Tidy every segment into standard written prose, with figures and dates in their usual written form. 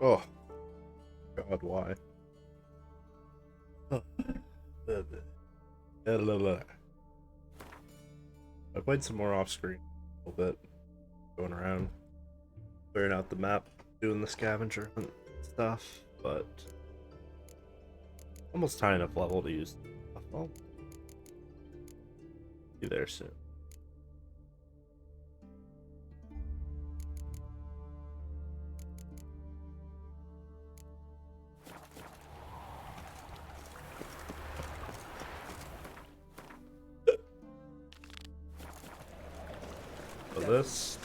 Oh, God, why? I played some more off screen a little bit, going around, clearing out the map, doing the scavenger hunt stuff, but almost high enough level to use stuff. I'll be there soon. So this,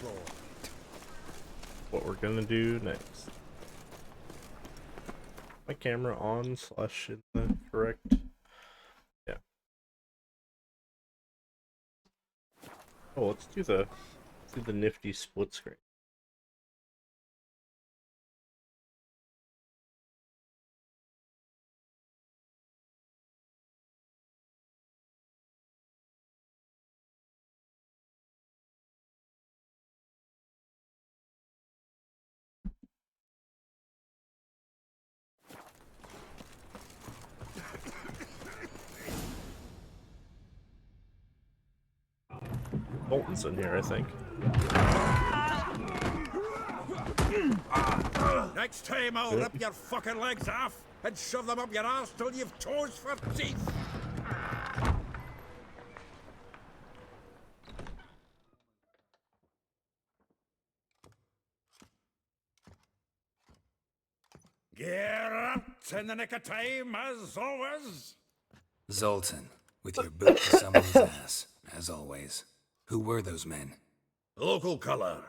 what we're gonna do next. My camera on slash in the correct. Yeah. Oh, let's do the nifty split screen. Bolton's in here, I think. Next time I'll rip your fucking legs off and shove them up your ass till you've toes for teeth. Get up in the nick of time, as always. Zoltan, with your boot to someone's ass, as always. Who were those men? Local colour.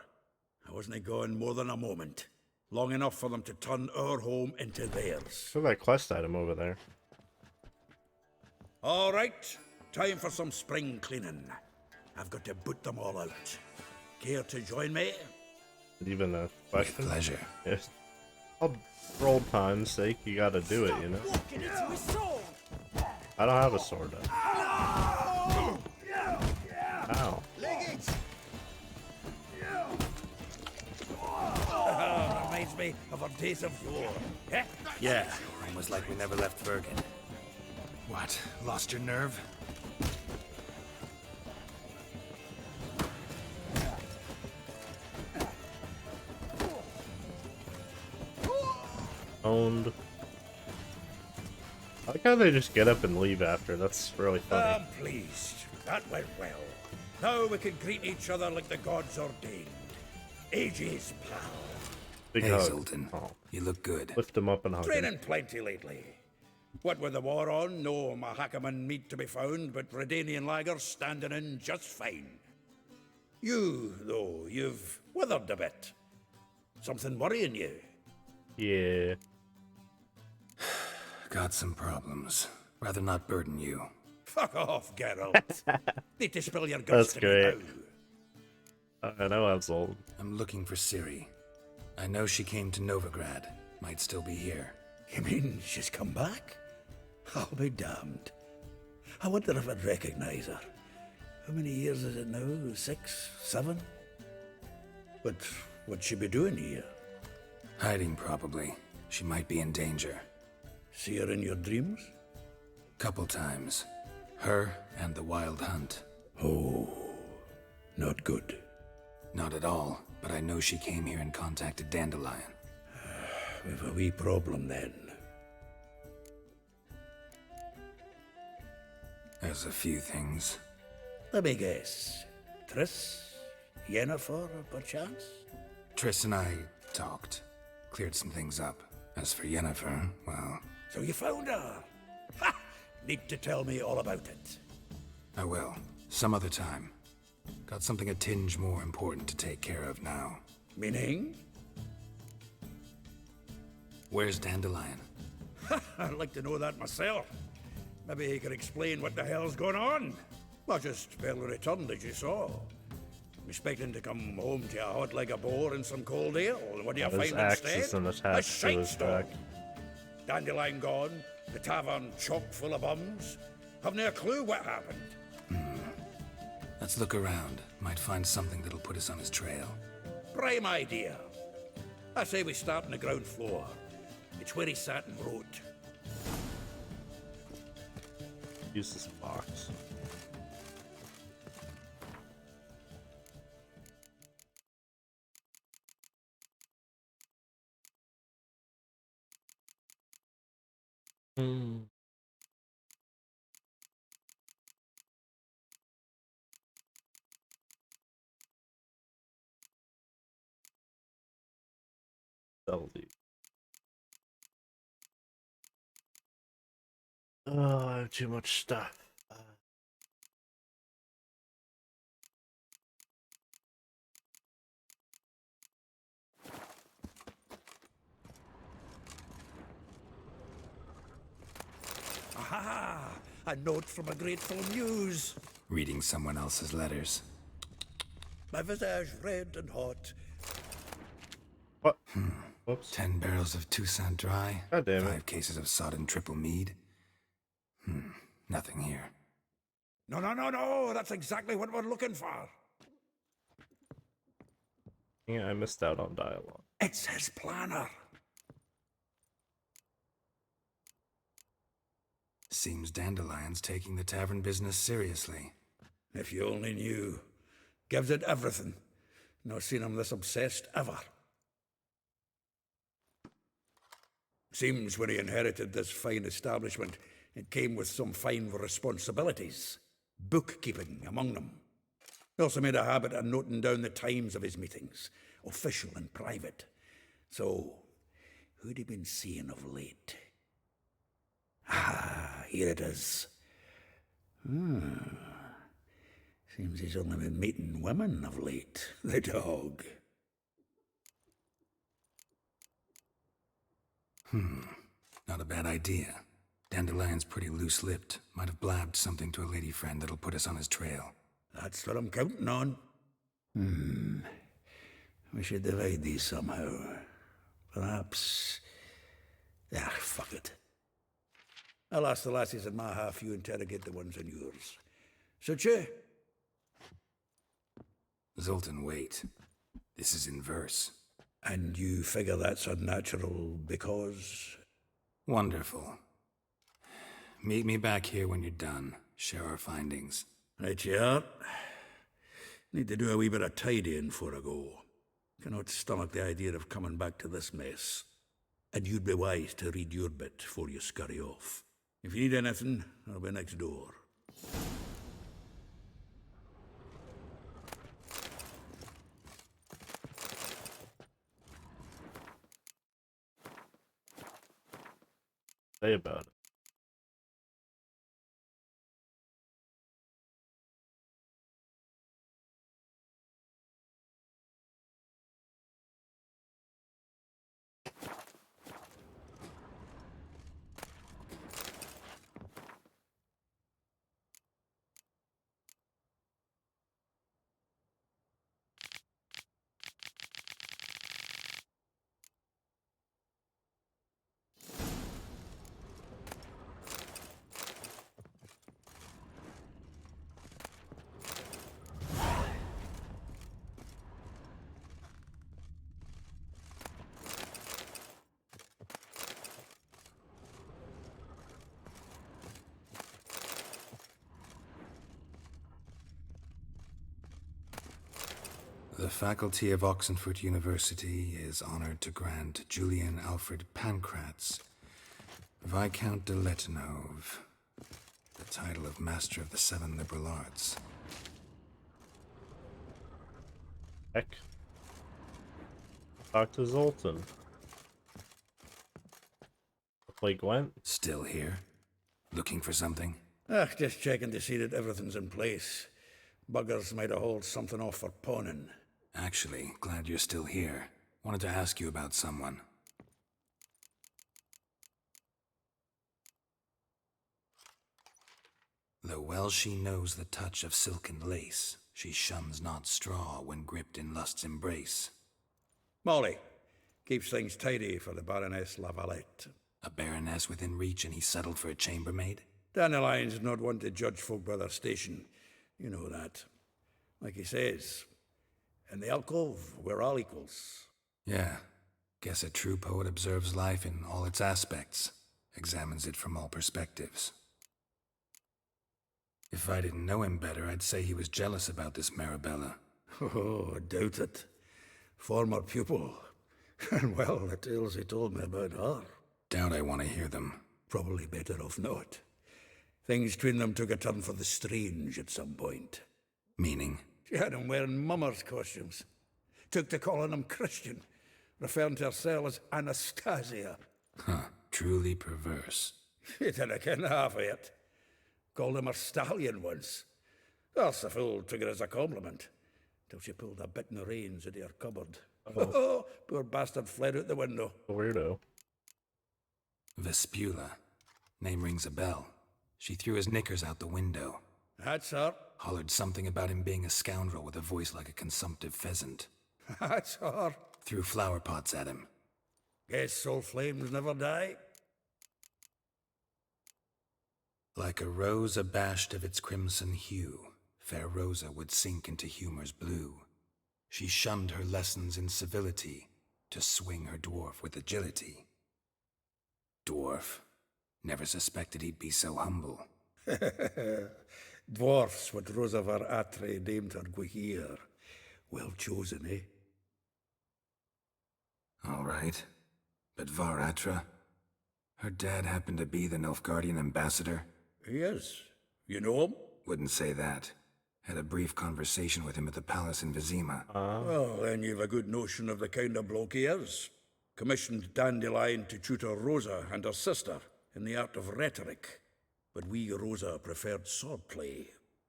I wasn't going more than a moment. Long enough for them to turn our home into theirs. Look at that quest item over there. All right, time for some spring cleaning. I've got to boot them all out. Care to join me? Even a question. With pleasure. Yes. For old time's sake, you gotta do it, you know? I don't have a sword though. Ow. Reminds me of our days of yore. Eh? Yeah, almost like we never left Bergen. What, lost your nerve? Owned. I like how they just get up and leave after. That's really funny. I'm pleased. That went well. Now we can greet each other like the gods ordained. Ages, pal. Big Hey, hug. Zoltan. Oh, You look good. lift him up and hug him. Training plenty lately. What with the war on, no Mahakaman meat to be found, but Redanian lagers standing in just fine. You, though, you've withered a bit. Something worrying you? Yeah. Got some problems. Rather not burden you. Fuck off, Geralt. Need to spill your guts That's to great. me now. I know I'm old. I'm looking for Ciri. I know she came to Novigrad. Might still be here. You mean she's come back? I'll be damned. I wonder if I'd recognize her. How many years is it now? 6, 7? But what'd she be doing here? Hiding, probably. She might be in danger. See her in your dreams? Couple times. Her and the Wild Hunt. Oh, not good. Not at all, but I know she came here and contacted Dandelion. We've a wee problem then. There's a few things. Let me guess. Triss? Yennefer, perchance? Triss and I talked. Cleared some things up. As for Yennefer, well, So you found her? Ha! Need to tell me all about it. I will. Some other time. Got something a tinge more important to take care of now. Meaning? Where's Dandelion? I'd like to know that myself. Maybe he could explain what the hell's going on. Well, just barely returned, as you saw. Expecting to come home to a hot like a boar and some cold ale. What do you His find axe instead? isn't A attached to his shitestorm. back. Dandelion gone, the tavern chock full of bums. Have no clue what happened. Let's look around. Might find something that'll put us on his trail. Prime idea. I say we start on the ground floor. It's where he sat and wrote. Use this box. Hmm. Delete. Oh, I have too much stuff. Aha! A note from a grateful muse. Reading someone else's letters. My visage red and hot. What? Whoops. 10 barrels of Toussaint Dry. God damn it. 5 cases of sodden triple mead. Nothing here. No. That's exactly what we're looking for. Yeah, I missed out on dialogue. It's his planner. Seems Dandelion's taking the tavern business seriously. If you only knew. Gives it everything. No seen him this obsessed ever. Seems when he inherited this fine establishment, it came with some fine responsibilities. Bookkeeping among them. He also made a habit of noting down the times of his meetings, official and private. So, who'd he been seeing of late? Ah, here it is. Seems he's only been meeting women of late. The dog. Not a bad idea. Dandelion's pretty loose-lipped. Might have blabbed something to a lady friend that'll put us on his trail. That's what I'm counting on. We should divide these somehow. Perhaps... fuck it. I'll ask the lassies in my half, you interrogate the ones in yours. Suit you? Zoltan, wait. This is in verse. And you figure that's unnatural because... Wonderful. Meet me back here when you're done. Share our findings. Right you are. Need to do a wee bit of tidying before I go. Cannot stomach the idea of coming back to this mess. And you'd be wise to read your bit before you scurry off. If you need anything, I'll be next door. Say about it. The faculty of Oxenford University is honored to grant Julian Alfred Pancratz, Viscount de Letonov, the title of Master of the Seven Liberal Arts. Heck. Talk to Zoltan. Play Gwent. Still here? Looking for something? Just checking to see that everything's in place. Buggers might have hauled something off for pawning. Actually, glad you're still here. Wanted to ask you about someone. Though well she knows the touch of silken lace, she shuns not straw when gripped in lust's embrace. Molly keeps things tidy for the Baroness Lavalette. A baroness within reach and he settled for a chambermaid? Dandelion's not one to judge folk by their station. You know that. Like he says, in the alcove, we're all equals. Yeah. Guess a true poet observes life in all its aspects, examines it from all perspectives. If I didn't know him better, I'd say he was jealous about this Marabella. Oh, I doubt it. Former pupil. And well, the tales he told me about her. Doubt I want to hear them. Probably better off not. Things between them took a turn for the strange at some point. Meaning? She had him wearing mummers' costumes. Took to calling him Christian, referring to herself as Anastasia. Huh, truly perverse. He didn't ken half of it. Called him her stallion once. That's the fool took it as a compliment, till she pulled a bit in the reins into her cupboard. Oh, poor bastard fled out the window. Weirdo. Vespula. Name rings a bell. She threw his knickers out the window. That's her. Hollered something about him being a scoundrel with a voice like a consumptive pheasant. That's her. Threw flower pots at him. Guess soul flames never die. Like a rose abashed of its crimson hue, fair Rosa would sink into humor's blue. She shunned her lessons in civility, to swing her dwarf with agility. Dwarf. Never suspected he'd be so humble. Dwarfs what Rosavar Atre named her Gwihir. Well chosen, eh? All right. But Varatra? Her dad happened to be the Nilfgaardian ambassador? He is. You know him? Wouldn't say that. Had a brief conversation with him at the palace in Vizima. Well, then you've a good notion of the kind of bloke he is. Commissioned Dandelion to tutor Rosa and her sister in the art of rhetoric. But we, Rosa, preferred swordplay.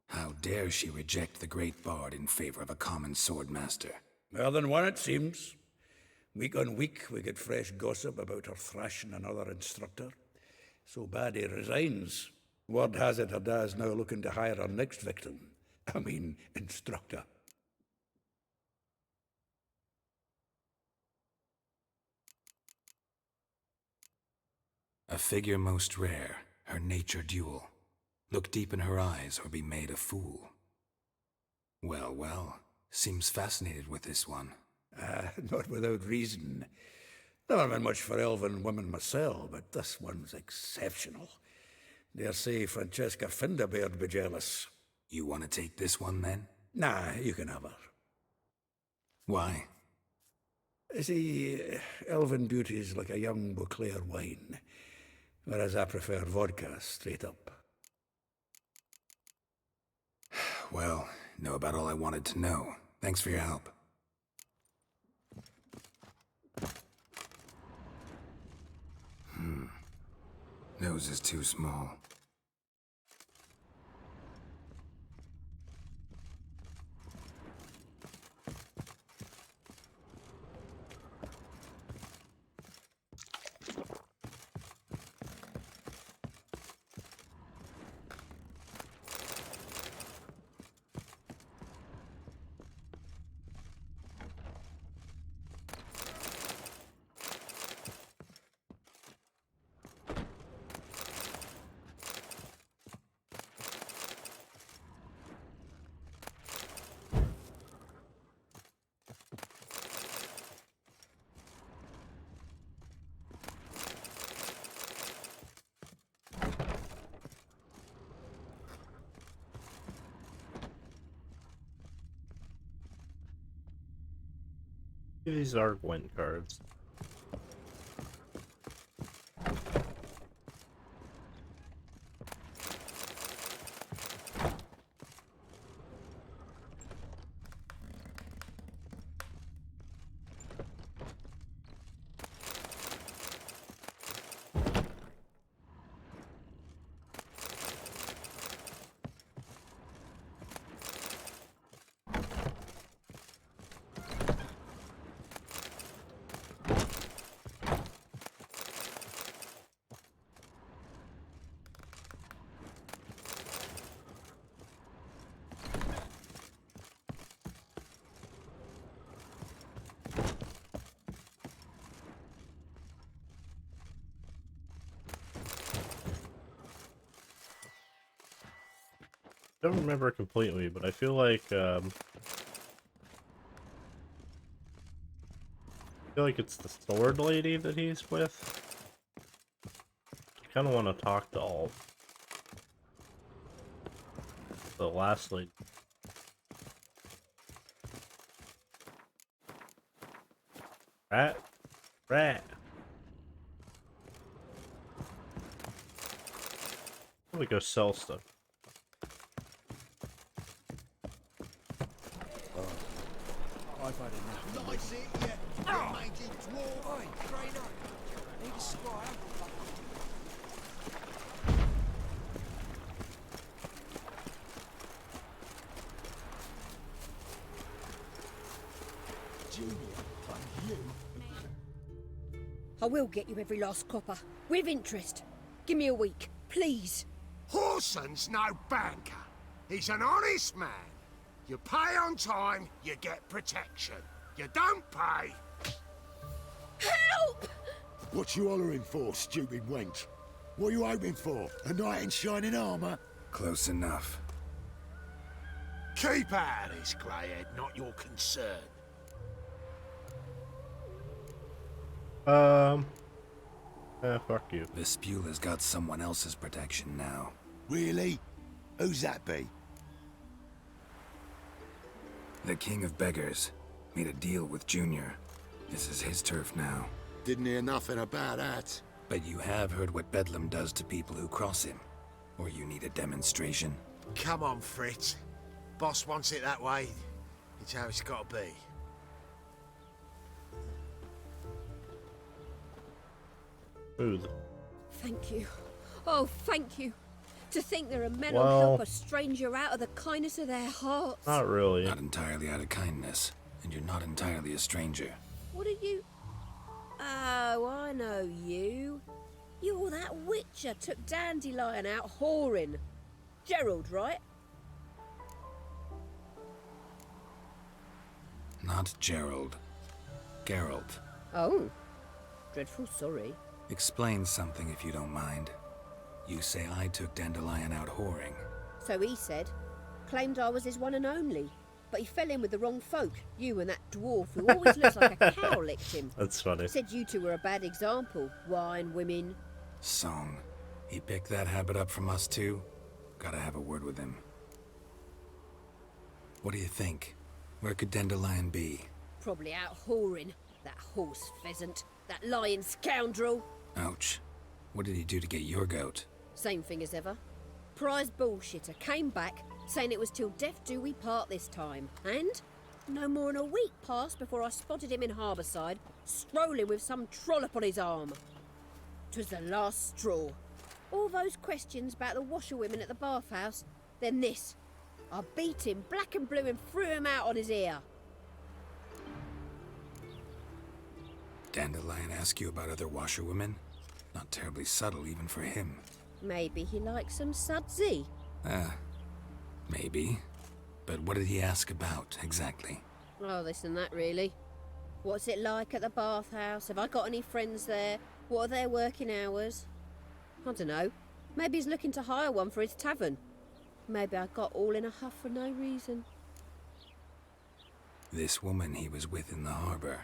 How dare she reject the great bard in favor of a common swordmaster? More than one, it seems. Week on week, we get fresh gossip about her thrashing another instructor. So bad he resigns. Word has it her dad's now looking to hire her next victim. I mean, instructor. A figure most rare, her nature dual. Look deep in her eyes or be made a fool. Well, well, seems fascinated with this one. Not without reason. Never been much for elven women myself, but this one's exceptional. Dare say Francesca Finderbeard be jealous. You want to take this one then? Nah, you can have her. Why? See, elven beauty's like a young Beauclair wine, whereas I prefer vodka straight up. Well, know about all I wanted to know. Thanks for your help. Nose is too small. These are Gwent cards. Don't remember completely, but I feel like feel like it's the sword lady that he's with. I kind of want to talk to all the last lady. Rat, rat. Let me go sell stuff. I've had enough. Nice it, yeah. Made you dwarf. Oi, trainer. Need a squire. Junior, you. I will get you every last copper. With interest. Give me a week, please. Horson's no banker. He's an honest man. You pay on time, you get protection. You don't pay. Help! What you hollering for, stupid wench? What you hoping for? A knight in shining armour? Close enough. Keep out of this, Greyhead, not your concern. Fuck you. Vespula's got someone else's protection now. Really? Who's that be? The King of Beggars made a deal with Junior. This is his turf now. Didn't hear nothing about that. But you have heard what Bedlam does to people who cross him. Or you need a demonstration? Come on, Fritz. Boss wants it that way. It's how it's got to be. Smooth. Thank you. Oh, thank you. To think there are men Well- who'll help a stranger out of the kindness of their hearts. Not really. Not entirely out of kindness. And you're not entirely a stranger. What are you... Oh, I know you. You're that witcher took Dandelion out whoring. Gerald, right? Not Gerald. Geralt. Oh. Dreadful sorry. Explain something if you don't mind. You say I took Dandelion out whoring. So he said. Claimed I was his one and only. But he fell in with the wrong folk. You and that dwarf who always looks like a cow licked him. That's funny. Said you two were a bad example. Wine, women. Song. He picked that habit up from us too? Gotta have a word with him. What do you think? Where could Dandelion be? Probably out whoring. That horse pheasant. That lying scoundrel. Ouch. What did he do to get your goat? Same thing as ever. Prize bullshitter came back saying it was till death do we part this time. And no more than a week passed before I spotted him in Harbourside, strolling with some trollop on his arm. 'Twas the last straw. All those questions about the washerwomen at the bathhouse, then this. I beat him black and blue and threw him out on his ear. Dandelion ask you about other washerwomen? Not terribly subtle even for him. Maybe he likes some sudsy. Maybe. But what did he ask about, exactly? Oh, this and that, really. What's it like at the bathhouse? Have I got any friends there? What are their working hours? I don't know. Maybe he's looking to hire one for his tavern. Maybe I got all in a huff for no reason. This woman he was with in the harbor.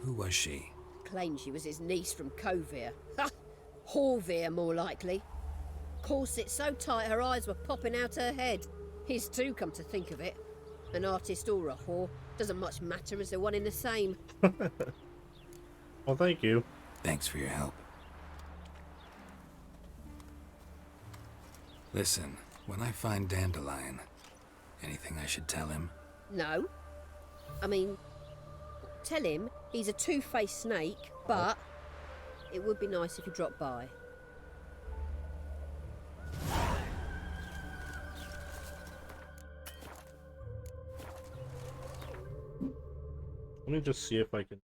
Who was she? Claimed she was his niece from Kovir. Ha! Horvir, more likely. Corset so tight her eyes were popping out her head. His too, come to think of it. An artist or a whore. Doesn't much matter as they're one in the same. Well, thank you. Thanks for your help. Listen, when I find Dandelion, anything I should tell him? No. I mean, tell him he's a two-faced snake, but it would be nice if he dropped by. Let me just see if I can.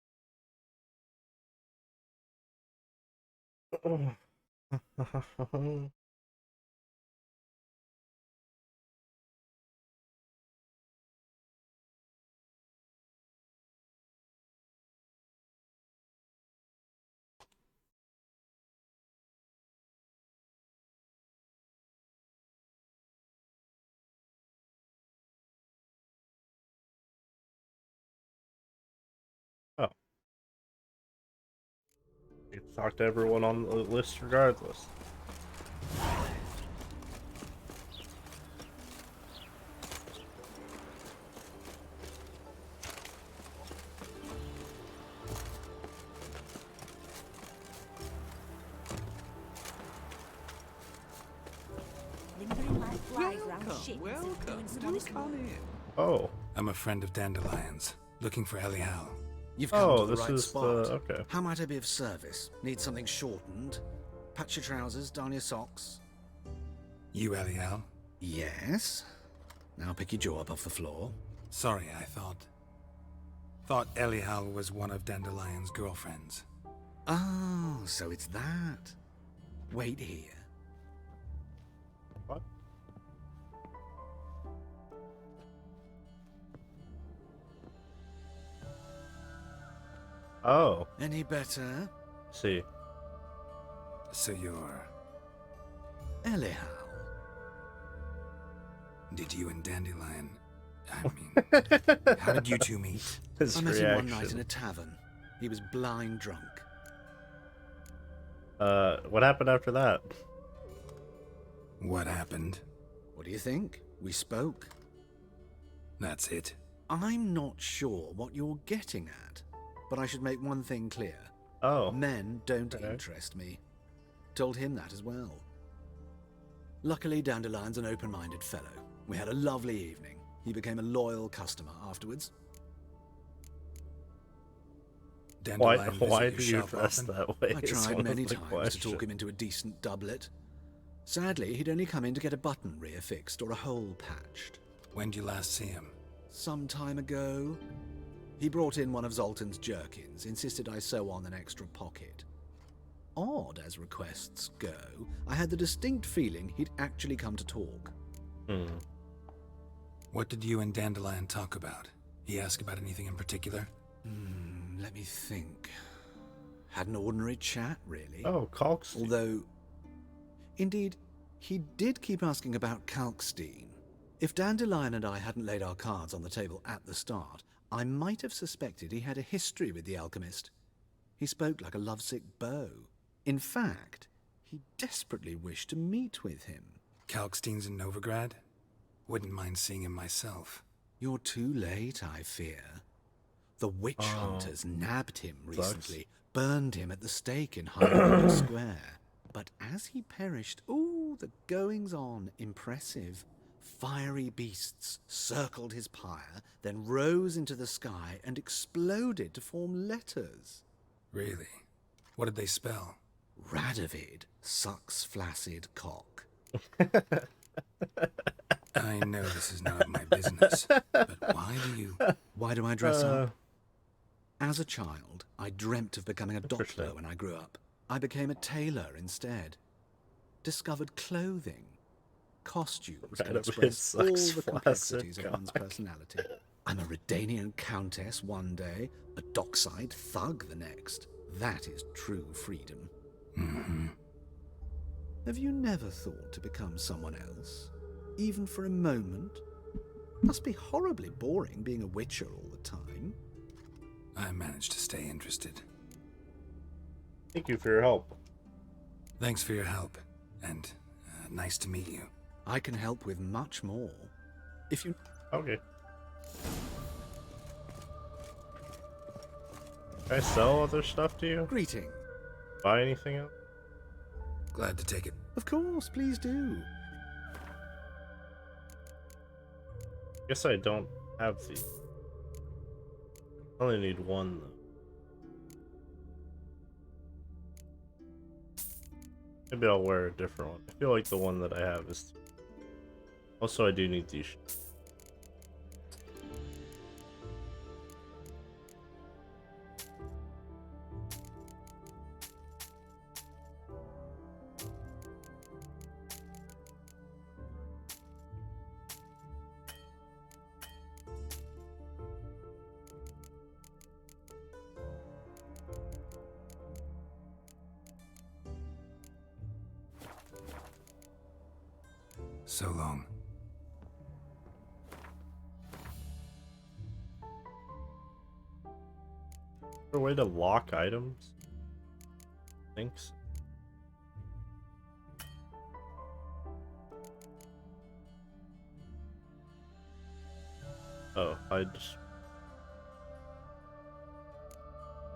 Oh. Talk to everyone on the list regardless. Lingering like flies round shit. Doing some honest work. Oh. I'm a friend of Dandelion's, looking for Elial. You've come Oh, to the this right is spot. okay. How might I be of service? Need something shortened? Patch your trousers, darn your socks. You, Elial? Yes. Now pick your jaw up off the floor. Sorry, I thought Elial was one of Dandelion's girlfriends. Oh, so it's that. Wait here. What? Oh, Any better? see. So you're... Elial. Did you and Dandelion... I mean, how did you two meet? His I met him one night reaction. in a tavern. He was blind drunk. What happened after that? What happened? What do you think? We spoke. That's it. I'm not sure what you're getting at, but I should make one thing clear. Oh, Men don't Okay. interest me. Told him that as well. Luckily, Dandelion's an open-minded fellow. We had a lovely evening. He became a loyal customer afterwards. why Dandelion visit why your do you shop dress often? that way? I is tried one many of the times to talk questions. him into a decent doublet. Sadly, he'd only come in to get a button reaffixed or a hole patched. When did you last see him? Some time ago, he brought in one of Zoltan's jerkins, insisted I sew on an extra pocket. Odd as requests go, I had the distinct feeling he'd actually come to talk. Hmm. What did you and Dandelion talk about? He asked about anything in particular? Let me think. Had an ordinary chat, really. Oh, Kalkstein. Although, indeed, he did keep asking about Kalkstein. If Dandelion and I hadn't laid our cards on the table at the start, I might have suspected he had a history with the alchemist. He spoke like a lovesick beau. In fact, he desperately wished to meet with him. Kalkstein's in Novigrad? Wouldn't mind seeing him myself. You're too late, I fear. The witch hunters nabbed him recently, burned him at the stake in Highland Square. But as he perished, the goings-on impressive. Fiery beasts circled his pyre, then rose into the sky and exploded to form letters. Really? What did they spell? Radovid sucks flaccid cock. I know this is none of my business, but why do you... Why do I dress up? As a child, I dreamt of becoming a doctor Interesting. when I grew up. I became a tailor instead. Discovered clothing. Costumes can Radovid express all sucks the flaccid complexities of one's cock. personality. I'm a Redanian countess one day, a dockside thug the next. That is true freedom. Mm-hmm. Have you never thought to become someone else? Even for a moment? Must be horribly boring being a witcher all the time. I managed to stay interested. Thank you for your help. Thanks for your help, and nice to meet you. I can help with much more. If you... Okay. Can I sell other stuff to you? Greeting. Buy anything else? Glad to take it. Of course, please do. Guess I don't have the. I only need one though. Maybe I'll wear a different one. I feel like the one that I have is. Also, I do need these. So long. Is there a way to lock items? Thanks. Oh, I just.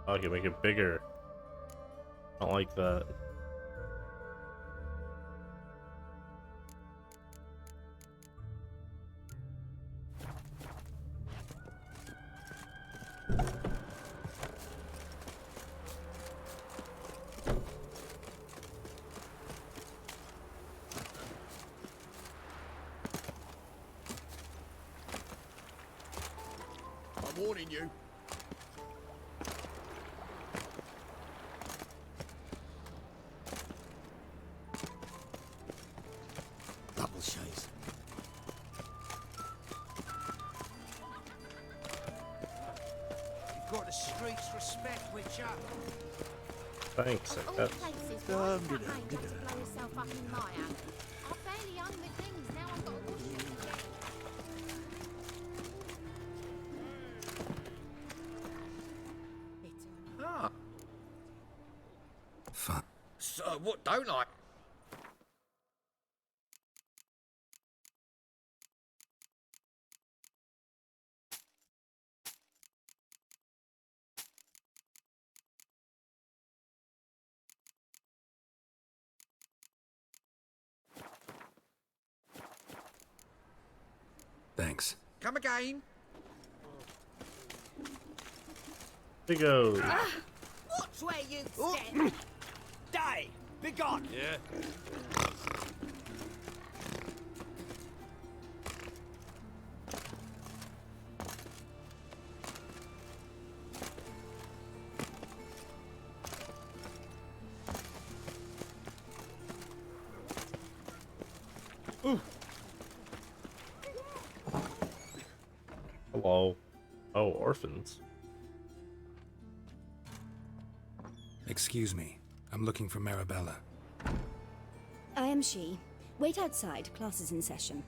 I can make it bigger. I don't like that. I'm warning you. Double shades. You've got the streets respect, Witcher. Thanks. Of all I guess. places, why is that ain't got to blow yourself up in my house? I barely own my things, now I've got to wash it again. Ah, Fine. so what don't I? Thanks. Come again. Big O. Watch where you step! Day, be gone. Yeah. Hello. Oh, orphans. Excuse me. I'm looking for Marabella. I am she. Wait outside. Class is in session.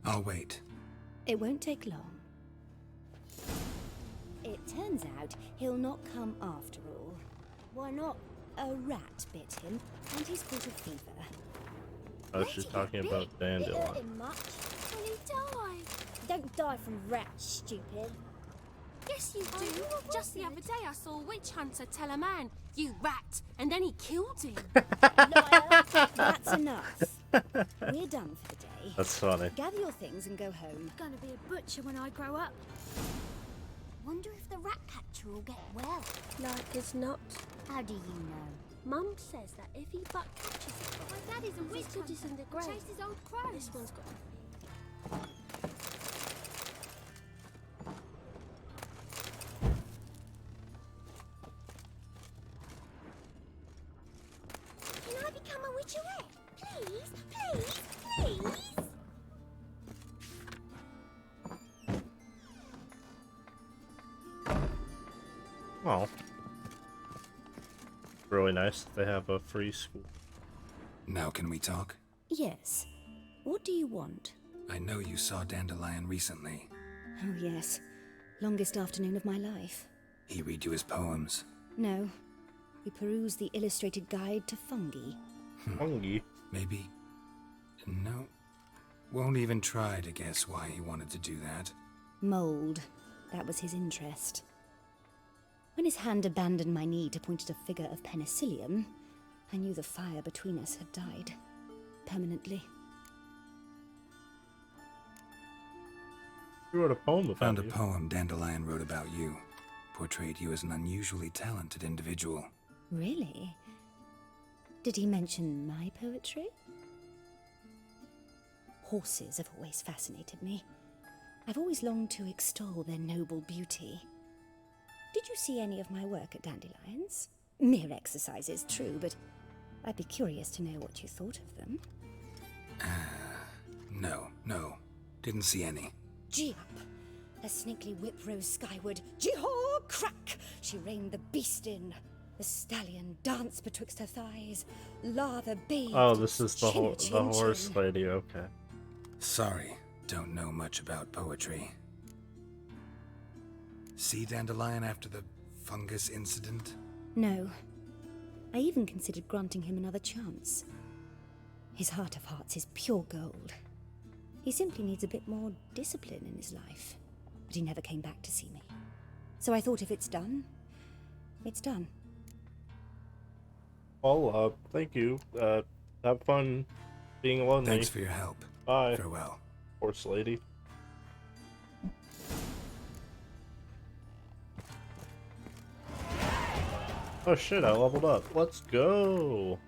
I'll wait. It won't take long. It turns out he'll not come after all. Why not? A rat bit him, and he's caught a fever. Oh, she's talking about It Dandelion. hurt him much. Will he die? Don't die from rats, stupid. Yes, you do. Just the other day I saw a witch hunter tell a man, "You rat," and then he killed him. Liar. That's enough. We're done for the day. That's funny. Gather your things and go home. I'm gonna be a butcher when I grow up. Wonder if the rat catcher will get well. Like as not. How do you know? Mum says that if he butt catches it, My dad is a witch good as in the grave. Chases old crows. This one's got. Can I become a witcherette? Please, please, please. Well, really nice that they have a free school. Now can we talk? Yes. What do you want? I know you saw Dandelion recently. Oh, yes. Longest afternoon of my life. He read you his poems. No. We perused the illustrated guide to fungi. Fungi. Maybe. No. Won't even try to guess why he wanted to do that. Mold. That was his interest. When his hand abandoned my knee to point at a figure of penicillium, I knew the fire between us had died. Permanently. You wrote a poem about Found a you. poem Dandelion wrote about you. Portrayed you as an unusually talented individual. Really? Did he mention my poetry? Horses have always fascinated me. I've always longed to extol their noble beauty. Did you see any of my work at Dandelions? Mere exercises, true, but I'd be curious to know what you thought of them. No. Didn't see any. Gee up! A snakely whip rose skyward. Gee-haw! Crack! She reined the beast in. The stallion danced betwixt her thighs. Lather bathed. Oh, this is the, chin, the chin, horse chin. lady. Okay. Sorry, don't know much about poetry. See Dandelion after the fungus incident? No. I even considered granting him another chance. His heart of hearts is pure gold. He simply needs a bit more discipline in his life. But he never came back to see me. So I thought if it's done, it's done. Well, thank you. Have fun being lonely. Thanks for your help. Bye. Farewell. Horse lady. Oh shit, I leveled up. Let's go.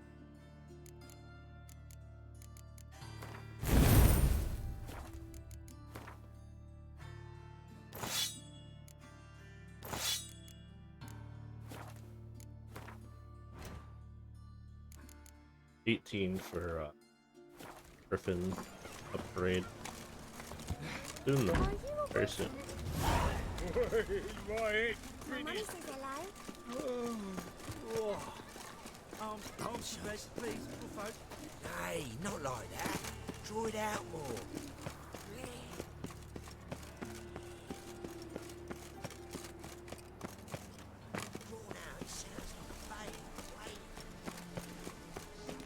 $18 for Griffin upgrade. Soon though. Very soon. Right. Mummy says hello. I'm stressed, please, little folk. Hey, not like that. Draw it out more.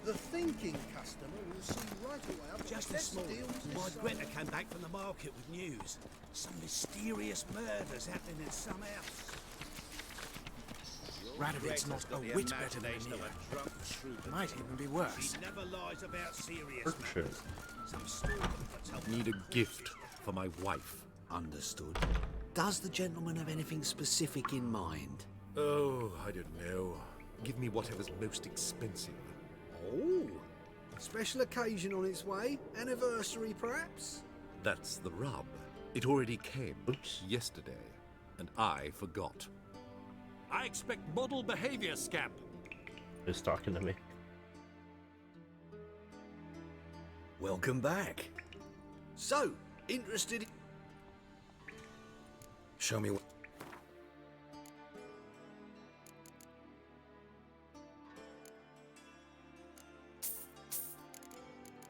The thinking customer will see right away up Just the this best morning, deals my this Greta summer. came back from the market with news. Some mysterious murders happening in some house. Radovid's not a whit better than here. Might even be worse. He never lies about serious matters. Some story that tells Need a gift for my wife. Understood. Does the gentleman have anything specific in mind? Oh, I don't know. Give me whatever's most expensive. Oh, special occasion on its way. Anniversary, perhaps? That's the rub. It already came yesterday, and I forgot. I expect model behavior, Scamp. Who's talking to me? Welcome back. So, interested? Show me what...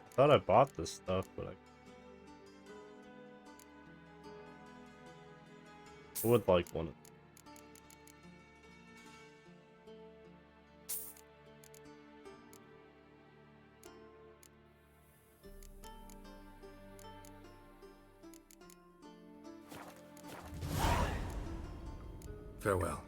I thought I bought this stuff, but I would like one of Farewell.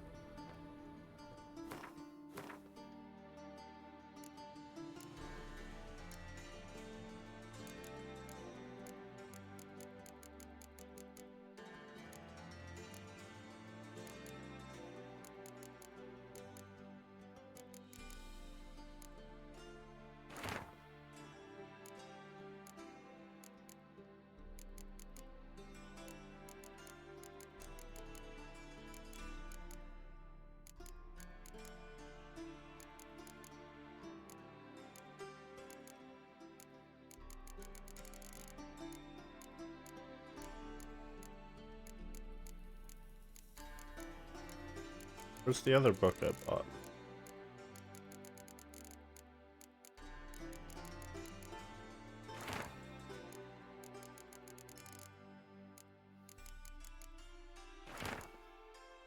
Where's the other book I bought?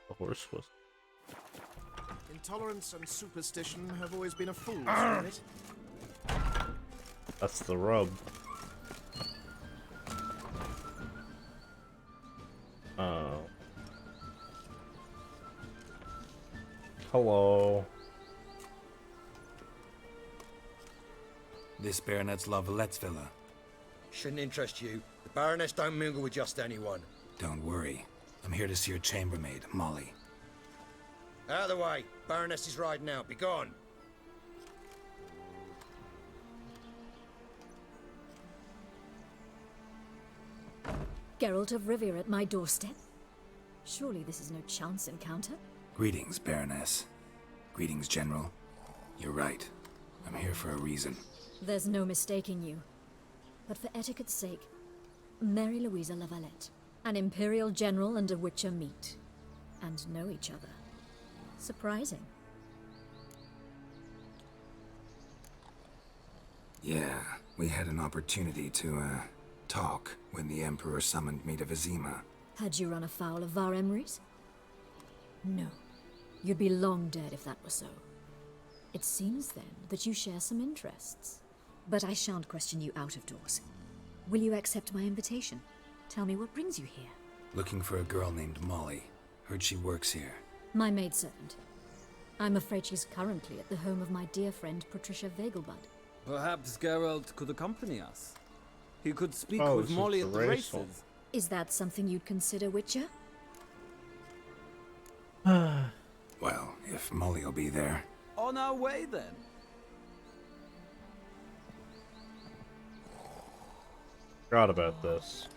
The horse was. Intolerance and superstition have always been a fool's spirit. That's the rub. Oh. Hello. This Baronet's La Vallette's villa. Shouldn't interest you. The Baroness don't mingle with just anyone. Don't worry. I'm here to see your chambermaid, Molly. Out of the way. Baroness is riding out. Be gone. Geralt of Rivia at my doorstep? Surely this is no chance encounter? Greetings, Baroness. Greetings, General. You're right. I'm here for a reason. There's no mistaking you. But for etiquette's sake, Mary Louisa La Valette. An Imperial General and a Witcher meet. And know each other. Surprising. Yeah, we had an opportunity to, talk when the Emperor summoned me to Vizima. Had you run afoul of Var Emrys? No. You'd be long dead if that were so. It seems, then, that you share some interests. But I shan't question you out of doors. Will you accept my invitation? Tell me what brings you here. Looking for a girl named Molly. Heard she works here. My maidservant. I'm afraid she's currently at the home of my dear friend Patricia Vegelbud. Perhaps Geralt could accompany us. He could speak Oh, with this is Molly the at the race one. races. Is that something you'd consider, Witcher? Well, if Molly will be there. On our way, then. Forgot about this.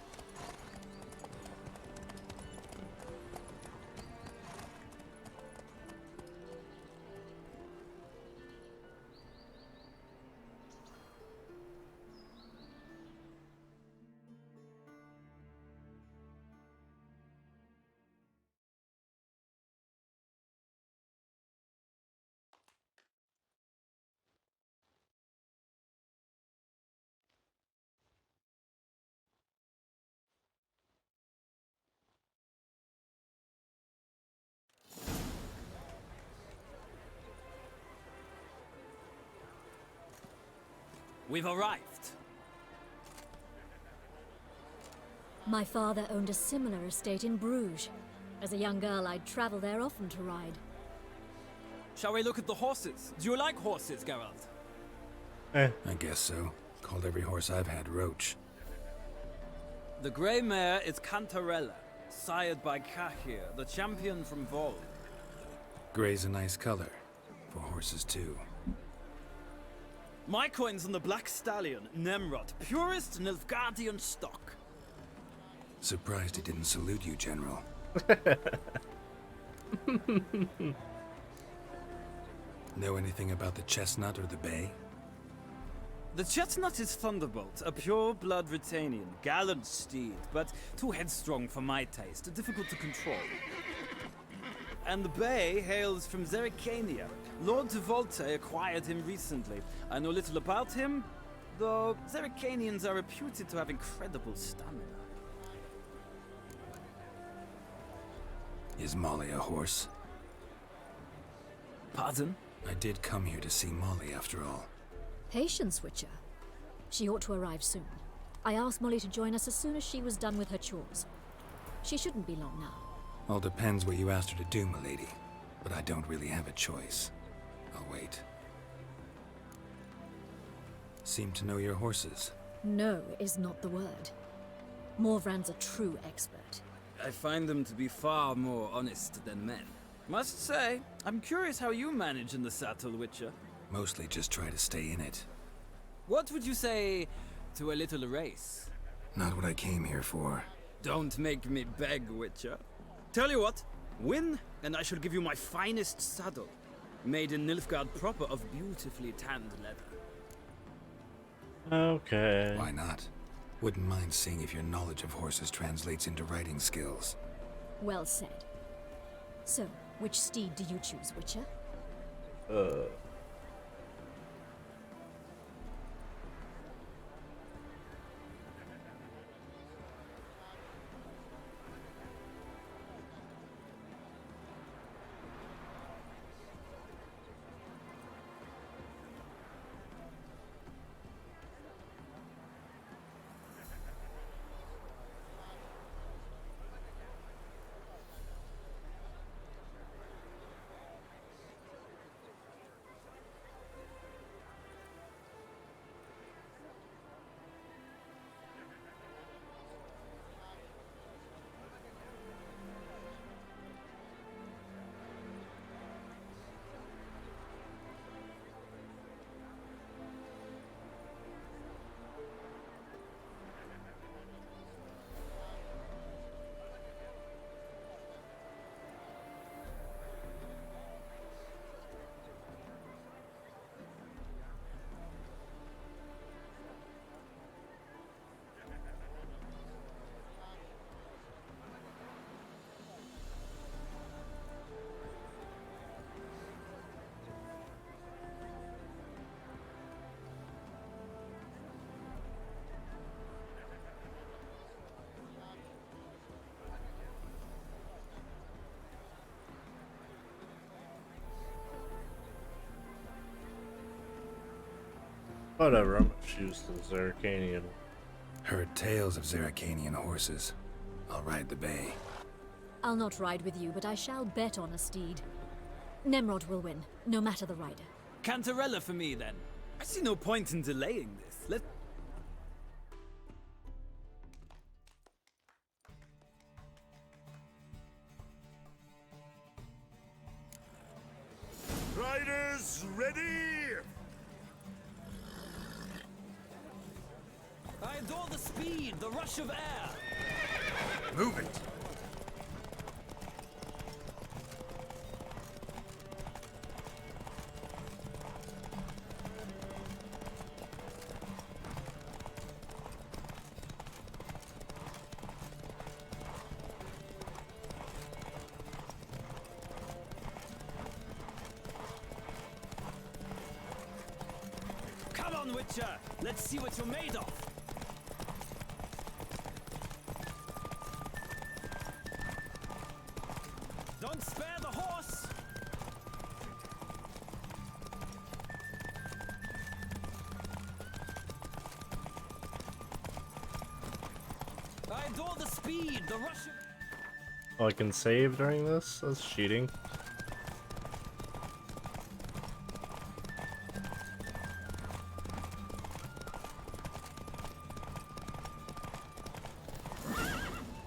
We've arrived. My father owned a similar estate in Bruges. As a young girl, I'd travel there often to ride. Shall we look at the horses? Do you like horses, Geralt? I guess so. Called every horse I've had Roach. The grey mare is Cantarella, sired by Cahir, the champion from Vol. Grey's a nice color. For horses, too. My coin's on the black stallion, Nemrod, purest Nilfgaardian stock. Surprised he didn't salute you, General. Know anything about the chestnut or the bay? The chestnut is Thunderbolt, a pure-blood Retanian, gallant steed, but too headstrong for my taste, difficult to control. And the bay hails from Zerrikania. Lord de Volte acquired him recently. I know little about him, though Zerrikanians are reputed to have incredible stamina. Is Molly a horse? Pardon? I did come here to see Molly, after all. Patience, Witcher. She ought to arrive soon. I asked Molly to join us as soon as she was done with her chores. She shouldn't be long now. All depends what you asked her to do, milady. But I don't really have a choice. I'll wait. Seem to know your horses. No is not the word. Morvran's a true expert. I find them to be far more honest than men. Must say, I'm curious how you manage in the saddle, Witcher. Mostly just try to stay in it. What would you say to a little race? Not what I came here for. Don't make me beg, Witcher. Tell you what, win, and I shall give you my finest saddle. Made in Nilfgaard proper of beautifully tanned leather. Okay. Why not? Wouldn't mind seeing if your knowledge of horses translates into riding skills. Well said. So, which steed do you choose, Witcher? Whatever, I'm gonna choose the Zeracanian. Heard tales of Zeracanian horses. I'll ride the bay. I'll not ride with you, but I shall bet on a steed. Nemrod will win, no matter the rider. Cantarella for me, then. I see no point in delaying this. Let... Riders, ready? I adore the speed, the rush of air. Move it! Come on, Witcher. Let's see what you're made of. Don't spare the horse! I adore the speed, the rush of... Oh, I can save during this? That's cheating.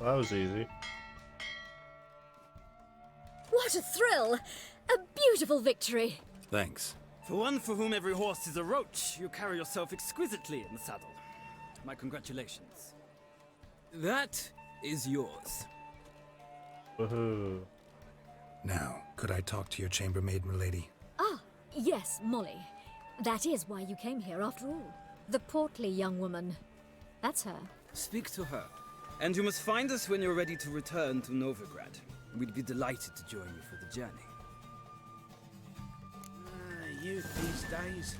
Well, that was easy. What a thrill! A beautiful victory! Thanks. For one for whom every horse is a roach, you carry yourself exquisitely in the saddle. My congratulations. That is yours. Woohoo. Now, could I talk to your chambermaid, milady? Ah, yes, Molly. That is why you came here after all. The portly young woman. That's her. Speak to her. And you must find us when you're ready to return to Novigrad. We'd be delighted to join you for the journey. Youth these days.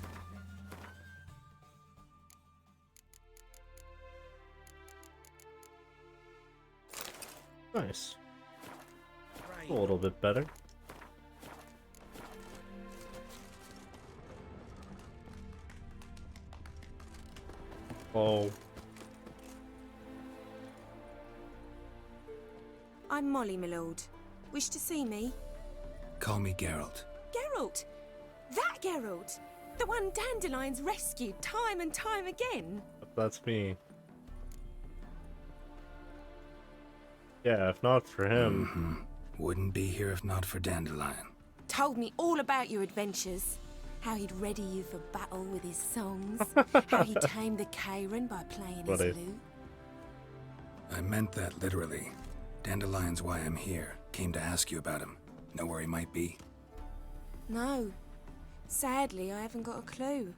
Nice. A little bit better. Oh. I'm Molly, my lord. Wish to see me? Call me Geralt. Geralt! That Geralt! The one Dandelion's rescued time and time again! That's me. Yeah, if not for him. Wouldn't be here if not for Dandelion. Told me all about your adventures. How he'd ready you for battle with his songs. How he tamed the Kairan by playing his lute. I meant that literally. Dandelion's why I'm here. Came to ask you about him. Know where he might be? No. Sadly, I haven't got a clue.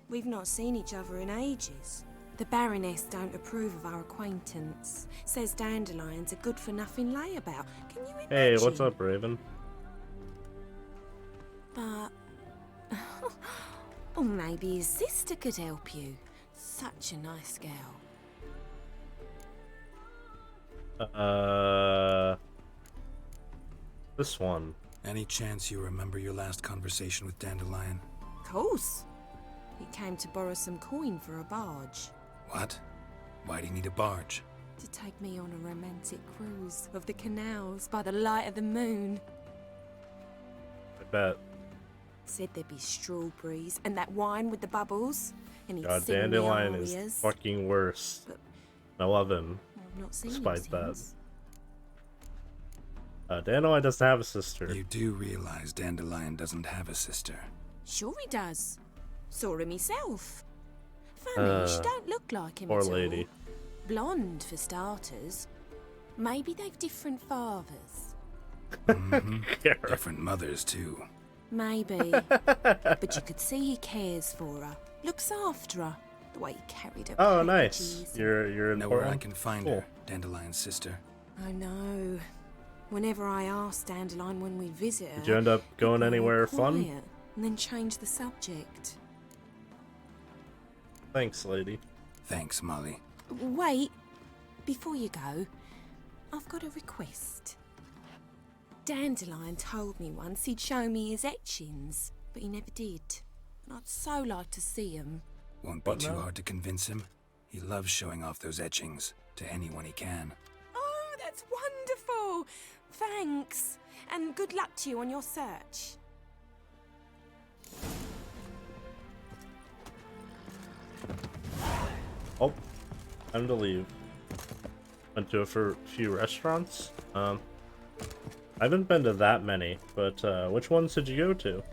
We've not seen each other in ages. The Baroness don't approve of our acquaintance. Says Dandelion's a good-for-nothing layabout. Can you imagine? Hey, what's up, Raven? But... or maybe his sister could help you. Such a nice girl. This one. Any chance you remember your last conversation with Dandelion? Course. He came to borrow some coin for a barge. What? Why do you need a barge? To take me on a romantic cruise of the canals by the light of the moon. I bet. Said there'd be strawberries and that wine with the bubbles. And he'd God, sing Dandelion the is arias. fucking worse. I love him. I've not seen him Despite that. since. Dandelion doesn't have a sister. You do realize Dandelion doesn't have a sister. Sure he does. Saw him himself. Funny, she don't look like him poor at all. lady. Blonde, for starters. Maybe they've different fathers. Different mothers, too. Maybe. But you could see he cares for her. Looks after her. The way he carried her. Oh, nice. packages. You're Know where I important. can find Cool. her, Dandelion's sister. I know. Whenever I ask Dandelion when we visit her... Did you end up going he'd go anywhere quiet fun? And then change the subject. Thanks, lady. Thanks, Molly. Wait. Before you go, I've got a request. Dandelion told me once he'd show me his etchings, but he never did. And I'd so like to see 'em. Won't be What too now? hard to convince him. He loves showing off those etchings to anyone he can. Oh, that's wonderful! Thanks. And good luck to you on your search. Oh, time to leave. Went to a few restaurants. I haven't been to that many, but which ones did you go to?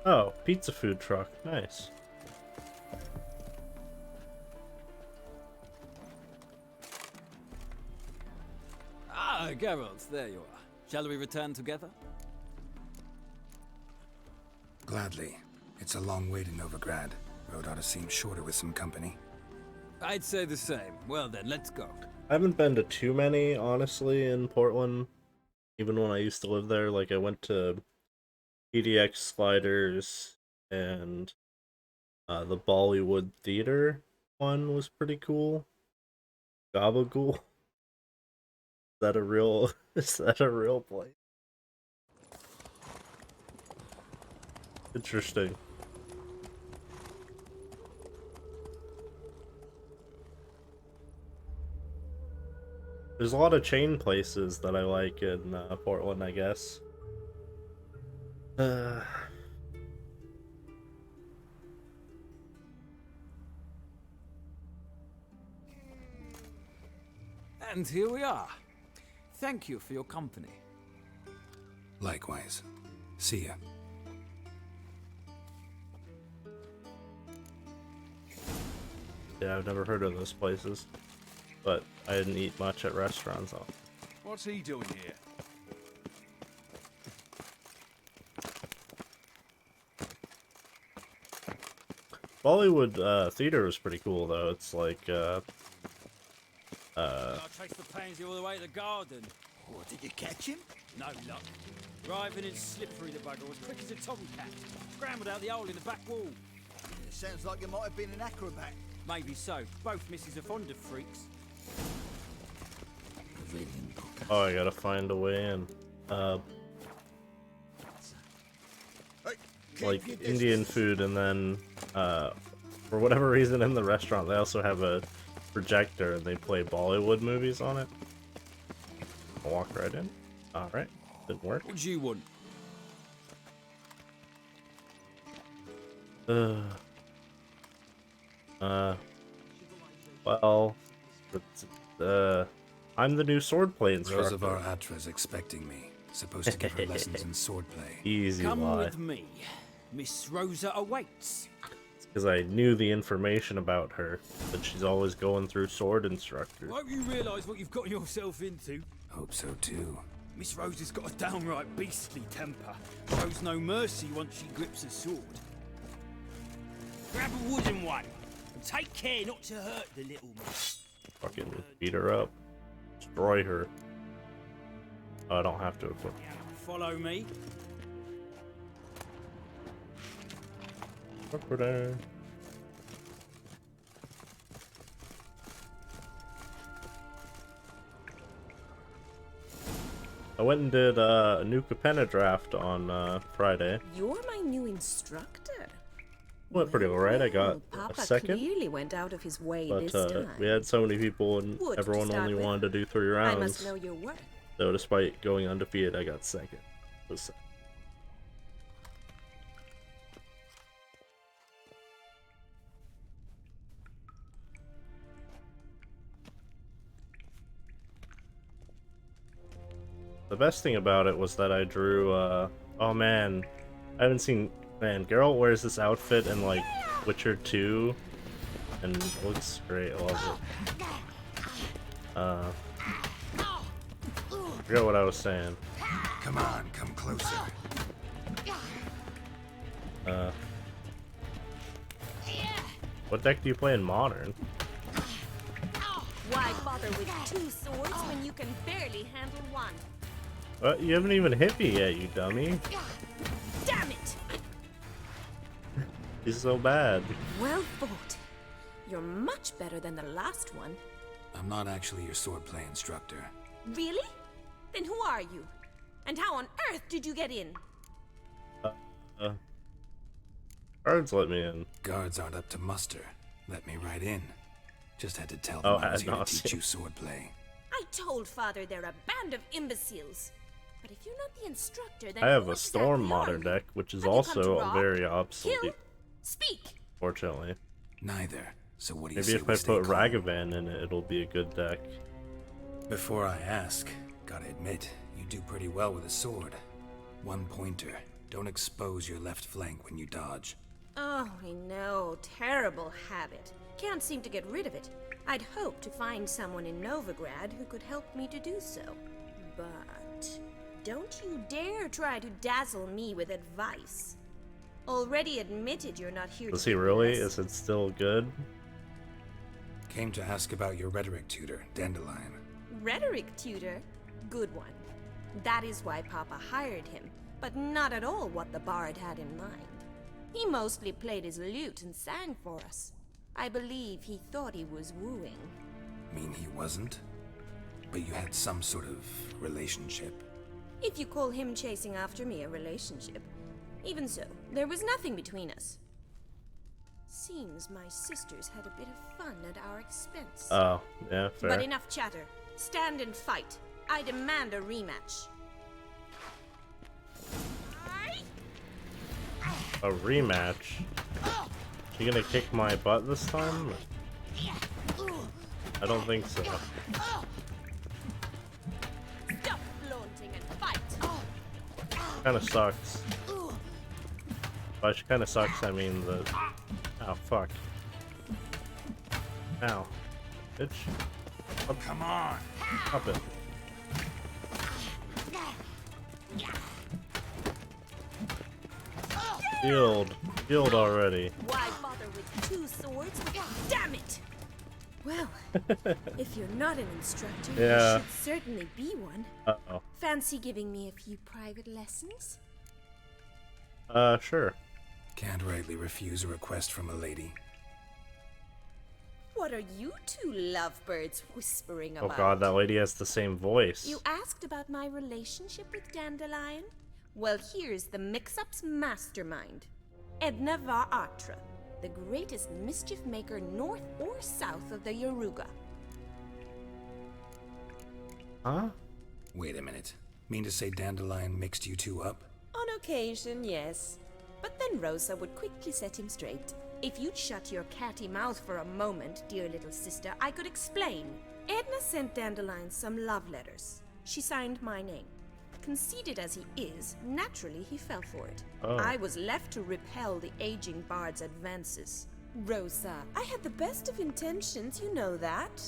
Oh, pizza food truck. Nice. Ah, Geralt, there you are. Shall we return together? Gladly. It's a long way to Novigrad. Road ought to seem shorter with some company. I'd say the same. Well then, let's go. I haven't been to too many, honestly, in Portland. Even when I used to live there, like I went to PDX Sliders and the Bollywood Theater one was pretty cool. Gabagool. Is that a real place? Interesting. There's a lot of chain places that I like in Portland, I guess. And here we are. Thank you for your company. Likewise. See ya. Yeah, I've never heard of those places, but I didn't eat much at restaurants. What's he doing here? Bollywood Theater was pretty cool, though. It's like, I'll trace the pansy all the way to the garden. Oh, did you catch him? No luck. Driving in slippery, the bugger was quick as a tomcat. Scrambled out the hole in the back wall. It sounds like you might have been an acrobat. Maybe so. Both misses are fond of freaks. oh, I gotta find a way in. Like Indian food, and then for whatever reason in the restaurant they also have a projector and they play Bollywood movies on it. I'll walk right in. Alright, didn't work. What do you want? Well, I'm the new swordplay instructor. Rosavar Atra's expecting me. Supposed to give her lessons in swordplay. Easy Come lie. with me. Miss Rosa awaits. Because I knew the information about her, that she's always going through sword instructors. Won't you realise what you've gotten yourself into? Hope so too. Miss Rosa's got a downright beastly temper. Shows no mercy once she grips a sword. Grab a wooden one, and take care not to hurt the little miss. Fucking beat her up. Destroy her. Oh, I don't have to equip. Follow me. Equip her. I went and did a new Capenna draft on Friday. You're my new instructor. Went pretty alright. I got Papa a second. clearly went out of his way But this time. we had so many people and Would to everyone start only with. wanted to do 3 I rounds. must know your worth. So despite going undefeated, I got second. It was second. The best thing about it was that I drew, oh man, I haven't seen, man, Geralt wears this outfit in like Witcher 2, and it looks great, I love it. I forgot what I was saying. Come on, come closer. What deck do you play in Modern? Why bother with 2 swords when you can barely handle one? You haven't even hit me yet, you dummy. Damn it! He's so bad. Well fought. You're much better than the last one. I'm not actually your swordplay instructor. Really? Then who are you? And how on earth did you get in? Guards let me in. Guards aren't up to muster. Let me right in. Just had to tell Oh, them I was ad here to nauseam. teach you swordplay. I told Father they're a band of imbeciles. But if you're not the instructor, then I have who a Storm exactly are modern you? deck, which is Have you come to also rob? very obsolete. Kill? Speak! Fortunately. Neither. So what do you Maybe say if we I stay put calm? Ragavan in it, it'll be a good deck. Before I ask, gotta admit, you do pretty well with a sword. One pointer. Don't expose your left flank when you dodge. Oh, I know. Terrible habit. Can't seem to get rid of it. I'd hoped to find someone in Novigrad who could help me to do so. But don't you dare try to dazzle me with advice. Already admitted you're not here Is to he really? impress. Is it still good? Came to ask about your rhetoric tutor, Dandelion. Rhetoric tutor? Good one. That is why Papa hired him, but not at all what the bard had in mind. He mostly played his lute and sang for us. I believe he thought he was wooing. Mean he wasn't? But you had some sort of relationship. If you call him chasing after me a relationship. Even so, there was nothing between us. Seems my sisters had a bit of fun at our expense. Oh, yeah, fair. But enough chatter. Stand and fight. I demand a rematch. A rematch? She gonna kick my butt this time? I don't think so. Stop flaunting and fight. Kinda sucks. By kinda sucks, I mean the... Oh, fuck. Ow. Bitch. Come on. Stop it. Healed. Healed already. Why bother with two swords? Damn it! Well, if you're not an instructor, Yeah. you should certainly be one. Uh-oh. Fancy giving me a few private lessons? Sure. Can't rightly refuse a request from a lady. What are you two lovebirds whispering Oh about? god, that lady has the same voice. You asked about my relationship with Dandelion? Well, here's the mix-up's mastermind. Edna var Atra, the greatest mischief maker north or south of the Yaruga. Huh? Wait a minute. Mean to say Dandelion mixed you two up? On occasion, yes. But then Rosa would quickly set him straight. If you'd shut your catty mouth for a moment, dear little sister, I could explain. Edna sent Dandelion some love letters. She signed my name. Conceited as he is, naturally he fell for it. Oh. I was left to repel the aging bard's advances. Rosa, I had the best of intentions, you know that.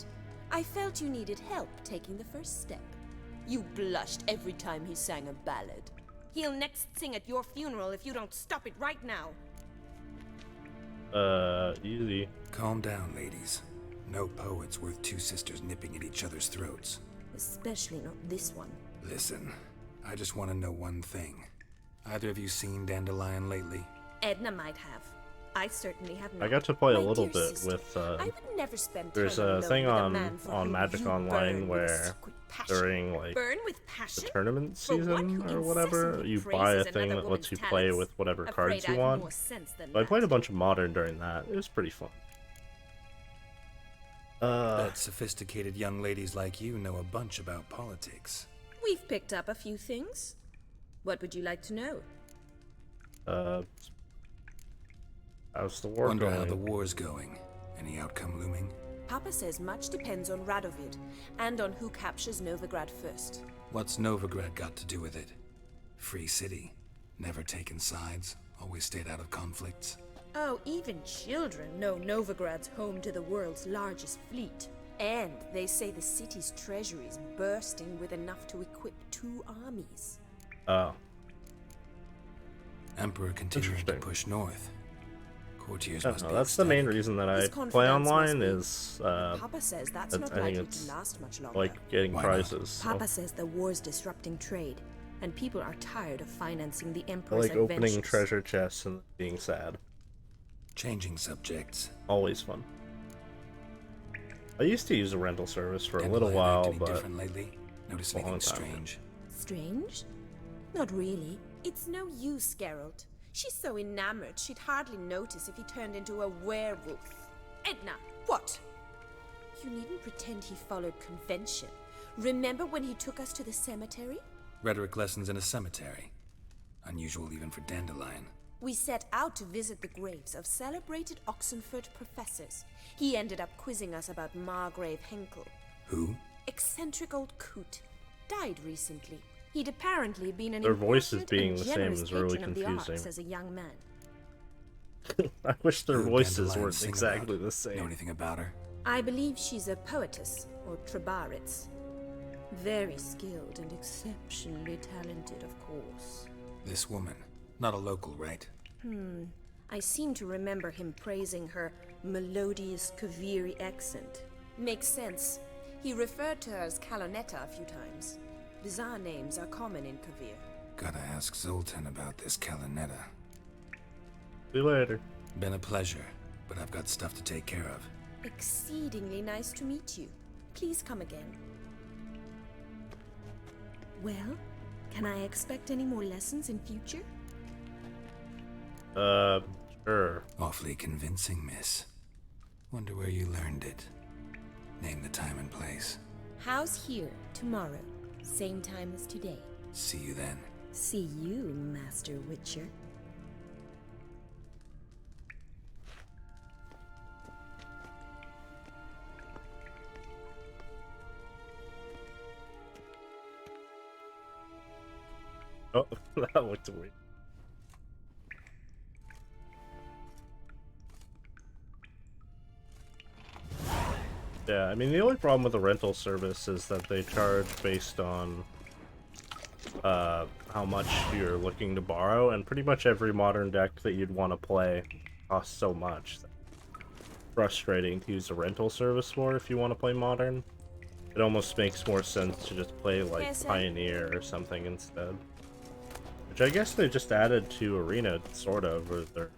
I felt you needed help taking the first step. You blushed every time he sang a ballad. He'll next sing at your funeral if you don't stop it right now. Easy. Calm down, ladies. No poet's worth two sisters nipping at each other's throats. Especially not this one. Listen, I just want to know one thing. Either of you seen Dandelion lately? Edna might have. I certainly have not. I got to play a My little dear bit sister, with, I would never spend there's time a alone thing with a on man for on whom Magic you Online burn with where secret passion. during like Burn with passion? the tournament For one season who or whatever, incessantly you buy a praises thing another that lets you woman's play talents. with whatever Afraid cards you I've want. more sense than So I played that. a bunch of Modern during that. It was pretty fun. Bet sophisticated young ladies like you know a bunch about politics. We've picked up a few things. What would you like to know? How's the war Wonder going? how the war's going. Any outcome looming? Papa says much depends on Radovid, and on who captures Novigrad first. What's Novigrad got to do with it? Free city. Never taken sides. Always stayed out of conflicts. Oh, even children know Novigrad's home to the world's largest fleet. And they say the city's treasury is bursting with enough to equip 2 armies. Oh. Emperor continuing to push north. Courtiers I must don't be know, that's the main reason that I His play confidence online must is Papa says that's not I think likely it's to last much longer. like getting Why not? prizes. So. Papa says the war's disrupting trade, and people are tired of financing the I Emperor's like opening adventures. treasure chests and being sad. Changing subjects. Always fun. I used to use a rental service for a little Dandelion while, act any but different lately? Notice a long anything time ago. strange? Strange? Not really. It's no use, Geralt. She's so enamored she'd hardly notice if he turned into a werewolf. Edna, what? You needn't pretend he followed convention. Remember when he took us to the cemetery? Rhetoric lessons in a cemetery. Unusual even for Dandelion. We set out to visit the graves of celebrated Oxenford professors. He ended up quizzing us about Margrave Henkel. Who? Eccentric old coot. Died recently. He'd apparently been an Their voices important being and the same generous is really patron of the arts confusing. as a young man. I wish their Who voices Dandelion weren't sing exactly about? the same. Know anything about her? I believe she's a poetess, or Trebaritz. Very skilled and exceptionally talented, of course. This woman. Not a local, right? I seem to remember him praising her melodious Kaviri accent. Makes sense. He referred to her as Kalonetta a few times. Bizarre names are common in Kavir. Gotta ask Zoltan about this Kalonetta. See you later. Been a pleasure, but I've got stuff to take care of. Exceedingly nice to meet you. Please come again. Well, can I expect any more lessons in future? Sure. Awfully convincing, miss. Wonder where you learned it. Name the time and place. House here, tomorrow. Same time as today. See you then. See you, Master Witcher. Oh, that looked weird. Yeah, I mean, the only problem with the rental service is that they charge based on how much you're looking to borrow, and pretty much every modern deck that you'd want to play costs so much. Frustrating to use a rental service for if you want to play modern. It almost makes more sense to just play like Pioneer or something instead. Which I guess they just added to Arena, sort of, or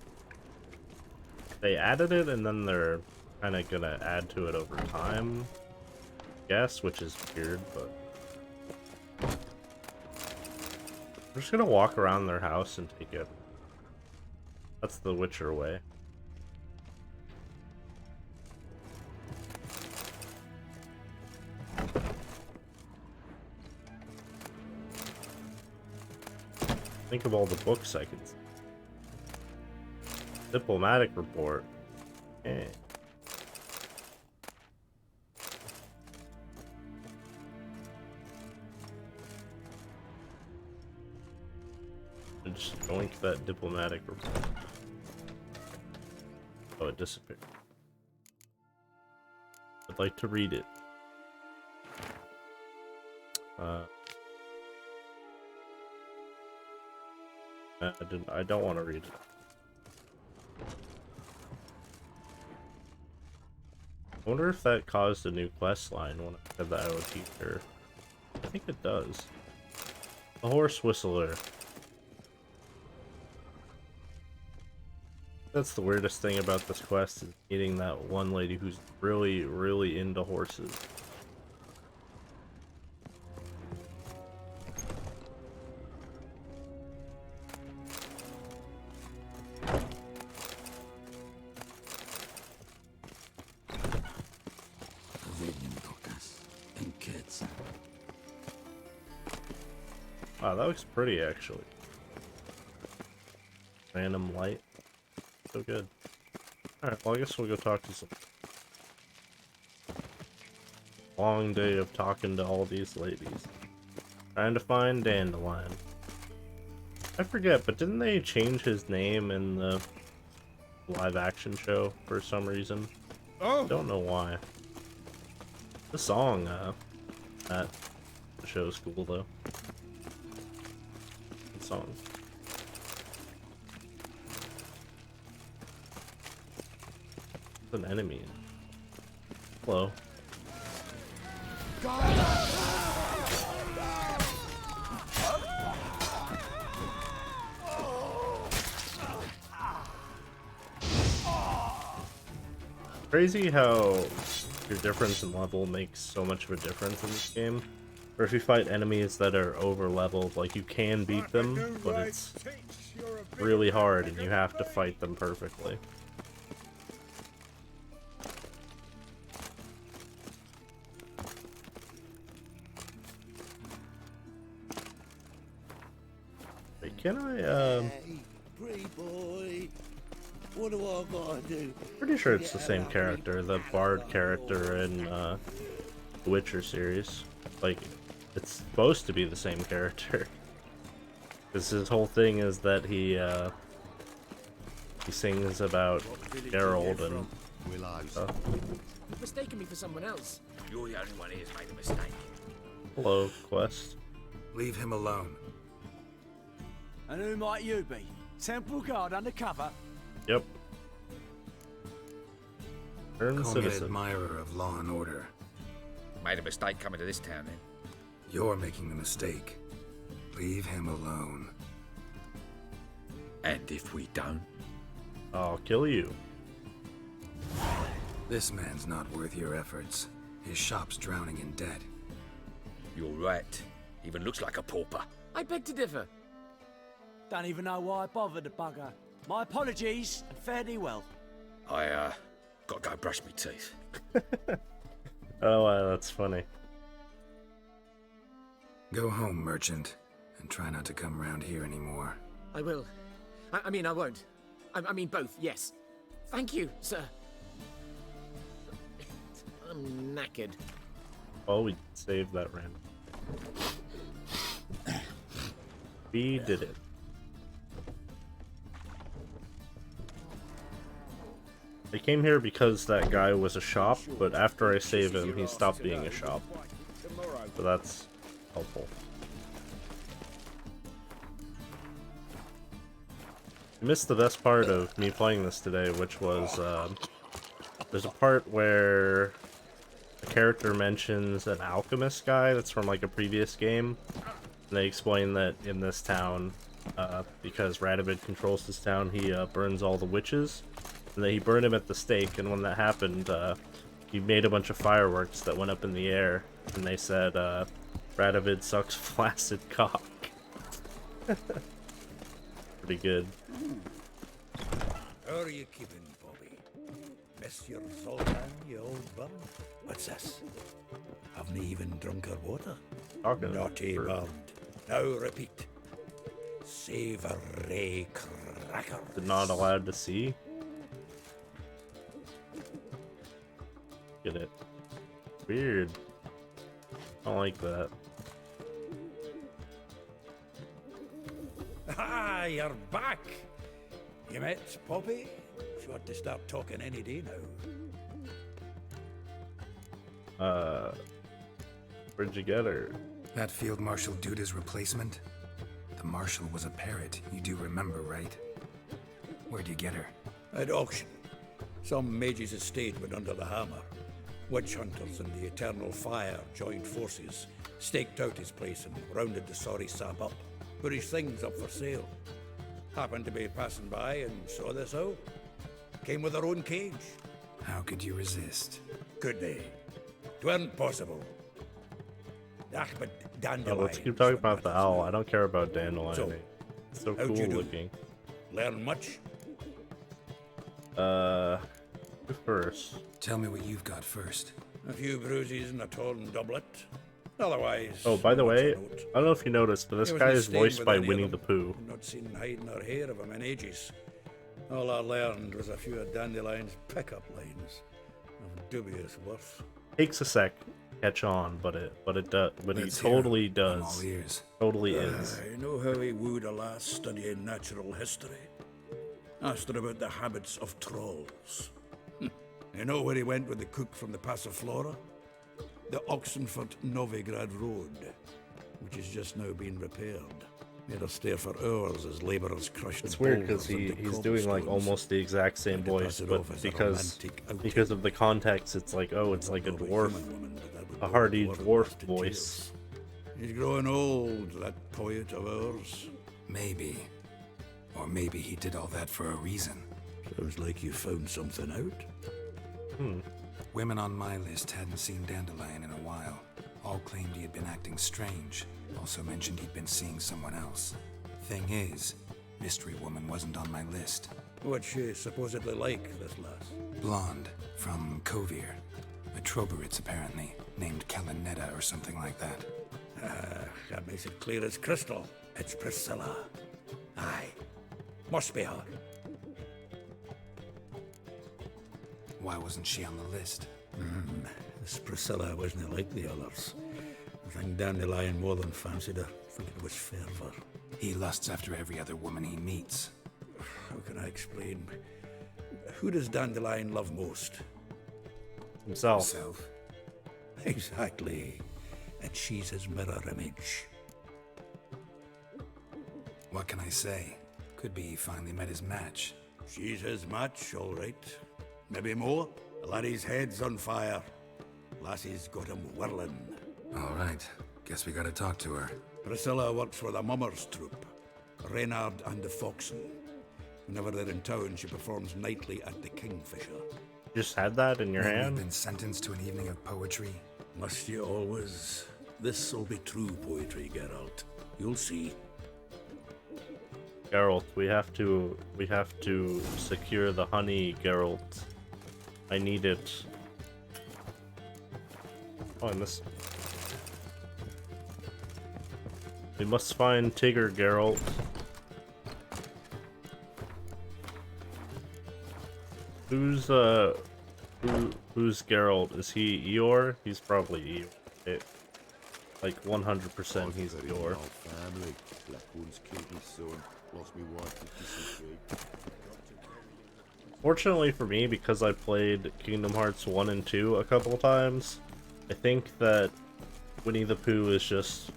they added it and then they're kind of gonna add to it over time, I guess, which is weird, but we're just gonna walk around their house and take it. That's the Witcher way. Think of all the books I could see. Diplomatic report. Eh. Just going to that diplomatic report. Oh, it disappeared. I'd like to read it. I don't want to read it. I wonder if that caused a new quest line when I said that I would teach her. I think it does. The Horse Whistler. That's the weirdest thing about this quest, is meeting that one lady who's really, really into horses. Wow, that looks pretty, actually. Random light. So good. Alright, well, I guess we'll go talk to some... Long day of talking to all these ladies. Trying to find Dandelion. I forget, but didn't they change his name in the live-action show for some reason? Oh! I don't know why. The song, that show's cool, though. Good song. An enemy. Hello. Crazy how your difference in level makes so much of a difference in this game. or if you fight enemies that are over leveled, like you can beat them, but it's really hard and you have to fight them perfectly. Wait, can I, Pretty boy, what do I gotta do? pretty sure it's the same character, the Bard character in the Witcher series. Like, it's supposed to be the same character. Because his whole thing is that he sings about Geralt and stuff. You've mistaken me for someone else. You're the only one who's made a mistake. Hello, Quest. Leave him alone. And who might you be? Temple Guard undercover? Yep. Earned Call me an citizen. admirer of law and order. Made a mistake coming to this town, then. You're making the mistake. Leave him alone. And if we don't? I'll kill you. This man's not worth your efforts. His shop's drowning in debt. You're right. Even looks like a pauper. I beg to differ. Don't even know why I bothered the bugger. My apologies, and fare thee well. I, gotta go brush my teeth. Oh, wow, that's funny. Go home, merchant, and try not to come round here anymore. I will. I mean, I won't. I mean both, yes. Thank you, sir. I'm knackered. Oh, we saved that random. We did it. I came here because that guy was a shop, but after I save him, he stopped being a shop. So that's helpful. I missed the best part of me playing this today, which was, there's a part where a character mentions an alchemist guy that's from like a previous game, and they explain that in this town, because Radovid controls this town, he burns all the witches, and then he burned him at the stake, and when that happened, he made a bunch of fireworks that went up in the air, and they said, Radovid sucks flaccid cock. Pretty good. How are you keeping, Bobby? Miss your Sultan, you old bum? What's this? Haven't even drunk her water? Naughty bird. Now repeat. Savory crackers. They're not allowed to see? Get it. Weird. I don't like that. Ah, you're back! You met Poppy? She ought to start talking any day now. Where'd you get her? That Field Marshal Duda's replacement? The Marshal was a parrot, you do remember, right? Where'd you get her? At auction. Some mage's estate went under the hammer. Witch hunters and the Eternal Fire joined forces, staked out his place and rounded the sorry sap up. Put his things up for sale. Happened to be passing by and saw this out. Came with their own cage. How could you resist? Could they? 'Tweren't possible. Ah, but Oh, Dandelion. let's keep talking about the owl. I don't care about Dandelion. So, It's so how'd cool you do? looking. Learn much? Who first? Tell me what you've got first. A few bruises and a torn doublet. Otherwise. Oh, by the what's way, a note? I don't know if you noticed, but this There was guy no is stain voiced with by any of Winnie them. the Pooh. Not seen hide nor hair of him in ages. All I learned was a few of Dandelion's pickup lines of dubious worth. Takes a sec to catch on, but he Let's hear totally him. does. I'm all ears. Totally is. I know how he wooed a lass studying natural history. Asked her about the habits of trolls. You know where he went with the cook from the Passiflora? The Oxenfurt-Novigrad Road, which is just now being repaired. Made us stare for hours as labourers crushed. It's the weird because boulders into he's doing like cobblestones. almost the exact same And to voice, pass it but off as a because romantic outing. of the context, it's like, oh, it's like a dwarf, a hardy dwarf voice. He's growing old, that poet of ours. Maybe. Or maybe he did all that for a reason. Sounds like you found something out. Women on my list hadn't seen Dandelion in a while. All claimed he had been acting strange. Also mentioned he'd been seeing someone else. Thing is, Mystery Woman wasn't on my list. What's she supposedly like, this lass? Blonde, from Kovir. A Troberitz, apparently, named Kalanetta or something like that. That makes it clear as crystal. It's Priscilla. Aye. Must be her. Why wasn't she on the list? This Priscilla wasn't like the others. I think Dandelion more than fancied her. I think it was fervour. He lusts after every other woman he meets. How can I explain? Who does Dandelion love most? Himself. Exactly. And she's his mirror image. What can I say? Could be he finally met his match. She's his match, all right. Maybe more. The laddie's head's on fire. Lassie's got him whirling. All right. Guess we gotta talk to her. Priscilla works for the Mummers troupe. Reynard and the Foxen. Whenever they're in town, she performs nightly at the Kingfisher. You just had that in your Then hand? we've been sentenced to an evening of poetry. Must you always? This'll be true poetry, Geralt. You'll see. Geralt, we have to secure the honey, Geralt. I need it. Oh, I missed. We must find Tigger, Geralt. Who's Geralt? Is he Eeyore? He's probably Eeyore. Like 100% he's Eeyore. Family. Black one's killed his son. Lost me wife with dysentery. Fortunately for me, because I played Kingdom Hearts 1 and 2 a couple times, I think that Winnie the Pooh is just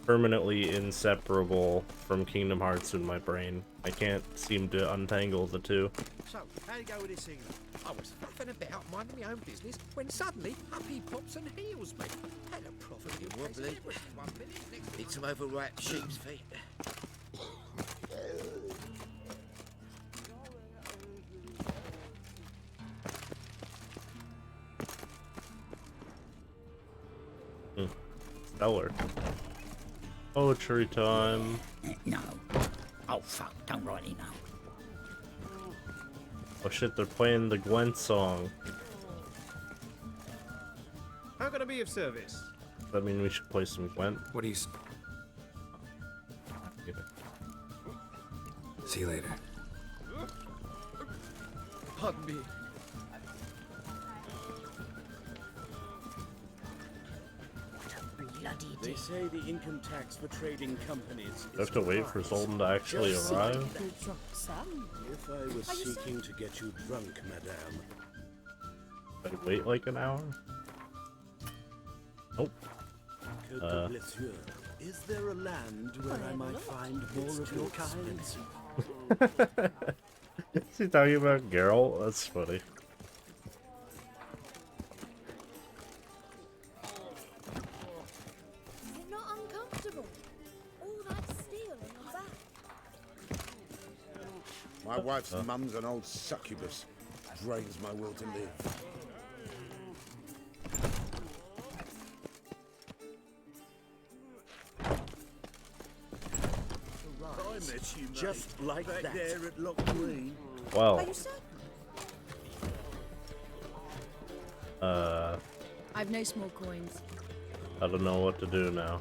permanently inseparable from Kingdom Hearts in my brain. I can't seem to untangle the two. So, how you go with this England? I was faffing about minding my own business when suddenly up he pops and heals me. Had a prophet in wobbly. Need some overripe sheep's feet. Stellar. Poetry time. No. Oh fuck, don't write it now. Oh shit, they're playing the Gwent song. How can I be of service? Does that mean we should play some Gwent? What do you... See you later. Pardon me. They say the income tax for trading companies Do I have to wait for Zoltan to actually arrive? If I was seeking to get you drunk, madame. I wait like an hour? Nope. Is there a land where I might find more of your kind? Is he talking about Geralt? That's funny. You're not uncomfortable. All that steel on your back. My wife's mum's an old succubus. Drains my will to live. I met you, just like back that. There at Loch Green. Well. Are you certain? I've no small coins. I don't know what to do now.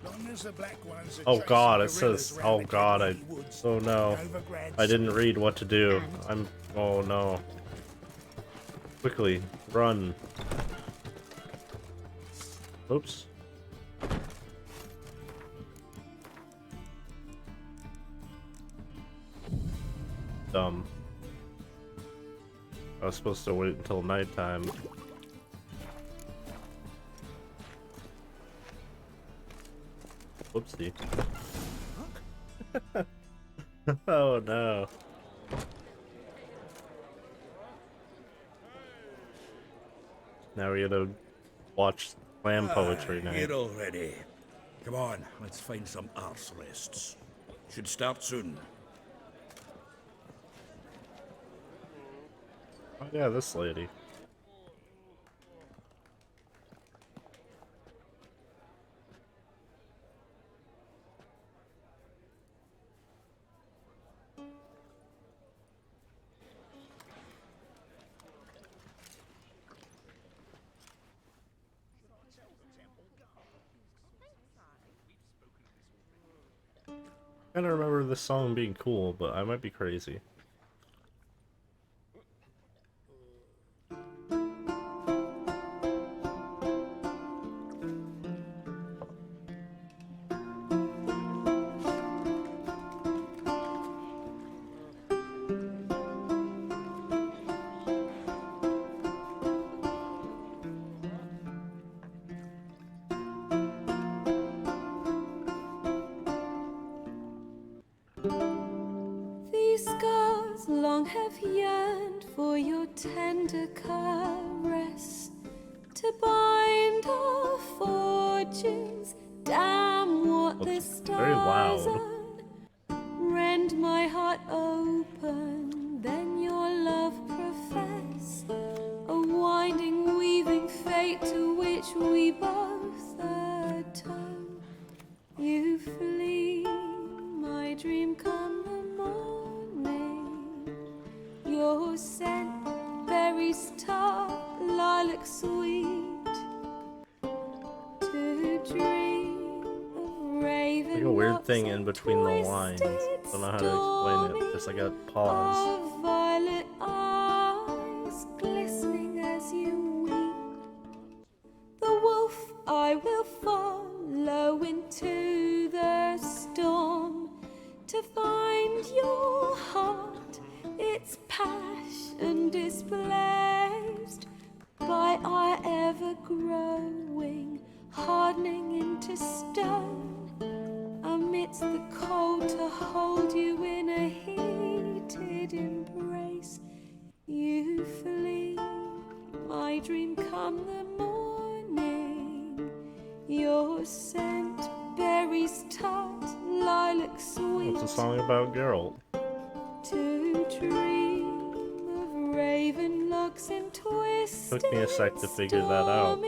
Long as the black ones are Oh chasing god, it gorillas says, round oh the god, Kentucky woods, oh no. Novigrad I didn't read what to do. Oh no. Quickly, run. Oops. Dumb. I was supposed to wait until nighttime. Whoopsie. Oh no. Now we gotta watch slam poetry night. Here already. Come on, let's find some arse rests. Should start soon. Oh yeah, this lady. I don't remember this song being cool, but I might be crazy. These scars long have yearned for your tender caress, to bind our fortunes. Damn what the very stars loud. rend my heart open, then your love profess, a winding, weaving fate to which we both atone. You flee, my dream come the morning. Your scent, berries tart, lilac sweet. To dream of raven Like a weird locks thing in and between the lines. Don't know how to explain it. Just like a pause. of violet eyes glistening as you weep. The wolf I will follow into the storm to find your heart, its passion displaced by our ever-growing, hardening into stone. Amidst the cold to hold you in a heated embrace. You flee, my dream come the morning. Your scent, berries tart, lilac sweet. What's a song about Geralt? To dream of raven locks and twisted Took me a sec to figure that out.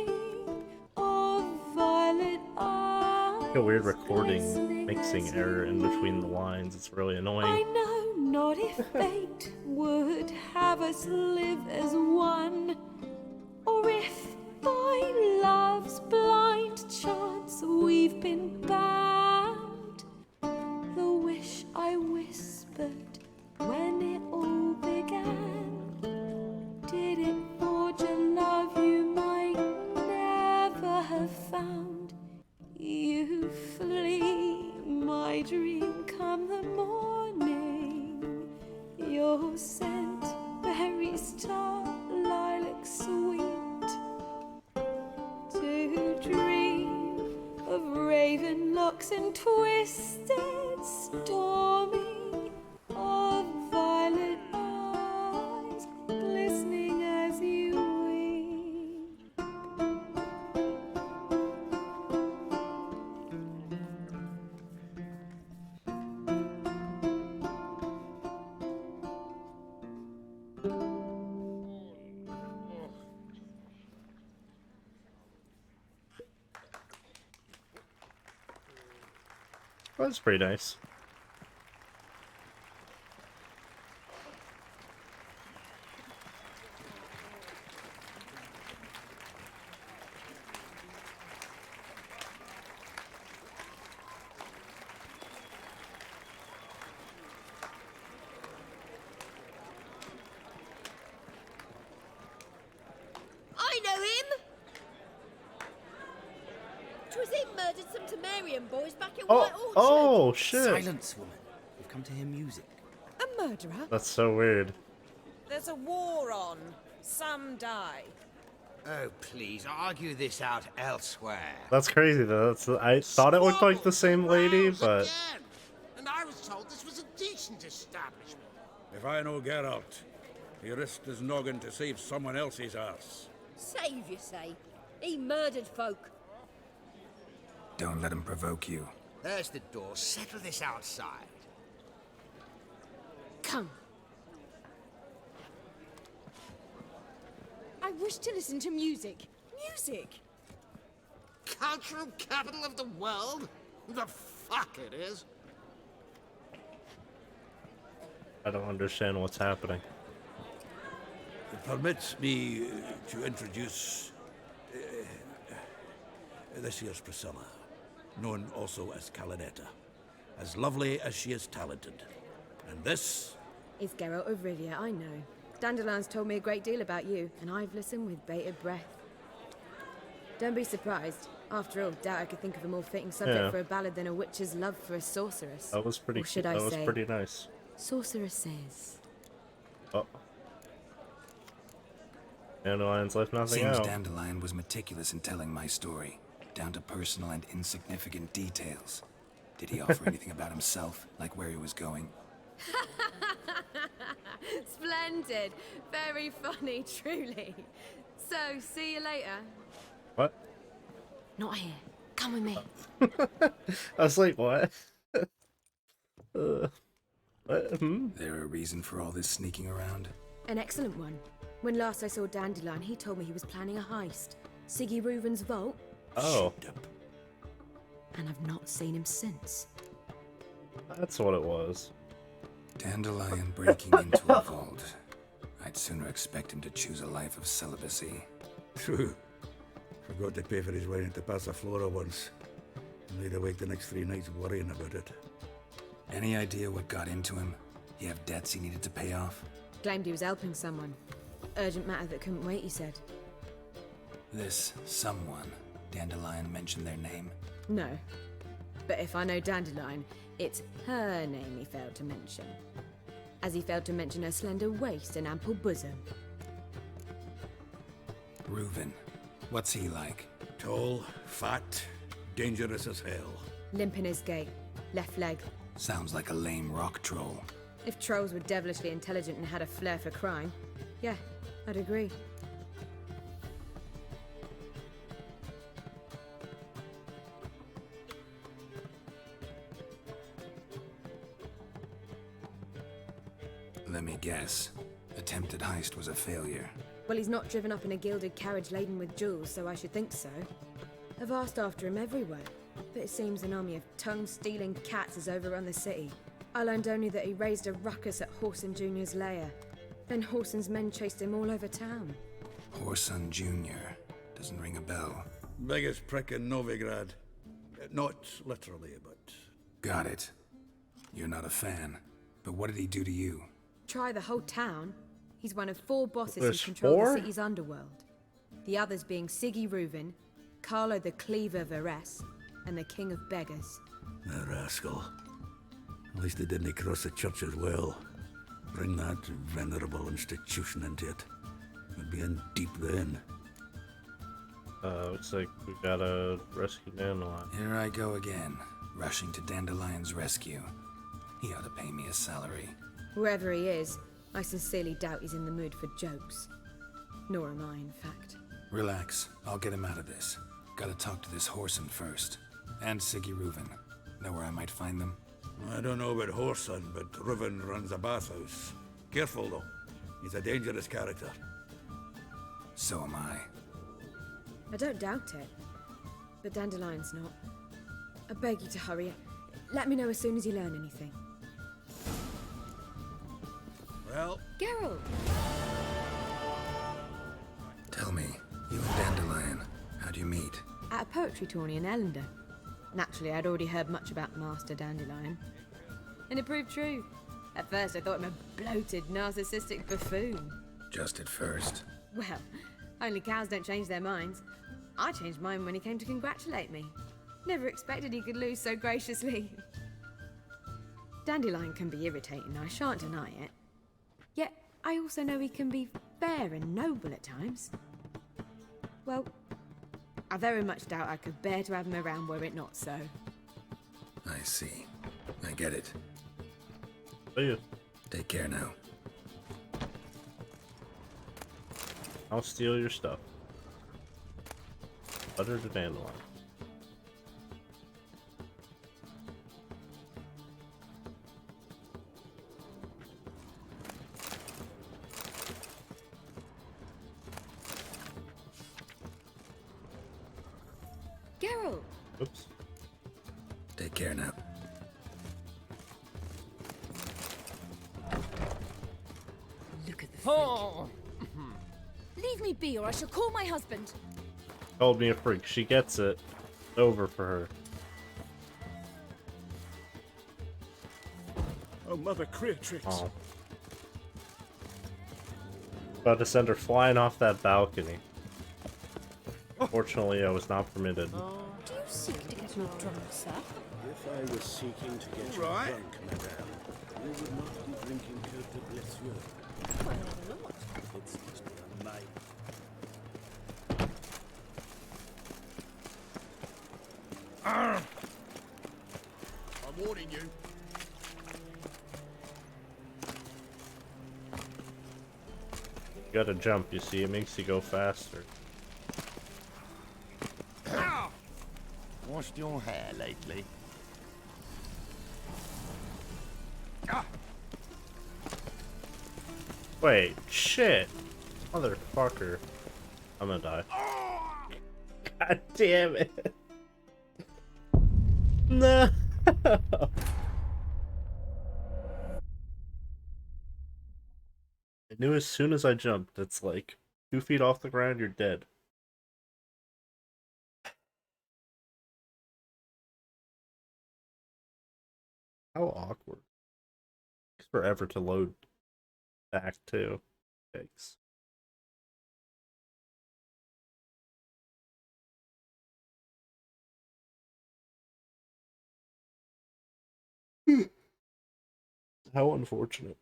of violet eyes. Like a weird recording mixing error in between the lines. It's really I annoying. know not if fate would have us live as one, or if by love's blind chance we've been bound. The wish I whispered when it all began, did it forge a love you might never have found? You flee, my dream come the morning. Your scent, berries tart, lilac sweet. To dream of raven locks and twisted, stormy, of violet eyes glistening as you weep. Well, that's pretty nice. I know him! 'Twas him murdered some Temerian boys back in White Orchard. Oh shit! Silence, woman. We've come to hear music. A murderer? That's so weird. There's a war on. Some die. Oh, please, argue this out elsewhere. That's crazy though. I thought it looked like the same lady, but Again. And I was told this was a decent establishment. If I know Geralt, he risked his noggin to save someone else's arse. Save, you say? He murdered folk. Don't let him provoke you. There's the door. Settle this outside. Come. I wish to listen to music. Music! Cultural capital of the world? The fuck it is. I don't understand what's happening. Permit me to introduce this here's Priscilla, known also as Calinetta, as lovely as she is talented. And this... It's Geralt of Rivia, I know. Dandelion's told me a great deal about you, and I've listened with bated breath. Don't be surprised. After all, doubt I could think of a more fitting subject for a ballad than a witch's love for a sorceress. That was pretty. Or should that I was say, pretty nice. sorceresses. Oh. Dandelion's left nothing Seems out. Dandelion was meticulous in telling my story, down to personal and insignificant details. Did he offer anything about himself, like where he was going? Splendid. Very funny, truly. So, see you later. What? Not here. Come with me. I was like, what? What? There a reason for all this sneaking around? An excellent one. When last I saw Dandelion, he told me he was planning a heist. Siggy Reuven's vault. Oh. And I've not seen him since. That's what it was. Dandelion breaking into a vault. I'd sooner expect him to choose a life of celibacy. True. Forgot to pay for his wine at the Passiflora once. And laid awake the next 3 nights worrying about it. Any idea what got into him? He have debts he needed to pay off? Claimed he was helping someone. Urgent matter that couldn't wait, he said. This someone, Dandelion mentioned their name? No. But if I know Dandelion, it's her name he failed to mention. As he failed to mention her slender waist and ample bosom. Reuven. What's he like? Tall, fat, dangerous as hell. Limp in his gait. Left leg. Sounds like a lame rock troll. If trolls were devilishly intelligent and had a flair for crime, yeah, I'd agree. Let me guess. Attempted heist was a failure. Well, he's not driven up in a gilded carriage laden with jewels, so I should think so. I've asked after him everywhere, but it seems an army of tongue-stealing cats has overrun the city. I learned only that he raised a ruckus at Whoreson Jr.'s lair. Then Whoreson's men chased him all over town. Whoreson Jr. Doesn't ring a bell. Biggest prick in Novigrad. Not literally, but... Got it. You're not a fan. But what did he do to you? Try the whole town. He's one of 4 bosses There's who control 4? the city's underworld. The others being Siggy Reuven, Carlo the Cleaver Varese, and the King of Beggars. The rascal. At least he didn't cross the church as well. Bring that venerable institution into it. We'd be in deep then. Looks like we gotta rescue Dandelion. Here I go again, rushing to Dandelion's rescue. He ought to pay me a salary. Whoever he is, I sincerely doubt he's in the mood for jokes. Nor am I, in fact. Relax, I'll get him out of this. Gotta talk to this Whoreson first. And Siggy Reuven. Know where I might find them? I don't know about Whoreson, but Reuven runs a bathhouse. Careful, though. He's a dangerous character. So am I. I don't doubt it. But Dandelion's not. I beg you to hurry. Let me know as soon as you learn anything. Well... Geralt! Tell me, you and Dandelion, how'd you meet? At a poetry tourney in Ellender. Naturally, I'd already heard much about Master Dandelion. And it proved true. At first, I thought him a bloated, narcissistic buffoon. Just at first. Well, only cows don't change their minds. I changed mine when he came to congratulate me. Never expected he could lose so graciously. Dandelion can be irritating, I shan't deny it. Yet, I also know he can be fair and noble at times. Well, I very much doubt I could bear to have him around were it not so. I see. I get it. See you. Take care now. I'll steal your stuff. Butter to Dandelion. Geralt! Oops. Take care now. Look at the freak. Oh. Leave me be, or I shall call my husband. Called me a freak. She gets it. Over for her. Oh, Mother Creatrix. Oh. About to send her flying off that balcony. Fortunately, I was not permitted. Do you seek to get me drunk, sir? If I was seeking to get you drunk, madame, you would not be drinking Cote de Blessure. Why not? It's just a night. I'm warning you. You gotta jump, you see, it makes you go faster. Washed your hair lately? Wait, shit! Motherfucker. I'm gonna die. God damn it. No! I knew as soon as I jumped, it's like 2 feet off the ground, you're dead. How awkward. Takes forever to load back too. Thanks. How unfortunate.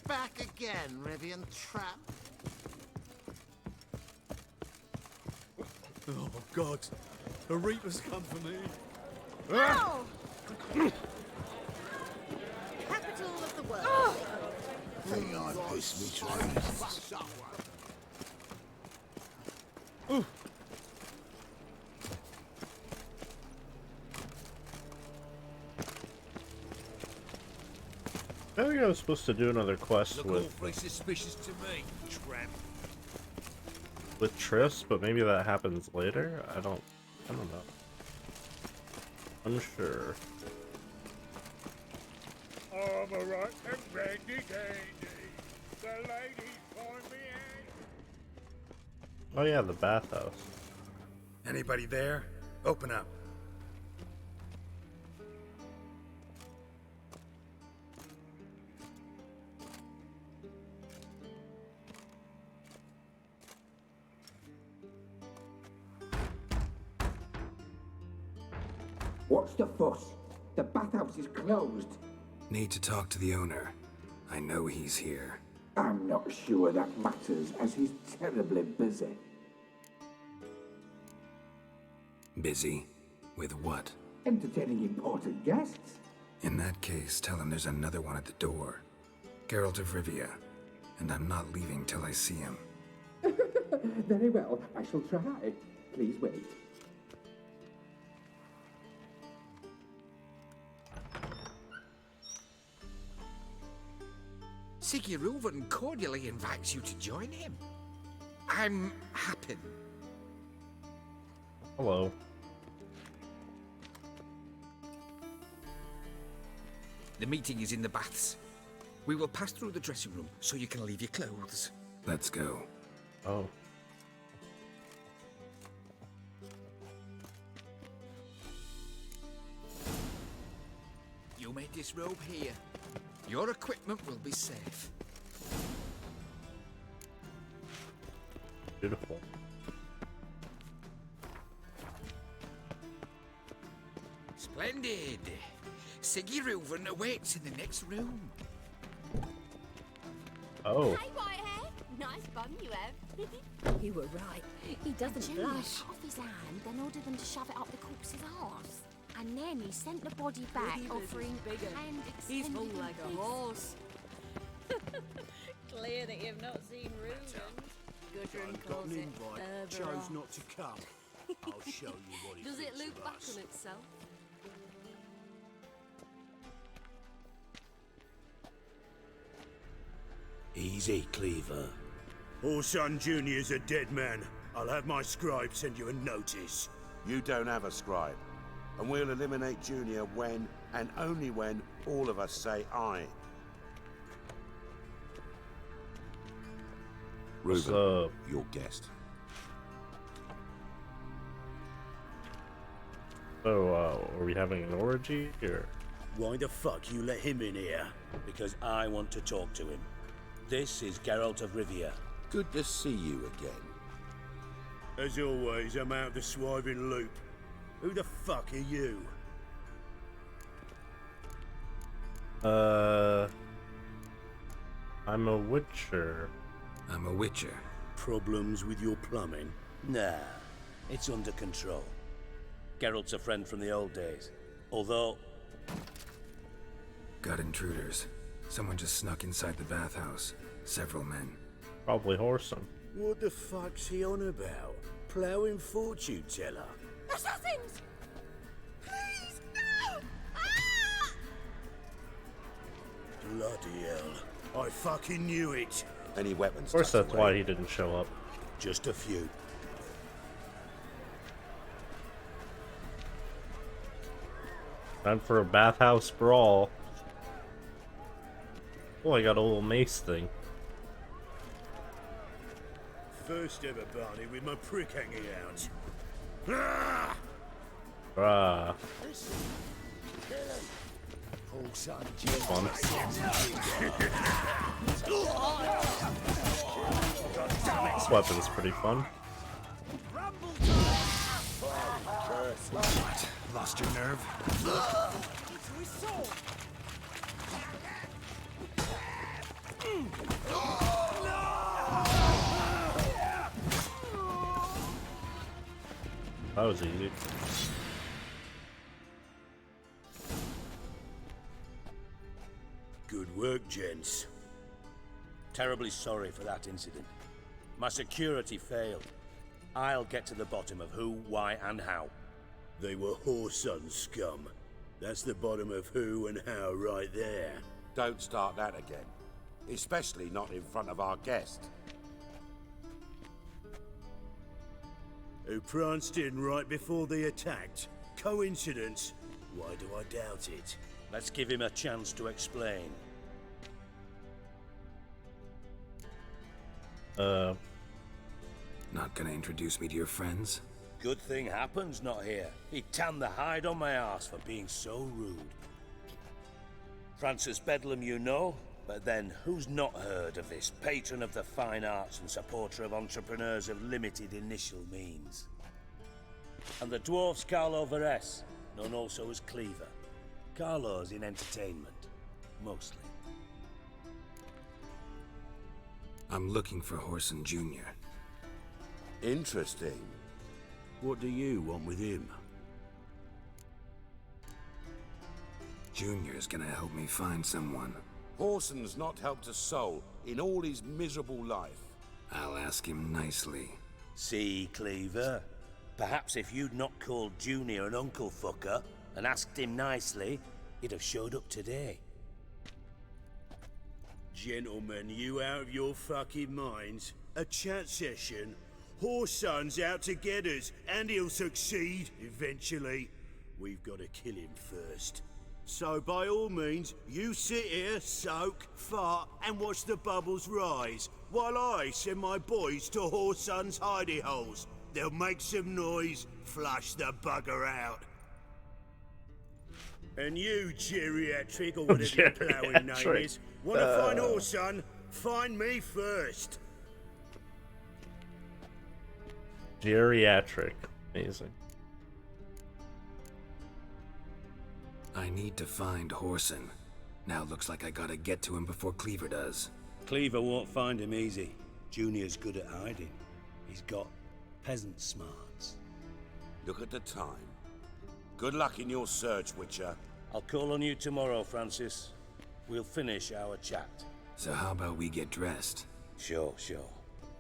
Back again, Rivian Trap. Oh, God. The Reaper's come for me. Ow! Capital of the world. Think I pissed me trees. I think I was supposed to do another quest Look with awfully suspicious to me, tramp. Triss, but maybe that happens later? I don't know. Unsure. I'm a right and randy dandy. The ladies find me Oh yeah, the bathhouse. Anybody there? Open up. What's the fuss? The bathhouse is closed. Need to talk to the owner. I know he's here. I'm not sure that matters, as he's terribly busy. Busy? With what? Entertaining important guests. In that case, tell him there's another one at the door. Geralt of Rivia. And I'm not leaving till I see him. Very well, I shall try. Please wait. Siggy Reuven cordially invites you to join him. I'm happy. Hello. The meeting is in the baths. We will pass through the dressing room so you can leave your clothes. Let's go. Oh. You may disrobe here. Your equipment will be safe. Beautiful. Splendid. Siggy Reuven awaits in the next room. Oh. Hey, Whitehead. Nice bum you have. You were right. He doesn't Junior blush. cut off his hand, then ordered them to shove it up the corpse's arse. And then he sent the body back, offering and He's extended hung like a this. horse. Clear that you've not seen Reuven. Gudrun Got calls an it invite, chose Herberos. not to come. I'll show you what he Does it thinks loop of back us. on itself? Easy, Cleaver. Orson Jr.'s a dead man. I'll have my scribe send you a notice. You don't have a scribe. And we'll eliminate Junior when, and only when, all of us say aye. Reuben, your guest. So, are we having an orgy, or...? Why the fuck you let him in here? Because I want to talk to him. This is Geralt of Rivia. Good to see you again. As always, I'm out the swiving loop. Who the fuck are you? I'm a witcher. I'm a witcher. Problems with your plumbing? Nah, it's under control. Geralt's a friend from the old days. Although... Got intruders. Someone just snuck inside the bathhouse. Several men. Probably Whoreson. What the fuck's he on about? Ploughing fortune teller? Assassins! Please, no! Ah! Bloody hell. I fucking knew it. Any weapons? Of course that's why he didn't show up. Just a few. Time for a bathhouse brawl. Oh, I got a little mace thing. First ever Barney with my prick hanging out. Ah! Ah. Fun. This weapon's pretty fun. What? Lost your nerve? That was easy. Good work, gents. Terribly sorry for that incident. My security failed. I'll get to the bottom of who, why, and how. They were Whoreson scum. That's the bottom of who and how right there. Don't start that again. Especially not in front of our guest. Who pranced in right before they attacked. Coincidence? Why do I doubt it? Let's give him a chance to explain. Not gonna introduce me to your friends? Good thing Happen's not here. He tanned the hide on my ass for being so rude. Francis Bedlam you know, but then who's not heard of this patron of the fine arts and supporter of entrepreneurs of limited initial means? And the dwarf's Carlo Veres, known also as Cleaver. Carlo's in entertainment, mostly. I'm looking for Whoreson Jr. Interesting. What do you want with him? Junior's gonna help me find someone. Whoreson's not helped a soul in all his miserable life. I'll ask him nicely. See, Cleaver? Perhaps if you'd not called Junior an uncle fucker and asked him nicely, he'd have showed up today. Gentlemen, you out of your fucking minds? A chat session? Whoreson's out to get us, and he'll succeed eventually. We've got to kill him first. So by all means, you sit here, soak, fart, and watch the bubbles rise, while I send my boys to Whoreson's hidey holes. They'll make some noise, flush the bugger out. And you, geriatric, or whatever your ploughing name is, wanna find Whoreson? Find me first. Geriatric. Amazing. I need to find Whoreson. Now looks like I gotta get to him before Cleaver does. Cleaver won't find him easy. Junior's good at hiding. He's got peasant smarts. Look at the time. Good luck in your search, Witcher. I'll call on you tomorrow, Francis. We'll finish our chat. So how about we get dressed? Sure.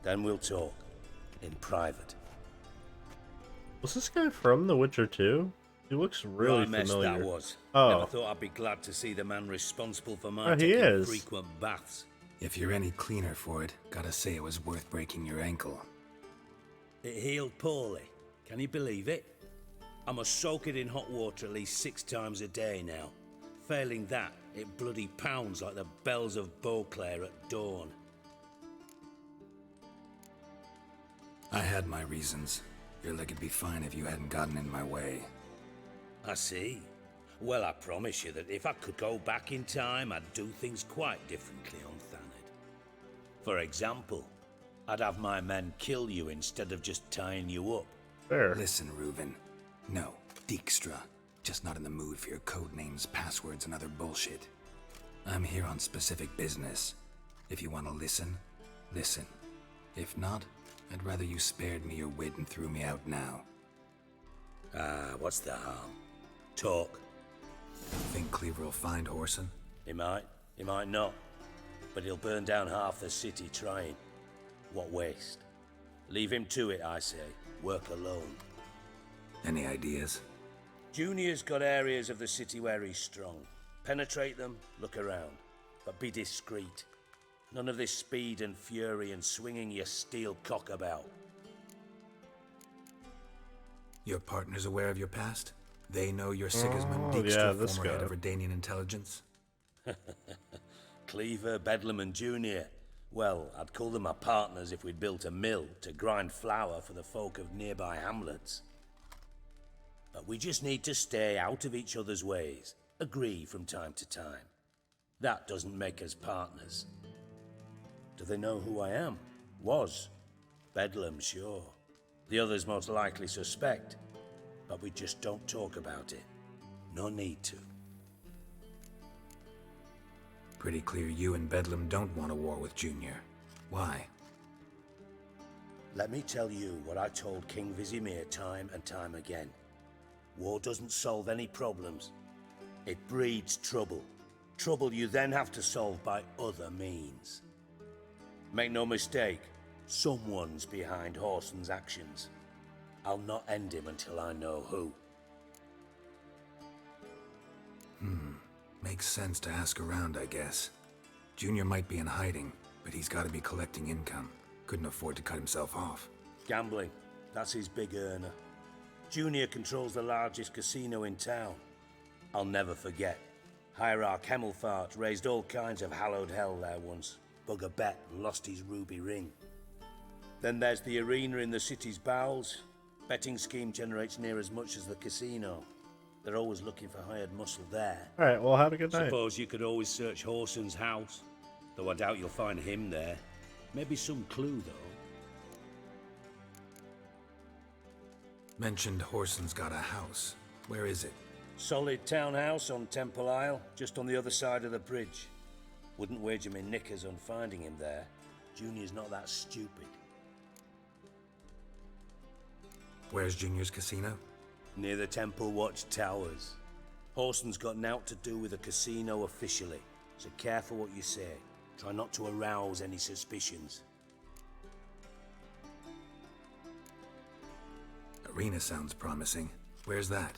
Then we'll talk. In private. Was this guy from The Witcher 2? He looks really mess familiar. that was. Oh. Never thought I'd be glad to see the man responsible for my Oh, he taking is. frequent baths. If you're any cleaner for it, gotta say it was worth breaking your ankle. It healed poorly. Can you believe it? I must soak it in hot water at least 6 times a day now. Failing that, it bloody pounds like the bells of Beauclair at dawn. I had my reasons. Your leg would be fine if you hadn't gotten in my way. I see. Well, I promise you that if I could go back in time, I'd do things quite differently on Thanedd. For example, I'd have my men kill you instead of just tying you up. Fair. Listen, Reuven. No, Dijkstra. Just not in the mood for your code names, passwords, and other bullshit. I'm here on specific business. If you want to listen, listen. If not, I'd rather you spared me your wit and threw me out now. What's the harm? Talk. Think Cleaver will find Whoreson? He might not. But he'll burn down half the city trying. What waste? Leave him to it, I say. Work alone. Any ideas? Junior's got areas of the city where he's strong. Penetrate them, look around. But be discreet. None of this speed and fury and swinging your steel cock about. Your partner's aware of your past? They know you're Sigismund Oh, Dijkstra, yeah, this former head guy. of Redanian intelligence? Cleaver, Bedlam and Junior. Well, I'd call them my partners if we'd built a mill to grind flour for the folk of nearby hamlets. But we just need to stay out of each other's ways. Agree from time to time. That doesn't make us partners. Do they know who I am? Was. Bedlam, sure. The others most likely suspect. But we just don't talk about it. No need to. Pretty clear you and Bedlam don't want a war with Junior. Why? Let me tell you what I told King Vizimir time and time again. War doesn't solve any problems. It breeds trouble. Trouble you then have to solve by other means. Make no mistake, someone's behind Whoreson's actions. I'll not end him until I know who. Makes sense to ask around, I guess. Junior might be in hiding, but he's got to be collecting income. Couldn't afford to cut himself off. Gambling, that's his big earner. Junior controls the largest casino in town. I'll never forget. Hierarch Hemmelfart raised all kinds of hallowed hell there once. Bug a bet and lost his ruby ring. Then there's the arena in the city's bowels. Betting scheme generates near as much as the casino. They're always looking for hired muscle there. Alright, well, have a good night. Suppose you could always search Whoreson's house. Though I doubt you'll find him there. Maybe some clue, though. Mentioned Whoreson's got a house. Where is it? Solid townhouse on Temple Isle, just on the other side of the bridge. Wouldn't wager me knickers on finding him there. Junior's not that stupid. Where's Junior's casino? Near the Temple Watch Towers. Whoreson's got nought to do with the casino officially, so careful what you say. Try not to arouse any suspicions. Arena sounds promising. Where's that?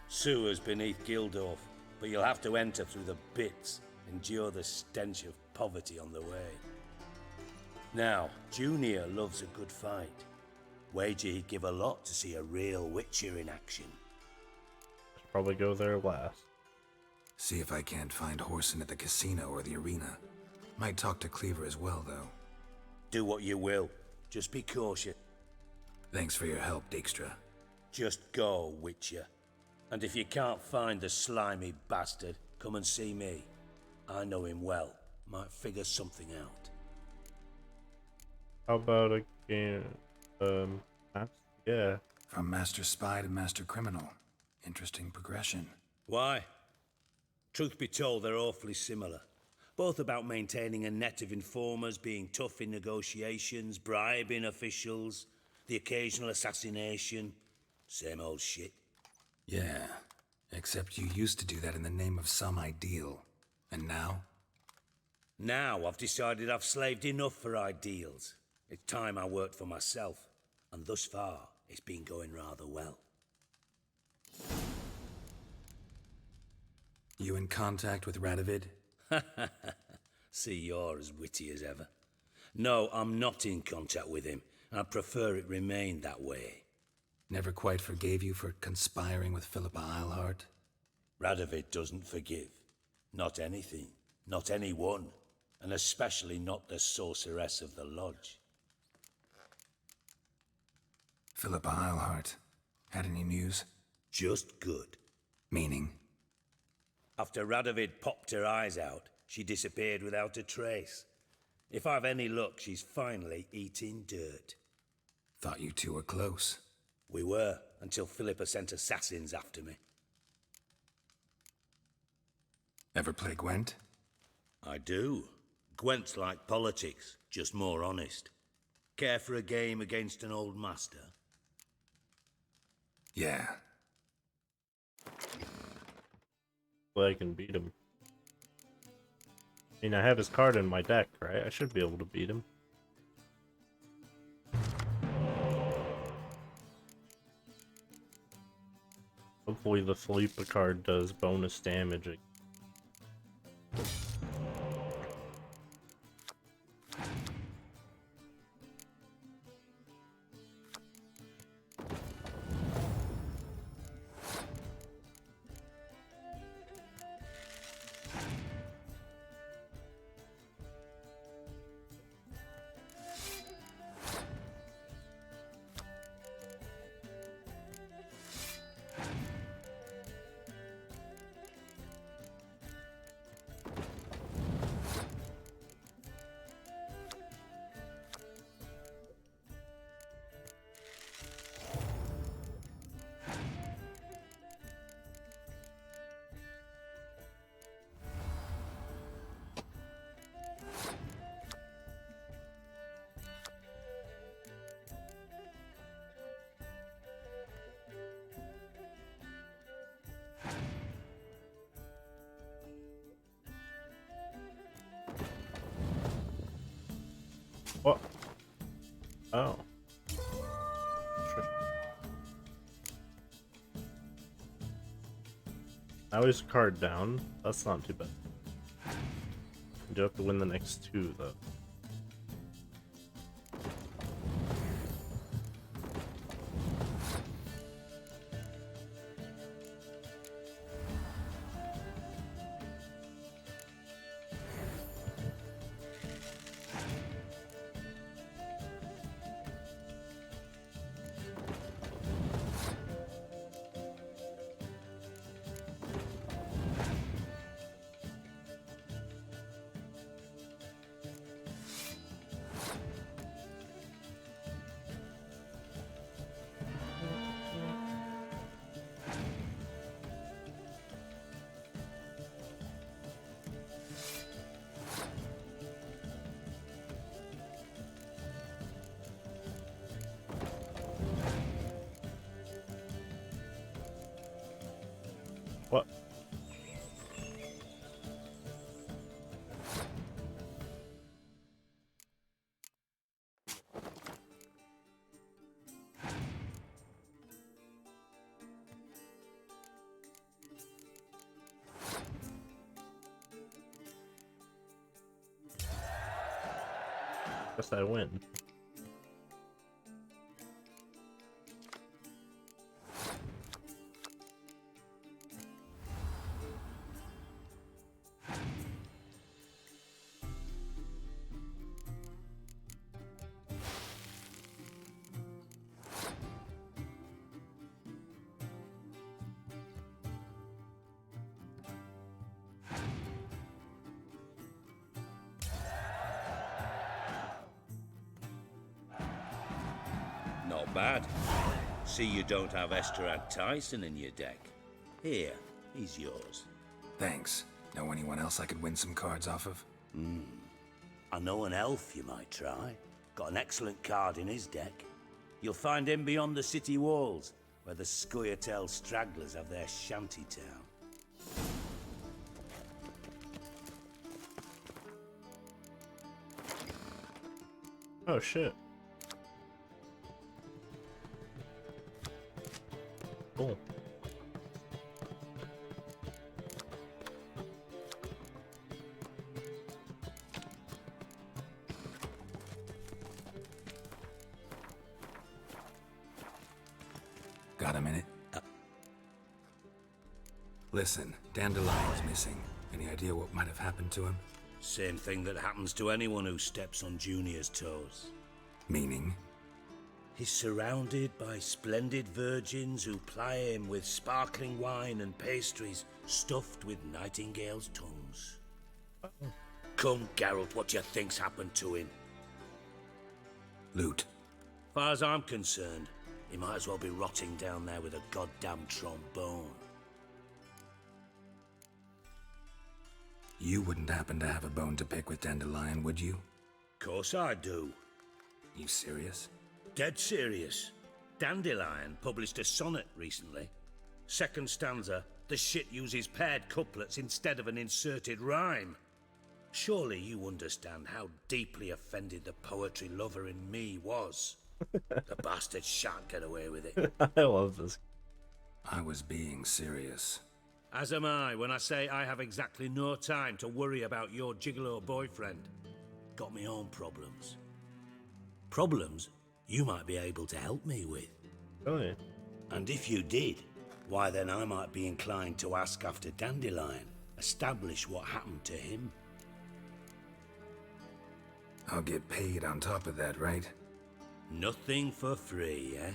Sewers beneath Gildorf, but you'll have to enter through the bits, endure the stench of poverty on the way. Now, Junior loves a good fight. Wager he'd give a lot to see a real Witcher in action. Probably go there last. See if I can't find Whoreson at the casino or the arena. Might talk to Cleaver as well, though. Do what you will. Just be cautious. Thanks for your help, Dijkstra. Just go, Witcher. And if you can't find the slimy bastard, come and see me. I know him well. Might figure something out. How about a game? Yeah. From Master Spy to Master Criminal. Interesting progression. Why? Truth be told, they're awfully similar. Both about maintaining a net of informers, being tough in negotiations, bribing officials, the occasional assassination. Same old shit. Yeah, except you used to do that in the name of some ideal. And now? Now I've decided I've slaved enough for ideals. It's time I worked for myself. And thus far, it's been going rather well. You in contact with Radovid? See, you're as witty as ever. No, I'm not in contact with him, I prefer it remained that way. Never quite forgave you for conspiring with Philippa Eilhart? Radovid doesn't forgive. Not anything. Not anyone. And especially not the sorceress of the Lodge. Philippa Eilhart. Had any news? Just good. Meaning? After Radovid popped her eyes out, she disappeared without a trace. If I've any luck, she's finally eating dirt. Thought you two were close. We were, until Philippa sent assassins after me. Ever play Gwent? I do. Gwent's like politics, just more honest. Care for a game against an old master? Yeah. Well, I can beat him. I mean, I have his card in my deck, right? I should be able to beat him. Hopefully the Philippa card does bonus damage. What? Oh. Sure. Now he's a card down. That's not too bad. You do have to win the next two, though. What? Guess I win. Not bad. See you don't have Esterad Tyson in your deck. Here, he's yours. Thanks. Know anyone else I could win some cards off of? I know an elf you might try. Got an excellent card in his deck. You'll find him beyond the city walls, where the Scoia'tael stragglers have their shanty town. Oh shit. Cool. Got a minute? Listen, Dandelion's missing. Any idea what might have happened to him? Same thing that happens to anyone who steps on Junior's toes. Meaning? He's surrounded by splendid virgins who ply him with sparkling wine and pastries stuffed with nightingales' tongues. Come, Geralt, what do you think's happened to him? Loot. Far as I'm concerned, he might as well be rotting down there with a goddamn trombone. You wouldn't happen to have a bone to pick with Dandelion, would you? Course I do. You serious? Dead serious. Dandelion published a sonnet recently. Second stanza, the shit uses paired couplets instead of an inserted rhyme. Surely you understand how deeply offended the poetry lover in me was. The bastard shan't get away with it. I love this. I was being serious. As am I when I say I have exactly no time to worry about your gigolo boyfriend. Got me own problems. Problems you might be able to help me with. Oh, yeah. And if you did, why then I might be inclined to ask after Dandelion, establish what happened to him. I'll get paid on top of that, right? Nothing for free, eh?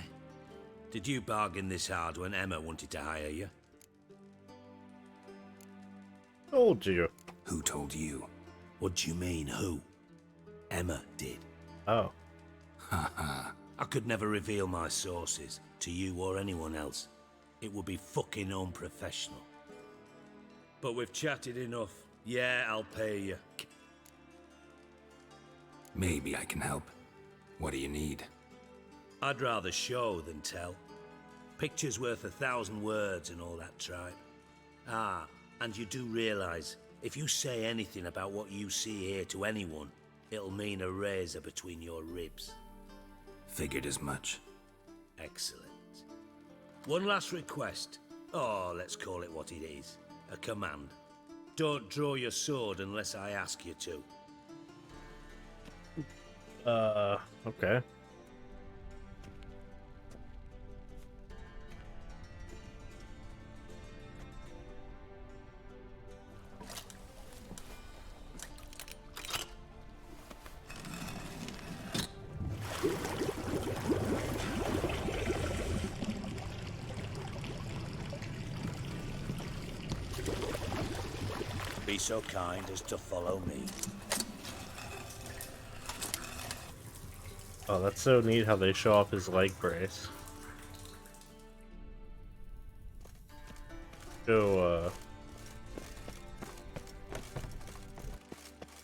Did you bargain this hard when Emma wanted to hire you? Told you. Who told you? What do you mean, who? Emma did. Oh. Haha. I could never reveal my sources to you or anyone else. It would be fucking unprofessional. But we've chatted enough. Yeah, I'll pay you. Maybe I can help. What do you need? I'd rather show than tell. Picture's worth 1,000 words and all that tripe. Ah, and you do realise, if you say anything about what you see here to anyone, it'll mean a razor between your ribs. Figured as much. Excellent. One last request. Oh, let's call it what it is. A command. Don't draw your sword unless I ask you to. Okay. Be so kind as to follow me. Oh, that's so neat how they show off his leg brace. Go,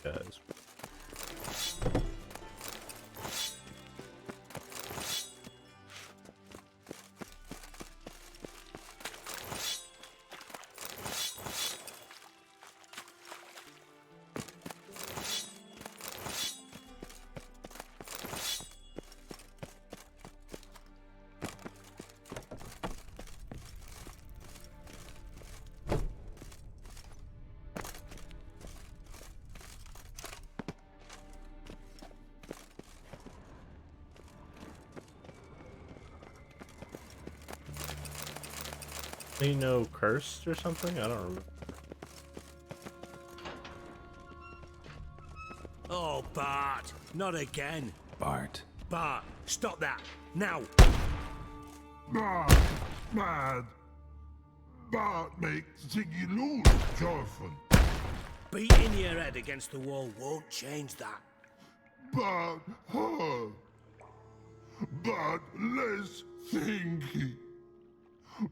guys. They know cursed or something? I don't remember. Oh, Bart! Not again! Bart. Bart, stop that! Now! Bart, mad. Bart makes Ziggy lose, Jorfin. Beating your head against the wall won't change that. Bart, her. Bart, less thinky.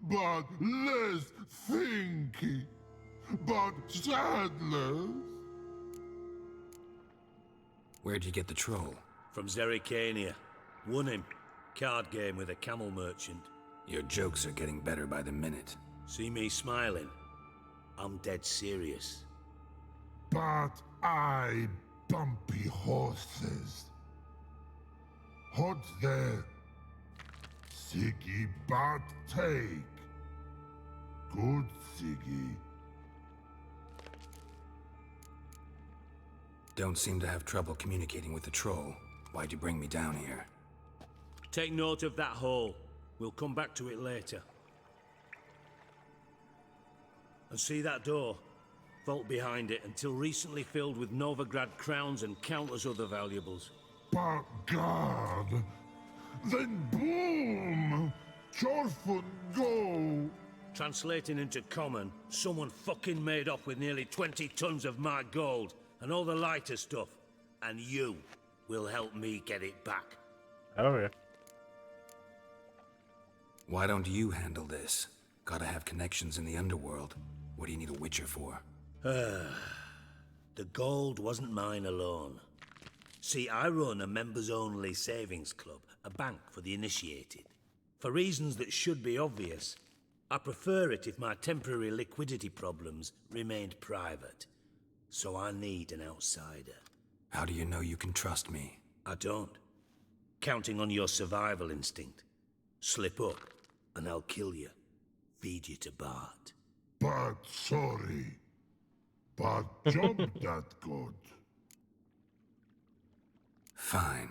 Bart, less thinky. Bart, sadless. Where'd you get the troll? From Zerrikania. Won him. Card game with a camel merchant. Your jokes are getting better by the minute. See me smiling? I'm dead serious. But I bumpy horses. What's there? Siggy Bart take. Good Siggy. Don't seem to have trouble communicating with the troll. Why'd you bring me down here? Take note of that hole. We'll come back to it later. And see that door? Vault behind it, until recently filled with Novigrad crowns and countless other valuables. But God, then boom! Chorfun go! Translating into common, someone fucking made off with nearly 20 tons of my gold, and all the lighter stuff. And you will help me get it back. Oh, yeah. Why don't you handle this? Gotta have connections in the underworld. What do you need a Witcher for? The gold wasn't mine alone. See, I run a members-only savings club, a bank for the initiated. For reasons that should be obvious, I prefer it if my temporary liquidity problems remained private. So I need an outsider. How do you know you can trust me? I don't. Counting on your survival instinct. Slip up, and I'll kill you. Feed you to Bart. But sorry. But job that good. Fine.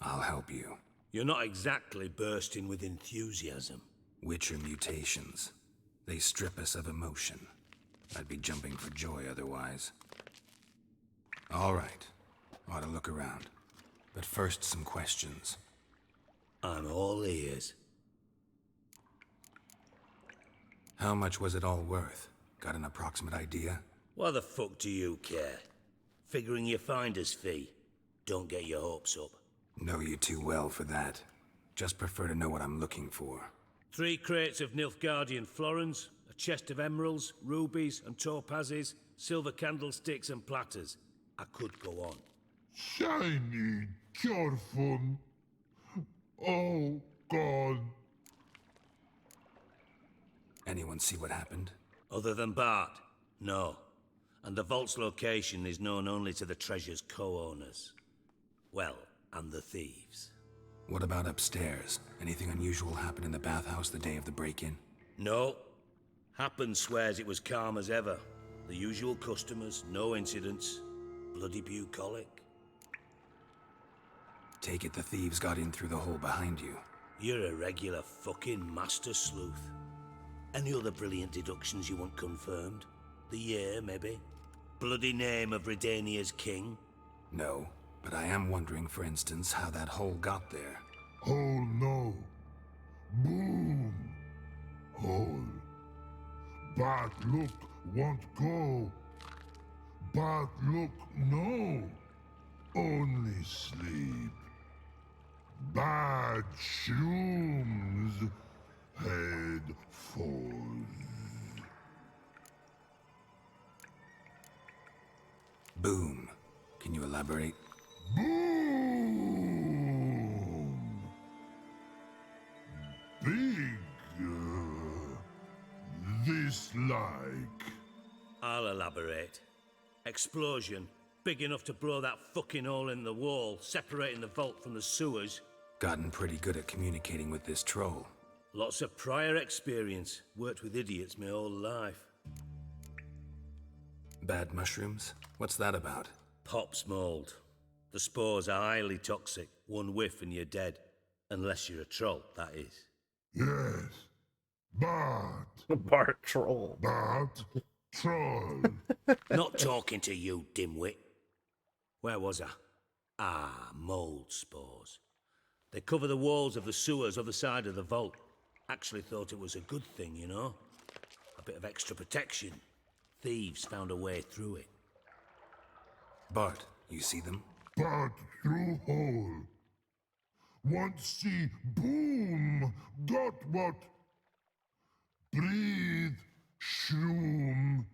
I'll help you. You're not exactly bursting with enthusiasm. Witcher mutations. They strip us of emotion. I'd be jumping for joy otherwise. All right. Ought to look around. But first, some questions. I'm all ears. How much was it all worth? Got an approximate idea? Why the fuck do you care? Figuring your finder's fee. Don't get your hopes up. Know you too well for that. Just prefer to know what I'm looking for. 3 crates of Nilfgaardian florins, a chest of emeralds, rubies and topazes, silver candlesticks and platters. I could go on. Shiny Chorfun. Oh, God. Anyone see what happened? Other than Bart? No. And the vault's location is known only to the treasure's co-owners. Well, and the thieves. What about upstairs? Anything unusual happen in the bathhouse the day of the break-in? No. Happen swears it was calm as ever. The usual customers, no incidents. Bloody bucolic. Take it the thieves got in through the hole behind you. You're a regular fucking master sleuth. Any other brilliant deductions you want confirmed? The year, maybe? Bloody name of Redania's king? No, but I am wondering, for instance, how that hole got there. Hole no. Boom. Hole. Bad look won't go. Bad look no. Only sleep. Bad shrooms. Head falls. Boom. Can you elaborate? Boom! Big. This like. I'll elaborate. Explosion. Big enough to blow that fucking hole in the wall, separating the vault from the sewers. Gotten pretty good at communicating with this troll. Lots of prior experience. Worked with idiots my whole life. Bad mushrooms? What's that about? Pops mold. The spores are highly toxic. One whiff and you're dead. Unless you're a troll, that is. Yes. Bart. Bart troll. Bart troll. Not talking to you, dimwit. Where was I? Ah, mold spores. They cover the walls of the sewers other side of the vault. Actually thought it was a good thing, you know? A bit of extra protection. Thieves found a way through it. Bart, you see them? Bart through hole. Want see boom. Got what? Breathe. Shroom.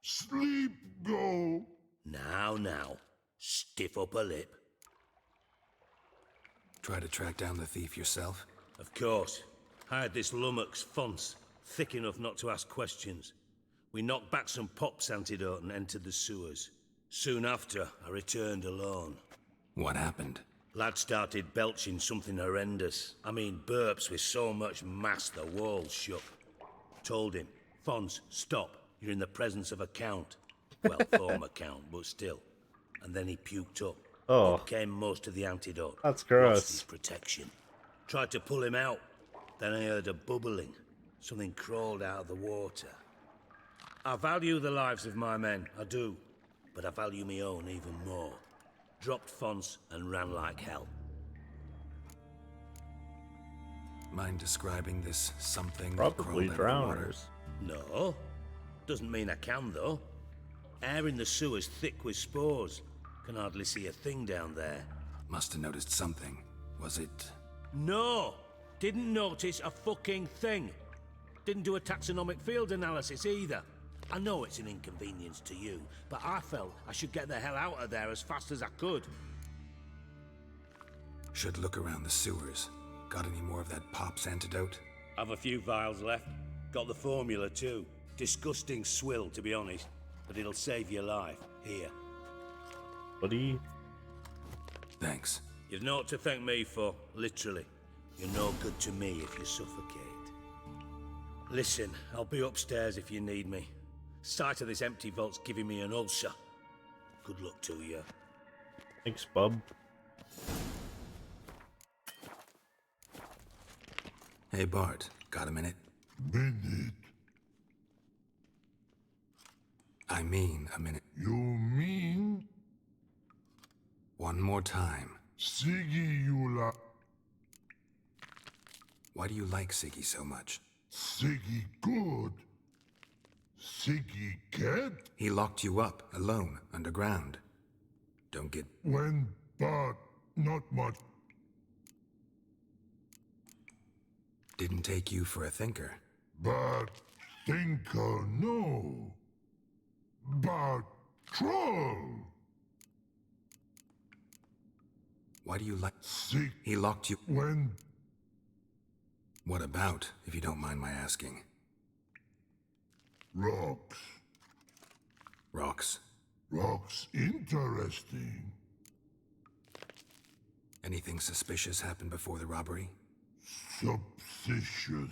Sleep go. Now. Stiff up a lip. Try to track down the thief yourself? Of course. Hired this lummox Fons, thick enough not to ask questions. We knocked back some Pop's antidote and entered the sewers. Soon after, I returned alone. What happened? Lad started belching something horrendous. I mean, burps with so much mass the walls shook. Told him, Fons, stop. You're in the presence of a count. Well, former count, but still. And then he puked up. Oh. Up came most of the antidote. That's gross. Lost his protection. Tried to pull him out. Then I heard a bubbling. Something crawled out of the water. I value the lives of my men, I do. But I value my own even more. Dropped fonts and ran like hell. Mind describing this something? Probably drowners. No. Doesn't mean I can, though. Air in the sewer's thick with spores. Can hardly see a thing down there. Must have noticed something. Was it... No! Didn't notice a fucking thing. Didn't do a taxonomic field analysis either. I know it's an inconvenience to you, but I felt I should get the hell out of there as fast as I could. Should look around the sewers. Got any more of that Pop's antidote? I've a few vials left. Got the formula too. Disgusting swill, to be honest. But it'll save your life. Here. Buddy. Thanks. You've naught to thank me for, literally. You're no good to me if you suffocate. Listen, I'll be upstairs if you need me. Sight of this empty vault's giving me an ulcer. Good luck to you. Thanks, bub. Hey, Bart. Got a minute? Minute? I mean a minute. You mean? One more time. Siggy, you la... Why do you like Siggy so much? Siggy good. Siggy cat? He locked you up, alone, underground. Don't get... When, but not much. Didn't take you for a thinker. But thinker, no. But troll. Why do you like... Sick. He locked you... When... What about, if you don't mind my asking? Rocks. Rocks? Rocks interesting. Anything suspicious happened before the robbery? Suspicious.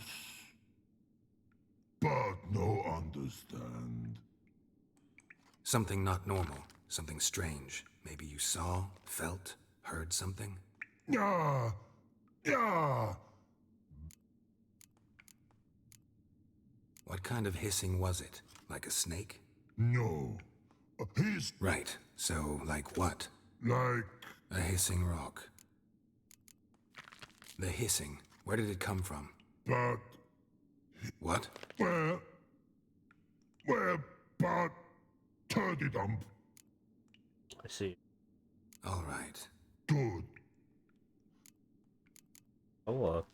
But no understand. Something not normal. Something strange. Maybe you saw, felt, heard something? Yeah. What kind of hissing was it? Like a snake? No. A hiss. Right. So, like what? Like... A hissing rock. The hissing. Where did it come from? But... What? Where, but... Turdy dump. I see. All right. Good. Oh,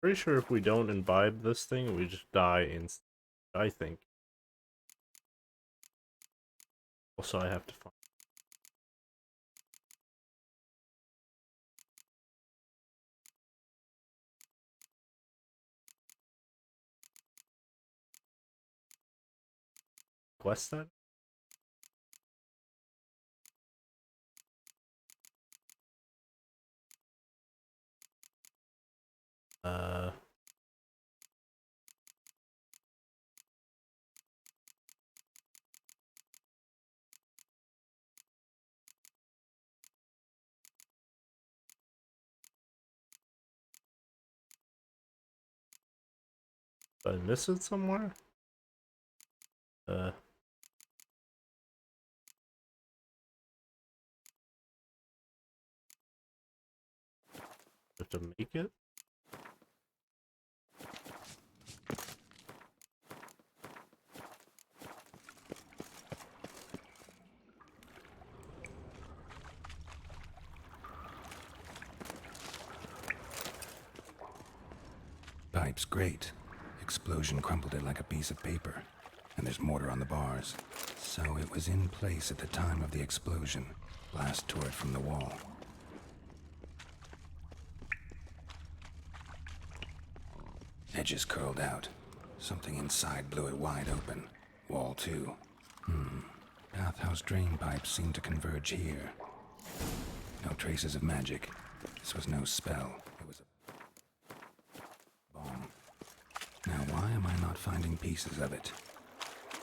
Pretty sure if we don't imbibe this thing, we just die instantly. I think. Also, I have to find. Quest that? Did I miss it somewhere? Have to make it? Pipe's great. Explosion crumpled it like a piece of paper. And there's mortar on the bars. So it was in place at the time of the explosion. Blast tore it from the wall. Edges curled out. Something inside blew it wide open. Wall too. Bathhouse drain pipes seem to converge here. No traces of magic. This was no spell. It was a bomb. Now why am I not finding pieces of it?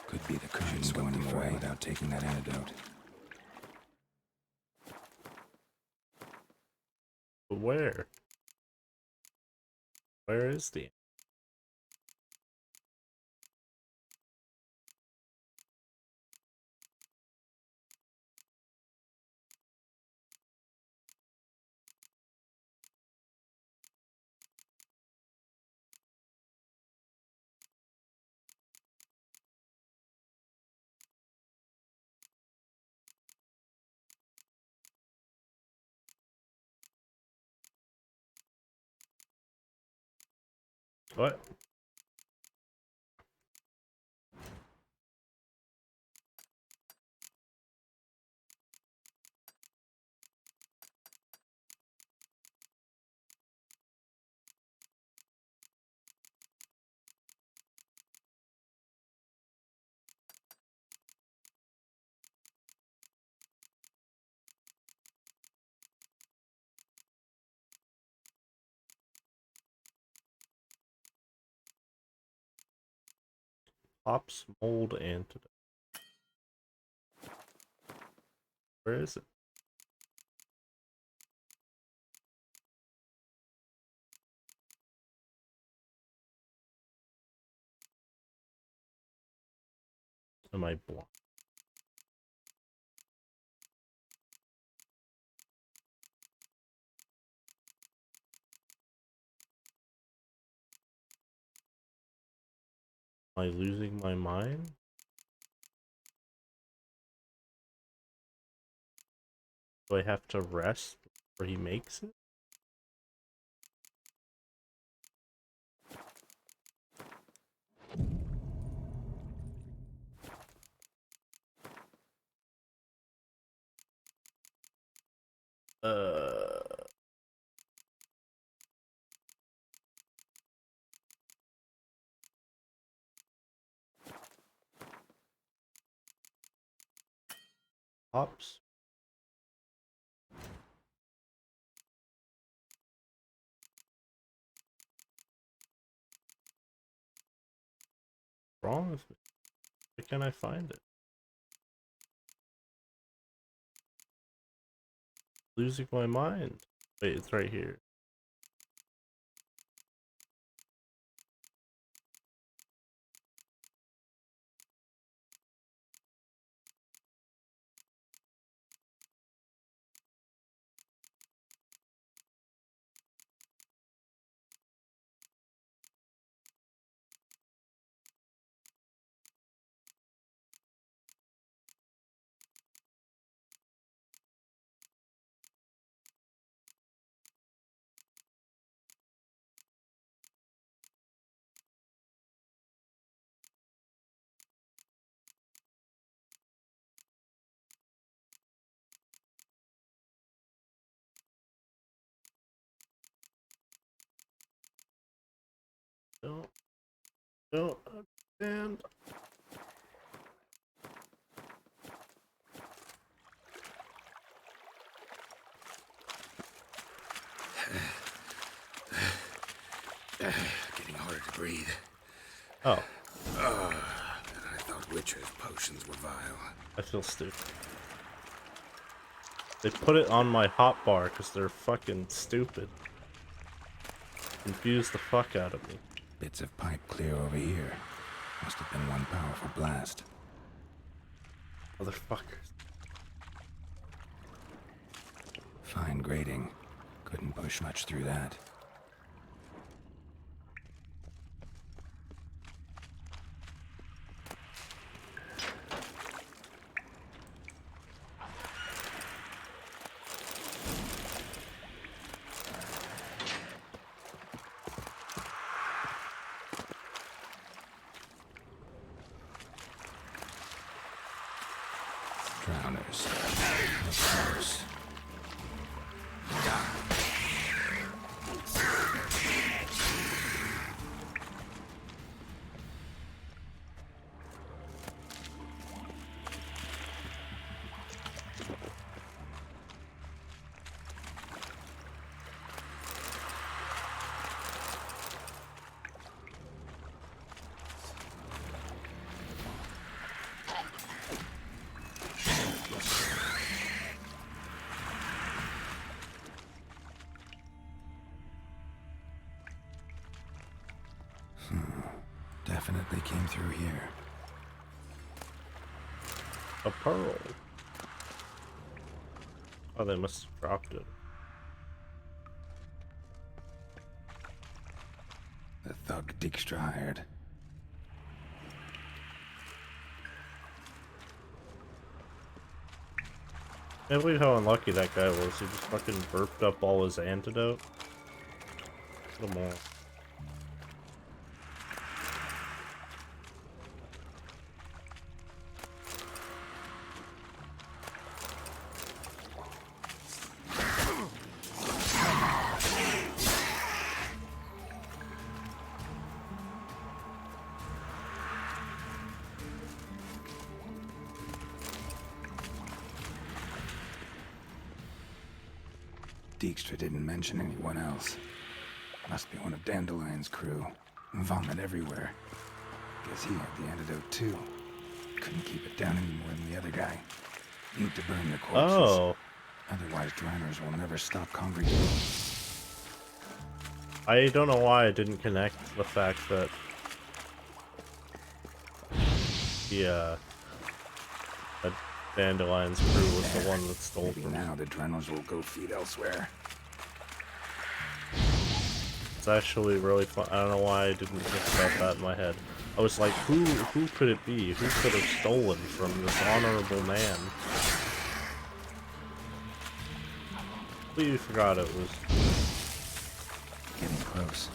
Could be the current going him away without taking that antidote. But where? Where is the? What? Hops mold antidote. Where is it? Am I blind? Am I losing my mind? Do I have to rest before he makes it? Hops. What's wrong with me? Where can I find it? Losing my mind. Wait, it's right here. Don't understand. Getting harder to breathe. Oh. And I thought Witcher's potions were vile. I feel stupid. They put it on my hotbar because they're fucking stupid. Confused the fuck out of me. Bits of pipe clear over here. Must have been one powerful blast. Motherfuckers. Fine grating. Couldn't push much through that. Drowners. Of course. Definitely came through here. A pearl. Oh, they must have dropped it. The thug Dijkstra hired. I can't believe how unlucky that guy was. He just fucking burped up all his antidote. Come on. Dijkstra didn't mention anyone else. Must be one of Dandelion's crew. Vomit everywhere. Guess he had the antidote too. Couldn't keep it down any more than the other guy. Need to burn the corpses. Oh. Otherwise, Draenors will never stop congregating. I don't know why I didn't connect the fact that that Dandelion's crew was the one that stole Maybe from now the Draenors will go feed elsewhere. It's actually really fun. I don't know why I didn't think about that in my head. I was like, who could it be? Who could have stolen from this honorable man? Completely forgot it was getting close.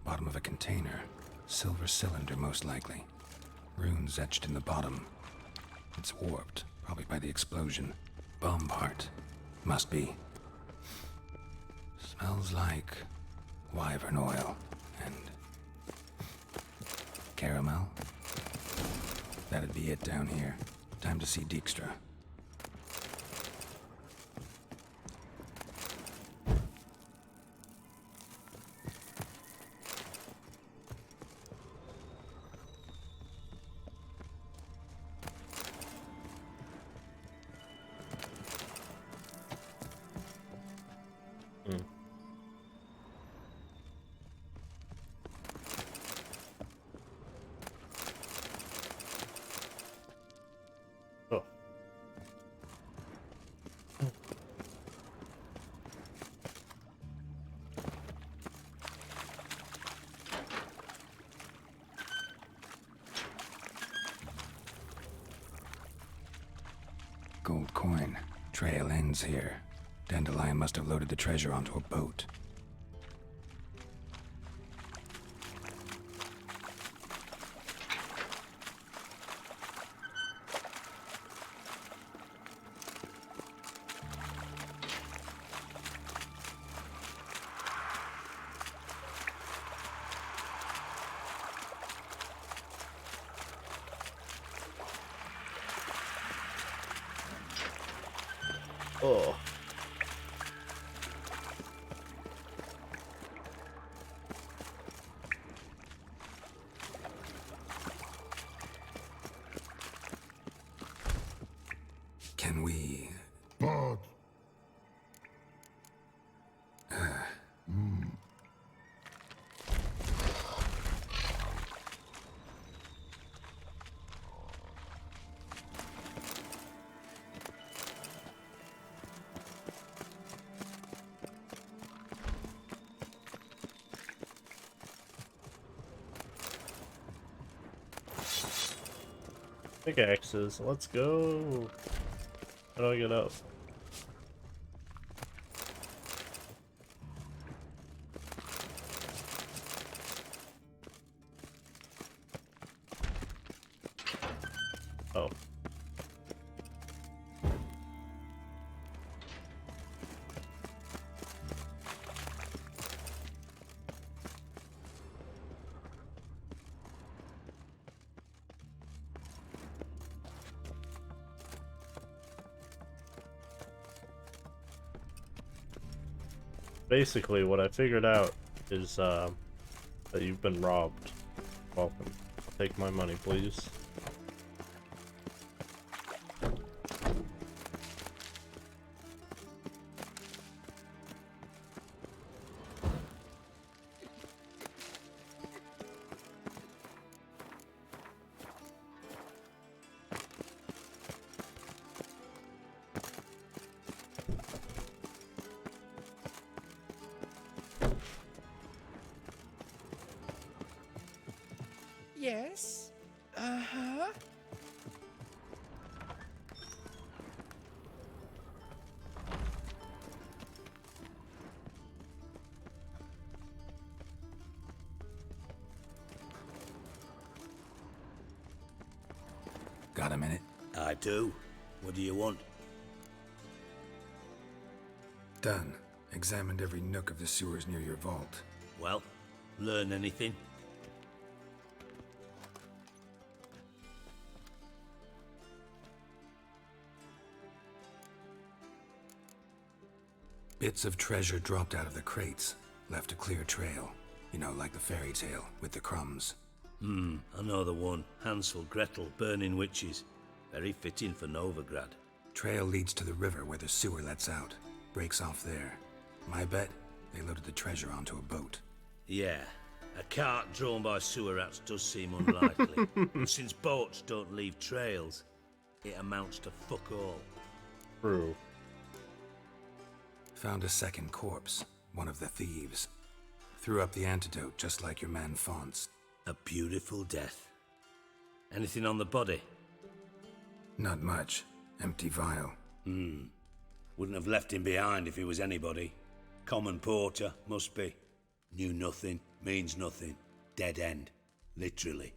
Bottom of a container. Silver cylinder, most likely. Runes etched in the bottom. It's warped, probably by the explosion. Bomb part. Must be. Smells like wyvern oil and caramel. That'd be it down here. Time to see Dijkstra. Gold coin. Trail ends here. Dandelion must have loaded the treasure onto a boat. Oh. Can we... But... Pickaxes, let's go. How do I get up? Oh. basically, what I figured out is that you've been robbed. Welcome. Take my money, please. Yes? Uh-huh. Got a minute? I do. What do you want? Done. Examined every nook of the sewers near your vault. Well, learn anything? Bits of treasure dropped out of the crates, left a clear trail. You know, like the fairy tale, with the crumbs. I know the one. Hansel, Gretel, burning witches. Very fitting for Novigrad. Trail leads to the river where the sewer lets out. Breaks off there. My bet, they loaded the treasure onto a boat. Yeah, a cart drawn by sewer rats does seem unlikely. But since boats don't leave trails, it amounts to fuck all. True. Found a second corpse, one of the thieves. Threw up the antidote just like your man Fonts. A beautiful death. Anything on the body? Not much. Empty vial. Wouldn't have left him behind if he was anybody. Common porter, must be. Knew nothing, means nothing. Dead end. Literally.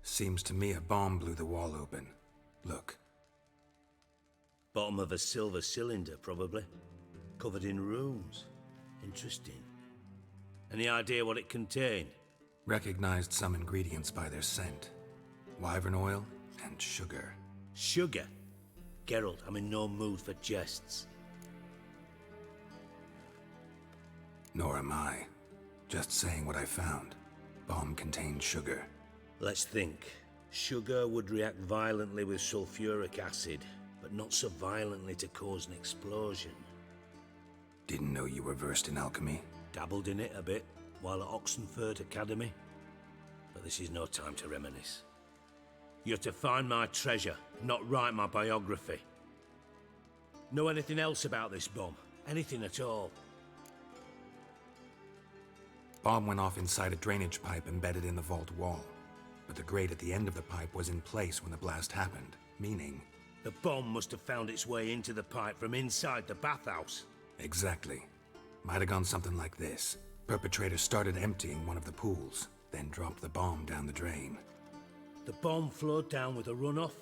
Seems to me a bomb blew the wall open. Look. Bottom of a silver cylinder, probably. Covered in runes. Interesting. Any idea what it contained? Recognized some ingredients by their scent. Wyvern oil and sugar. Sugar? Geralt, I'm in no mood for jests. Nor am I. Just saying what I found. Bomb contained sugar. Let's think. Sugar would react violently with sulfuric acid, but not so violently to cause an explosion. Didn't know you were versed in alchemy. Dabbled in it a bit while at Oxenford Academy. But this is no time to reminisce. You're to find my treasure, not write my biography. Know anything else about this bomb? Anything at all? Bomb went off inside a drainage pipe embedded in the vault wall. But the grate at the end of the pipe was in place when the blast happened, meaning... The bomb must have found its way into the pipe from inside the bathhouse. Exactly. Might have gone something like this. Perpetrator started emptying one of the pools, then dropped the bomb down the drain. The bomb flowed down with a runoff,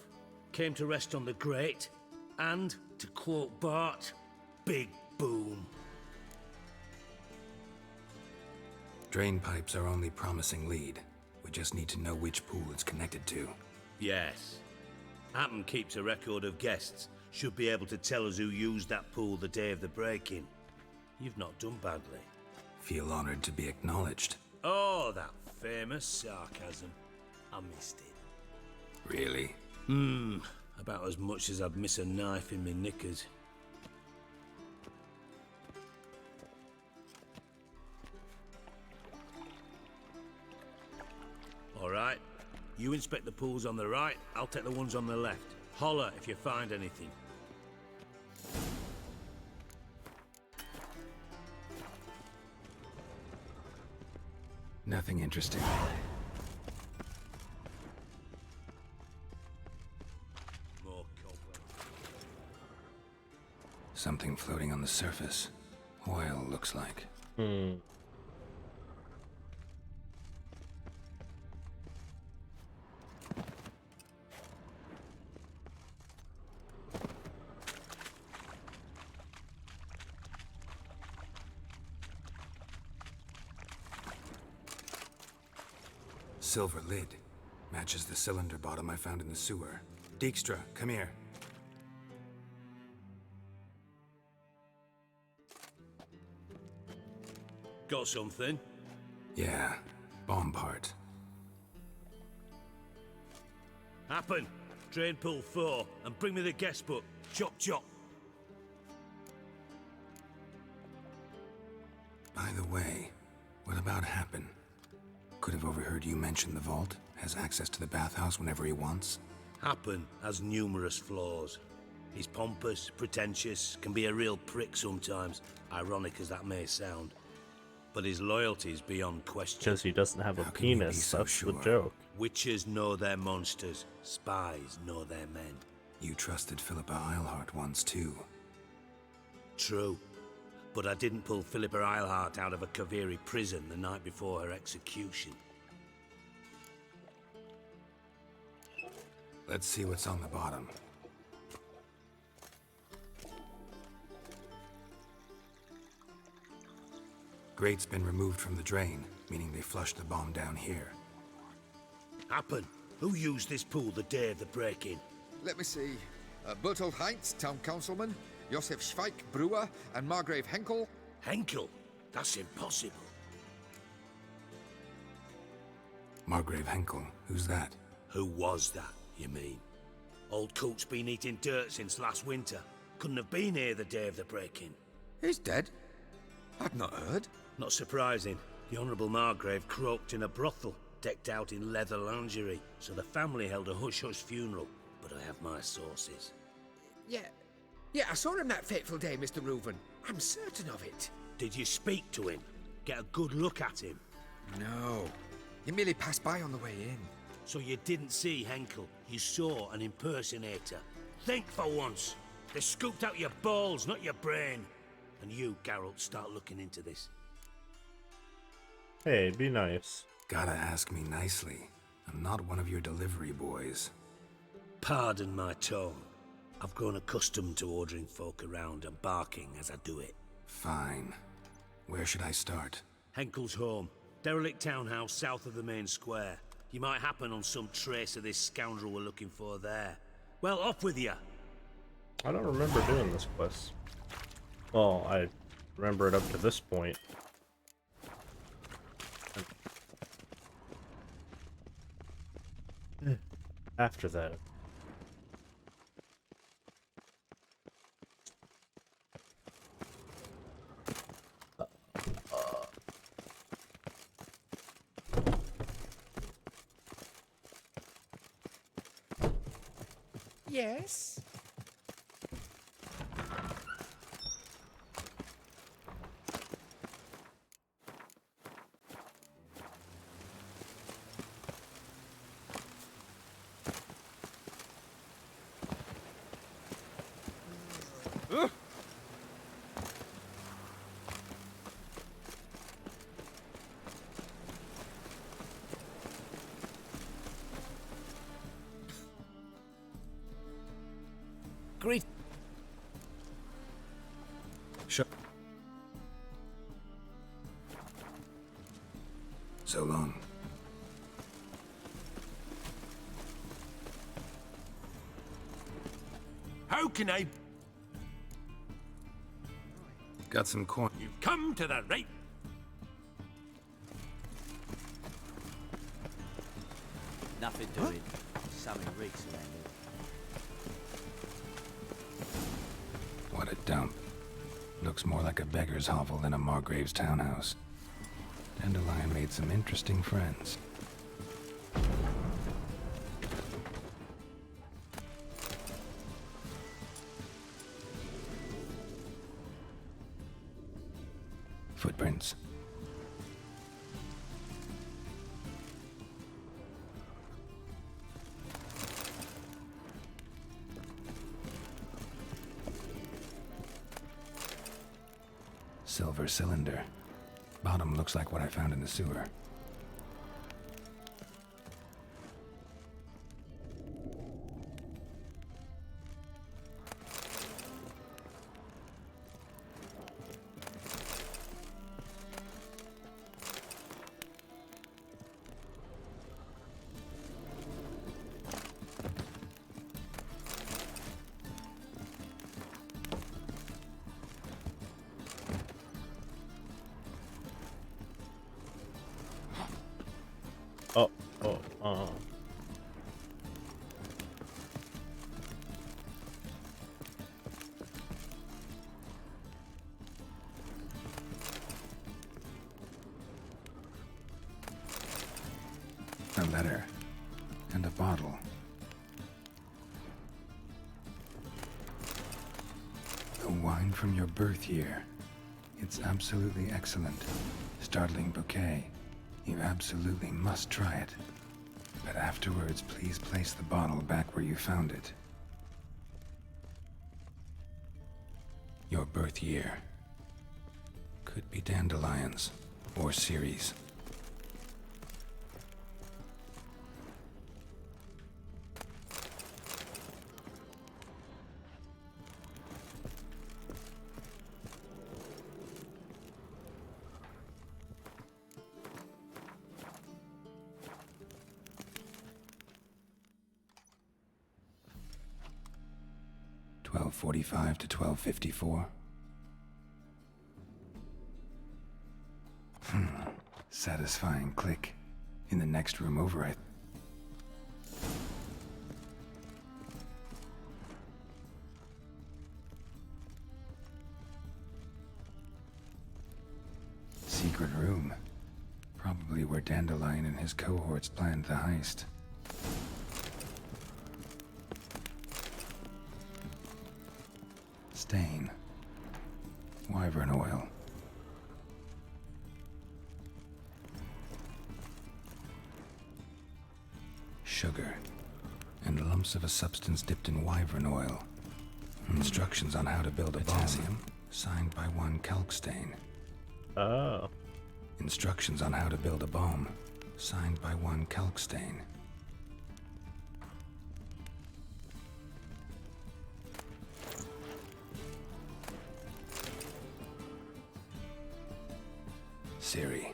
came to rest on the grate, and, to quote Bart, big boom. Drain pipes are only promising lead. We just need to know which pool it's connected to. Yes. Hammond keeps a record of guests. Should be able to tell us who used that pool the day of the break-in. You've not done badly. Feel honored to be acknowledged. Oh, that famous sarcasm. I missed it. Really? About as much as I'd miss a knife in my knickers. All right. You inspect the pools on the right, I'll take the ones on the left. Holler if you find anything. Nothing interesting. More cobweb. Something floating on the surface. Oil, looks like. Silver lid. Matches the cylinder bottom I found in the sewer. Dijkstra, come here. got something? Yeah, bomb part. Happen. Drain pool 4 and bring me the guest book. Chop chop. By the way, what about Happen? Could have overheard you mention the vault. Has access to the bathhouse whenever he wants. Happen has numerous flaws. He's pompous, pretentious, can be a real prick sometimes, ironic as that may sound. But his loyalty is beyond question. Because he doesn't have a penis, that's the joke. Witches know their monsters, spies know their men. You trusted Philippa Eilhart once too. True. But I didn't pull Philippa Eilhart out of a Kaviri prison the night before her execution. Let's see what's on the bottom. Grate's been removed from the drain, meaning they flushed the bomb down here. Happen. Who used this pool the day of the break-in? Let me see. Bertold Heinz, town councilman, Josef Schweik, brewer, and Margrave Henkel. Henkel? That's impossible. Margrave Henkel? Who's that? Who was that, you mean? Old Coot's been eating dirt since last winter. Couldn't have been here the day of the break-in. He's dead? I've not heard. Not surprising. The Honourable Margrave croaked in a brothel, decked out in leather lingerie, so the family held a hush-hush funeral. But I have my sources. Yeah, I saw him that fateful day, Mr. Reuven. I'm certain of it. Did you speak to him? Get a good look at him? No. He merely passed by on the way in. So you didn't see Henkel, you saw an impersonator. Think for once. They scooped out your balls, not your brain. And you, Geralt, start looking into this. Hey, be nice. Gotta ask me nicely. I'm not one of your delivery boys. Pardon my tone. I've grown accustomed to ordering folk around and barking as I do it. Fine. Where should I start? Henkel's home. Derelict townhouse south of the main square. You might happen on some trace of this scoundrel we're looking for there. Well, off with you! I don't remember doing this quest. Well, I remember it up to this point. After that. Yes? Great. Sure. So long. How can I... Got some coin. You've come to the right... Nothing doing. Something reeks around here. What a dump. Looks more like a beggar's hovel than a Margrave's townhouse. Dandelion made some interesting friends. Footprints. Silver cylinder. Bottom looks like what I found in the sewer. Oh. A letter. And a bottle. The wine from your birth year. It's absolutely excellent. Startling bouquet. You absolutely must try it. But afterwards, please place the bottle back where you found it. Your birth year. Could be dandelions or Ceres. .45 to 12:54. Satisfying click. In the next room over, Secret room. Probably where Dandelion and his cohorts planned the heist. Stain. Wyvern oil. Sugar. And lumps of a substance dipped in wyvern oil. Instructions on how to build a potassium, signed by one Kalkstain. Oh. Instructions on how to build a bomb, signed by one Kalkstain. Ciri,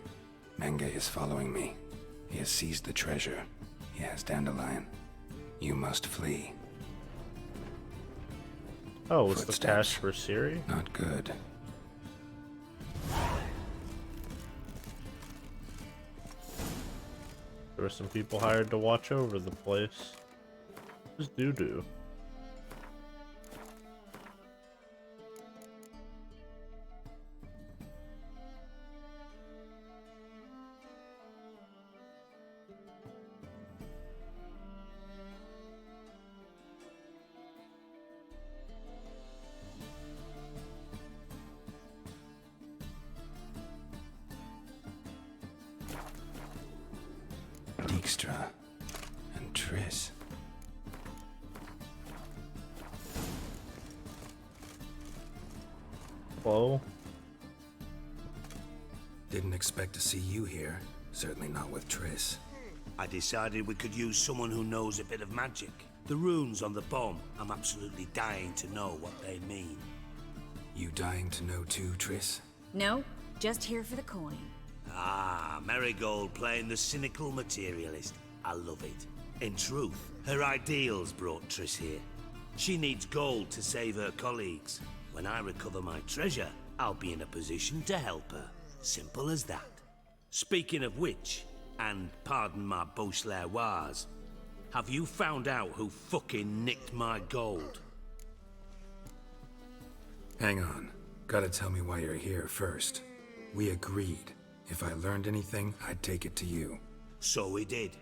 Menge is following me. He has seized the treasure. He has Dandelion. You must flee. Oh, was the cash for Ciri? Not good. There were some people hired to watch over the place. What is doo-doo? Dijkstra and Triss. Whoa. Didn't expect to see you here. Certainly not with Triss. I decided we could use someone who knows a bit of magic. The runes on the bomb, I'm absolutely dying to know what they mean. You dying to know too, Triss? No, just here for the coin. Ah, Marigold playing the cynical materialist. I love it. In truth, her ideals brought Triss here. She needs gold to save her colleagues. When I recover my treasure, I'll be in a position to help her. Simple as that. Speaking of which, and pardon my Beauclervoise, have you found out who fucking nicked my gold? Hang on. Gotta tell me why you're here first. We agreed. If I learned anything, I'd take it to you. So we did.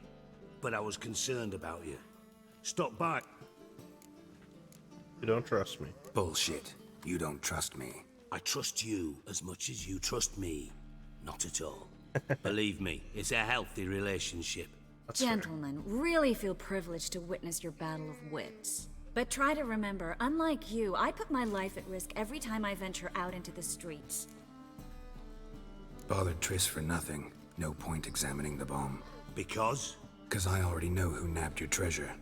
But I was concerned about you. Stop by. You don't trust me. Bullshit. You don't trust me. I trust you as much as you trust me. Not at all. Believe me, it's a healthy relationship. Gentlemen, really feel privileged to witness your battle of wits. But try to remember, unlike you, I put my life at risk every time I venture out into the streets. Bothered Triss for nothing. No point examining the bomb. Because? 'Cause I already know who nabbed your treasure.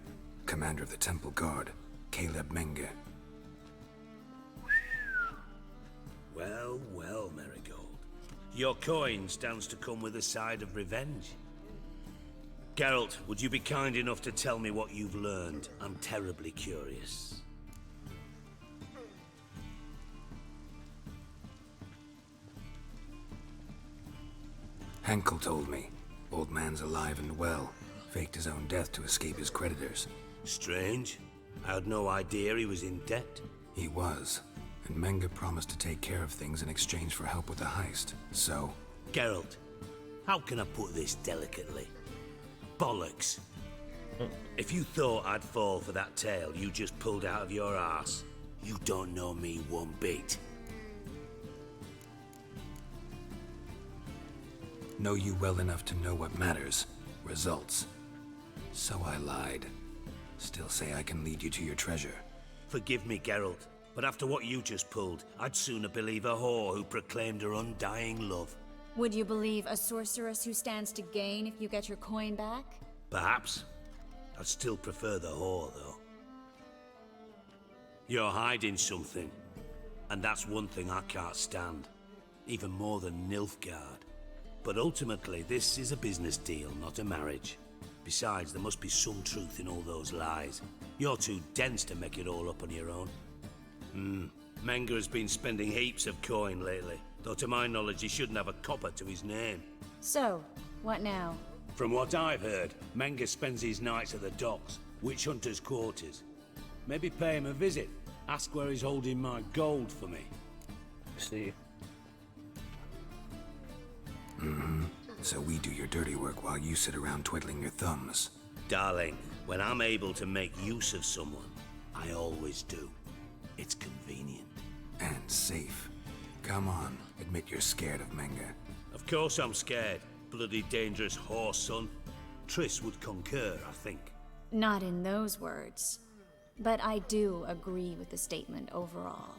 Commander of the Temple Guard, Caleb Menge. Well, well, Marigold. Your coin stands to come with a side of revenge. Geralt, would you be kind enough to tell me what you've learned? I'm terribly curious. Henkel told me. Old man's alive and well. faked his own death to escape his creditors. Strange. I had no idea he was in debt. He was, and Menge promised to take care of things in exchange for help with the heist. So... Geralt, how can I put this delicately? Bollocks. If you thought I'd fall for that tale you just pulled out of your arse, you don't know me one bit. Know you well enough to know what matters. Results. So I lied. Still say I can lead you to your treasure. Forgive me, Geralt, but after what you just pulled, I'd sooner believe a whore who proclaimed her undying love. Would you believe a sorceress who stands to gain if you get your coin back? Perhaps. I'd still prefer the whore, though. You're hiding something, and that's one thing I can't stand. Even more than Nilfgaard. But ultimately, this is a business deal, not a marriage. Besides, there must be some truth in all those lies. You're too dense to make it all up on your own. Menge has been spending heaps of coin lately, though to my knowledge he shouldn't have a copper to his name. So, what now? From what I've heard, Menge spends his nights at the docks, witch hunters' quarters. Maybe pay him a visit. Ask where he's holding my gold for me. See. So we do your dirty work while you sit around twiddling your thumbs. Darling, when I'm able to make use of someone, I always do. It's convenient. And safe. Come on, admit you're scared of Menge. Of course I'm scared. Bloody dangerous horse, son. Triss would concur, I think. Not in those words. But I do agree with the statement overall.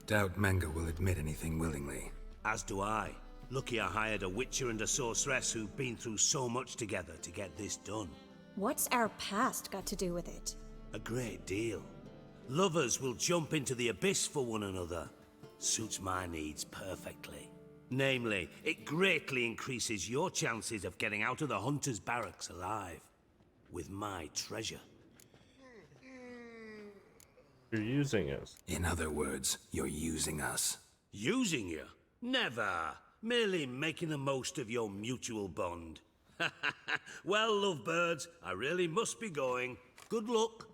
Doubt Menge will admit anything willingly. As do I. Lucky I hired a witcher and a sorceress who've been through so much together to get this done. What's our past got to do with it? A great deal. Lovers will jump into the abyss for one another. Suits my needs perfectly. Namely, it greatly increases your chances of getting out of the hunter's barracks alive. With my treasure. You're using us. In other words, you're using us. Using you? Never. Merely making the most of your mutual bond. Well, lovebirds, I really must be going. Good luck.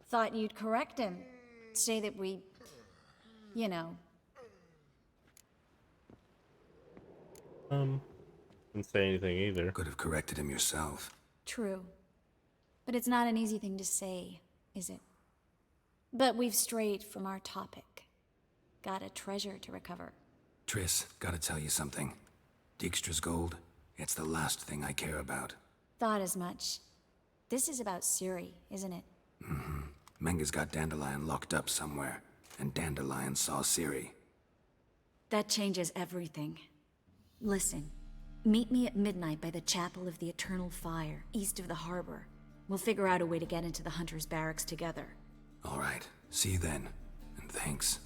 Thought you'd correct him. Say that we... you know. Didn't say anything either. Could have corrected him yourself. True. But it's not an easy thing to say, is it? But we've strayed from our topic. Got a treasure to recover. Triss, gotta tell you something. Dijkstra's gold, it's the last thing I care about. Thought as much. This is about Ciri, isn't it? Menge's got Dandelion locked up somewhere, and Dandelion saw Ciri. That changes everything. Listen, meet me at midnight by the Chapel of the Eternal Fire, east of the harbor. We'll figure out a way to get into the Hunter's Barracks together. All right, see you then, and thanks.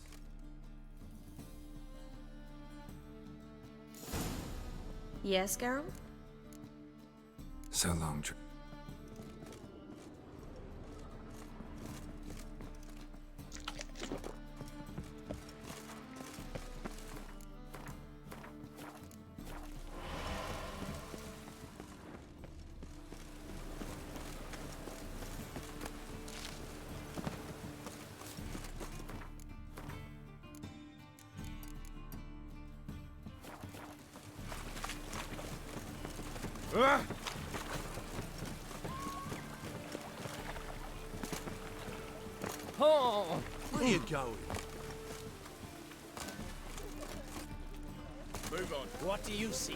Yes, Geralt? So long, Oh, where are you going? Move on. What do you see?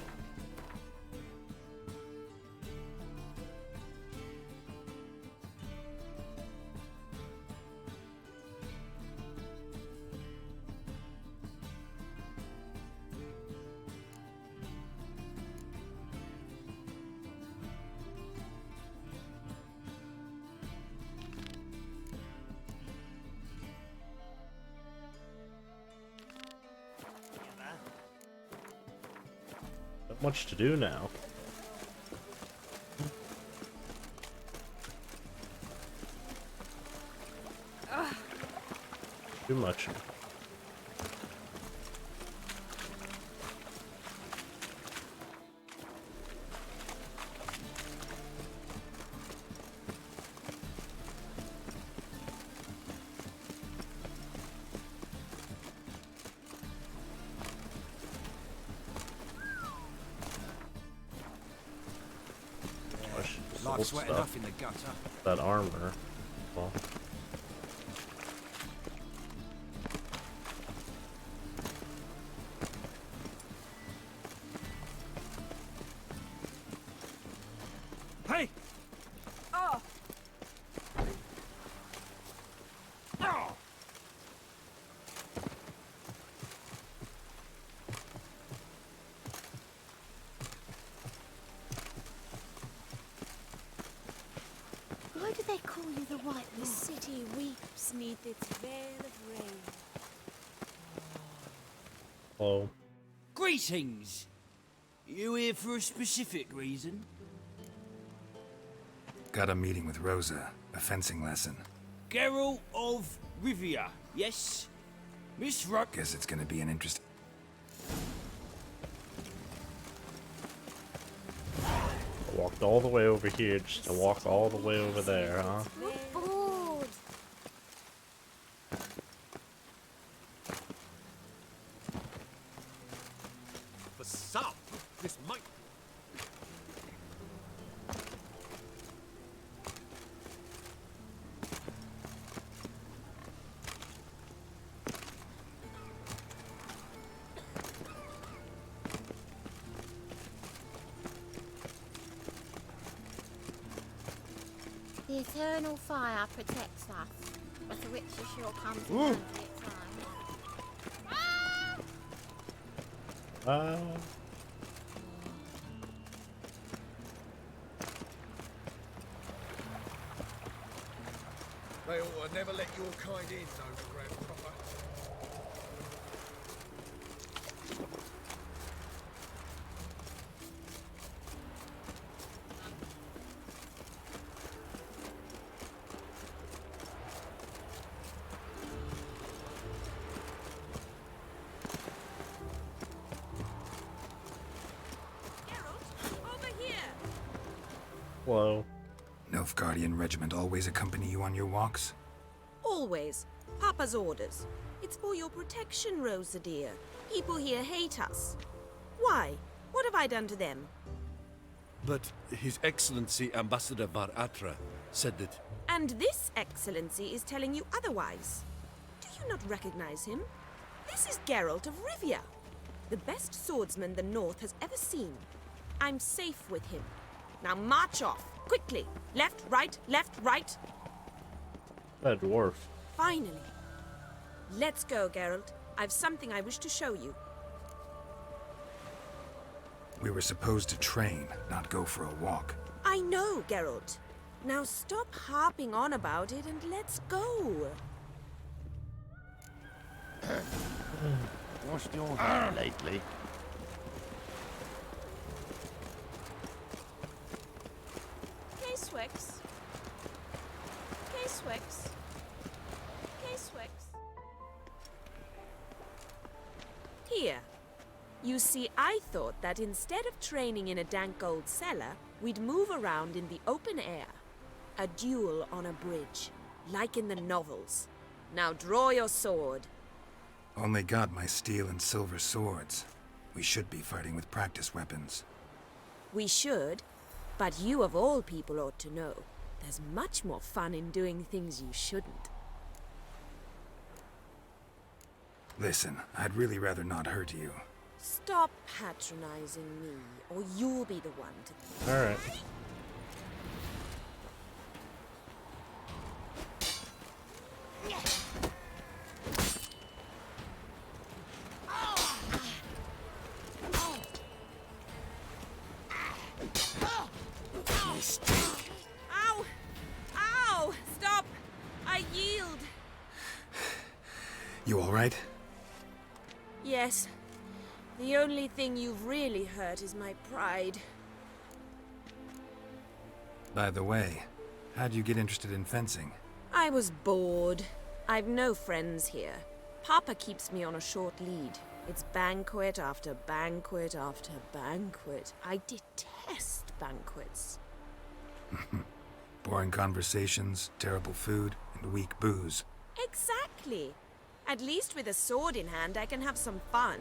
Not much to do now. Too much. I've old sweat stuff. enough in the gutter. That armor. Well. Hey! Oh! Oh! Why do they call you the White? The city weeps neath its veil of rain. Hello. Greetings! You here for a specific reason? Got a meeting with Rosa. A fencing lesson. Geralt of Rivia, yes? Miss Ruck. Guess it's gonna be an interesting... I walked all the way over here just to walk all the way over there, huh? Bored. For some, this might... The eternal fire protects us, but the witcher sure comes in handy at times. They ought to never let your kind in, though, Grand Proper. Over here! Hello. Nilfgaardian regiment always accompany you on your walks? Always. Papa's orders. It's for your protection, Rosa dear. People here hate us. Why? What have I done to them? But His Excellency Ambassador Var Atra said that... And this excellency is telling you otherwise. Do you not recognize him? This is Geralt of Rivia, the best swordsman the North has ever seen. I'm safe with him. Now march off, quickly. Left, right, right. That dwarf. Finally. Let's go, Geralt. I've something I wish to show you. We were supposed to train, not go for a walk. I know, Geralt. Now stop harping on about it and let's go. What's your hair lately? K-Swix. K-Swix. K-Swix. Here. You see, I thought that instead of training in a dank old cellar, we'd move around in the open air. A duel on a bridge, like in the novels. Now draw your sword. Only got my steel and silver swords. We should be fighting with practice weapons. We should, but you of all people ought to know. There's much more fun in doing things you shouldn't. Listen, I'd really rather not hurt you. Stop patronizing me, or you'll be the one to... Alright. Mistake. Ow! Ow! Stop! I yield! You alright? Yes. The only thing you've really hurt is my pride. By the way, how'd you get interested in fencing? I was bored. I've no friends here. Papa keeps me on a short lead. It's banquet after banquet after banquet. I detest banquets. Boring conversations, terrible food, and weak booze. Exactly. At least with a sword in hand, I can have some fun.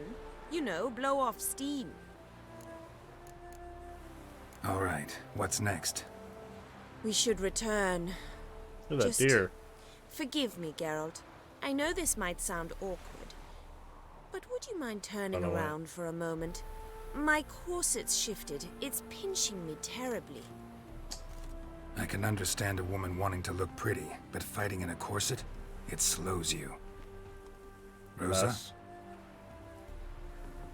You know, blow off steam. Alright, what's next? We should return. Look at that Just deer. Forgive me, Geralt. I know this might sound awkward, but would you mind turning Run away. around for a moment? My corset's shifted. It's pinching me terribly. I can understand a woman wanting to look pretty, but fighting in a corset, it slows you. Rosa? Less.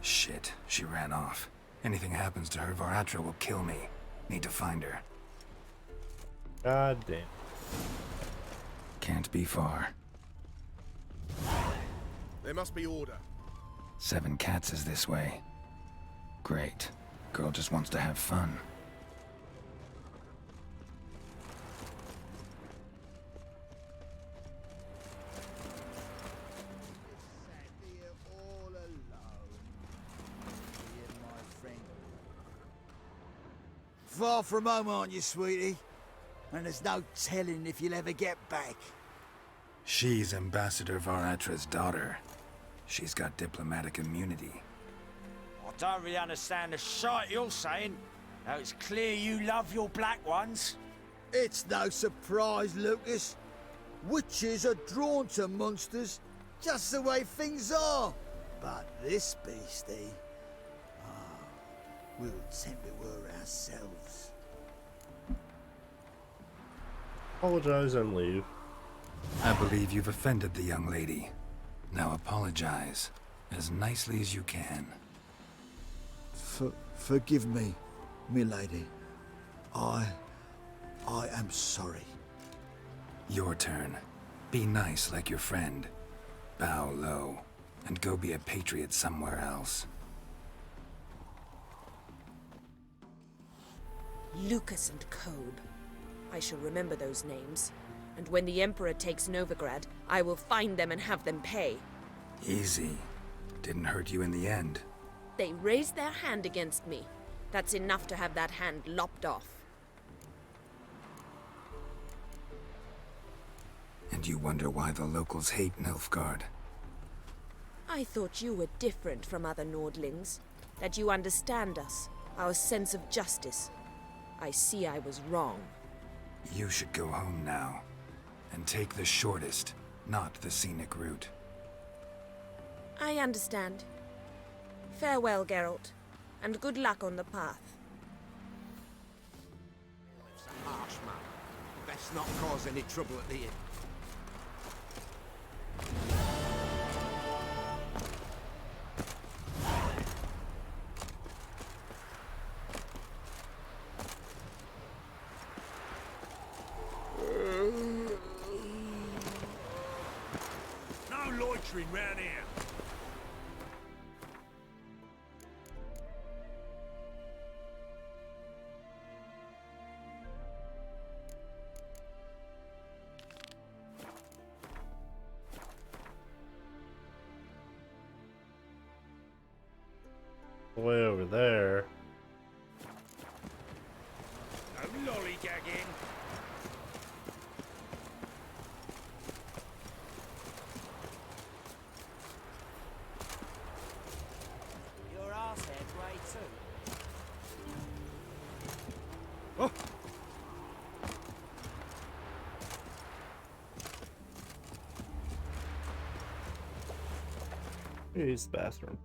Shit, she ran off. Anything happens to her, Varatra will kill me. Need to find her. God damn. Can't be far. There must be order. 7 Cats is this way. Great. Girl just wants to have fun. Far from home, aren't you, sweetie? And there's no telling if you'll ever get back. She's Ambassador Varatra's daughter. She's got diplomatic immunity. I don't really understand the shite you're saying. Now it's clear you love your black ones. It's no surprise, Lucas. Witches are drawn to monsters, just the way things are. But this beastie, we'll tend to her ourselves. Apologize and leave. I believe you've offended the young lady. Now apologize, as nicely as you can. Forgive me, milady. I am sorry. Your turn. Be nice like your friend. Bow low, and go be a patriot somewhere else. Lucas and Kobe. I shall remember those names. And when the Emperor takes Novigrad, I will find them and have them pay. Easy. Didn't hurt you in the end. They raised their hand against me. That's enough to have that hand lopped off. And you wonder why the locals hate Nilfgaard. I thought you were different from other Nordlings. That you understand us, our sense of justice. I see I was wrong. You should go home now. And take the shortest, not the scenic route. I understand. Farewell, Geralt. And good luck on the path. Harsh man. Best not cause any trouble at the inn. No loitering round here. Way over there. No lollygagging. Your arsehead way too. Oh. Use the bathroom.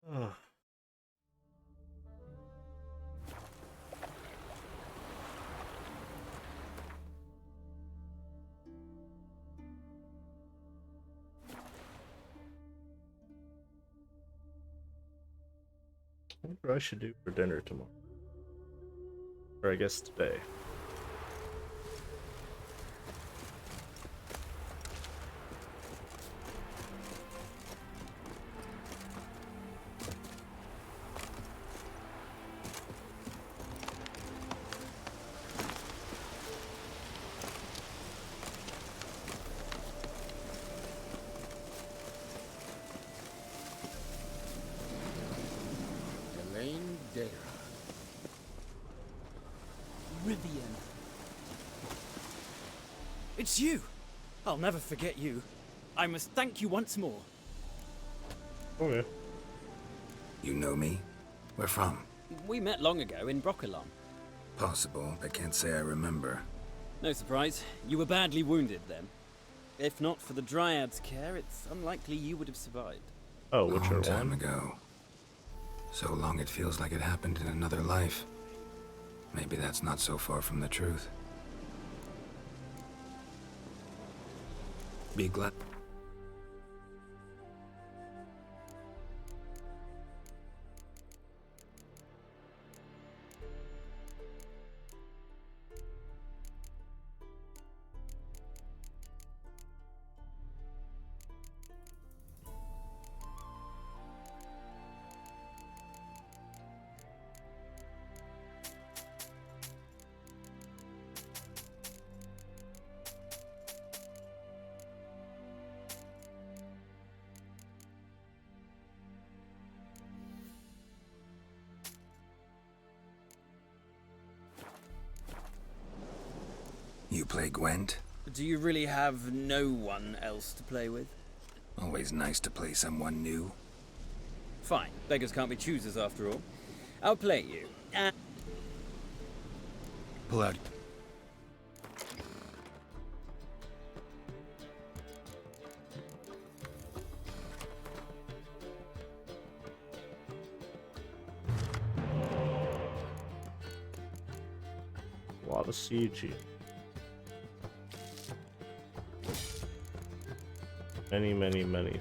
Oh. I wonder what I should do for dinner tomorrow. Or I guess today. Elaine Dara. Rivian. It's you! I'll never forget you. I must thank you once more. Oh yeah. You know me? Where from? We met long ago in Broccolon. Possible, but can't say I remember. No surprise, you were badly wounded then. If not for the Dryad's care, it's unlikely you would have survived. Oh, Long time ago. So long it feels like it happened in another life. Maybe that's not so far from the truth. Be glad. You play Gwent? Do you really have no one else to play with? Always nice to play someone new. Fine. Beggars can't be choosers after all. I'll play you. Pull out. A lot of CG. Many.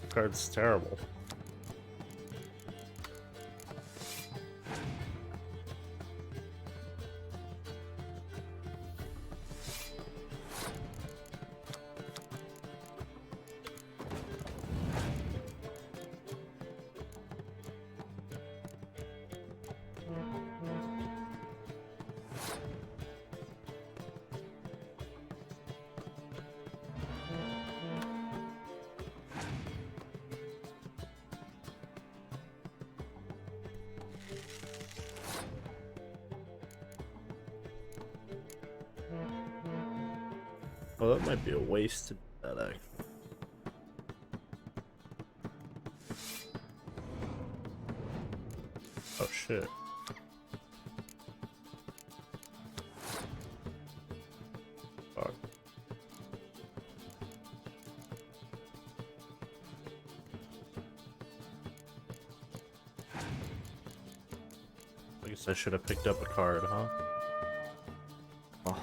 Card's terrible. Well, that might be a waste to do that, actually. Oh, shit. Fuck. I guess I should have picked up a card, huh? Oh.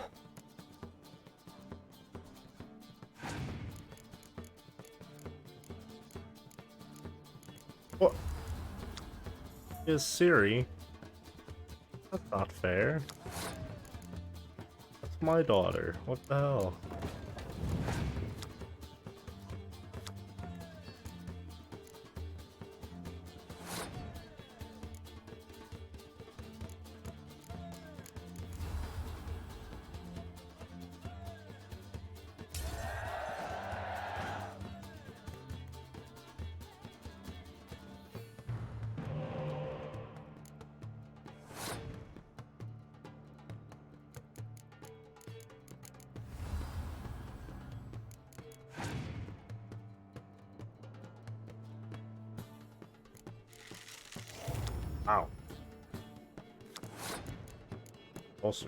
What is Siri? That's not fair. That's my daughter. What the hell? Ow. Also.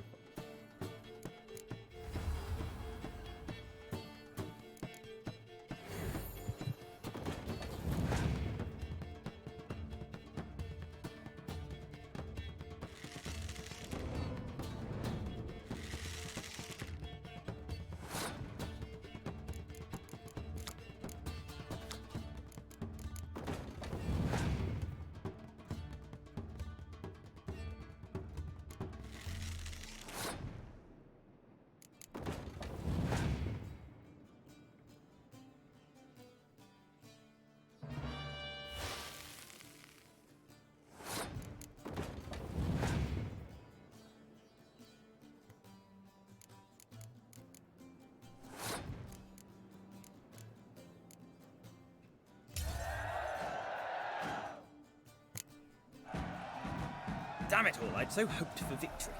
Damn it all, I'd so hoped for victory.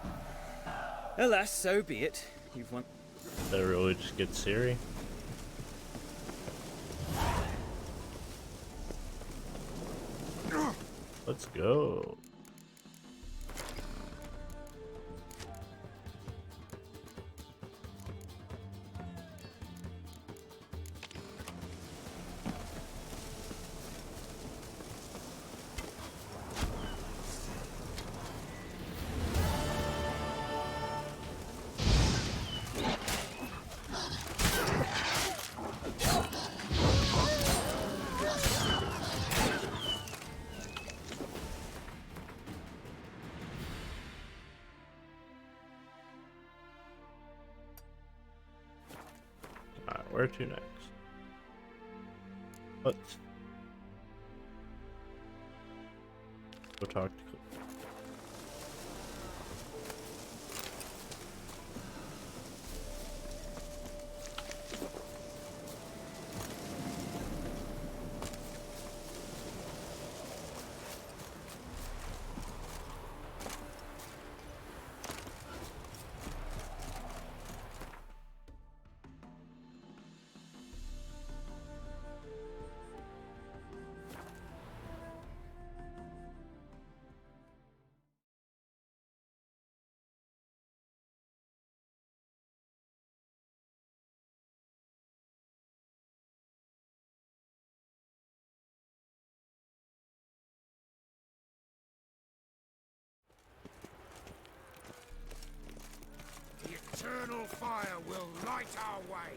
Alas, so be it. You've won. Did I really just get Ciri? Let's go. Alright, where to next? Let's go talk to Cliff. The eternal fire will light our way.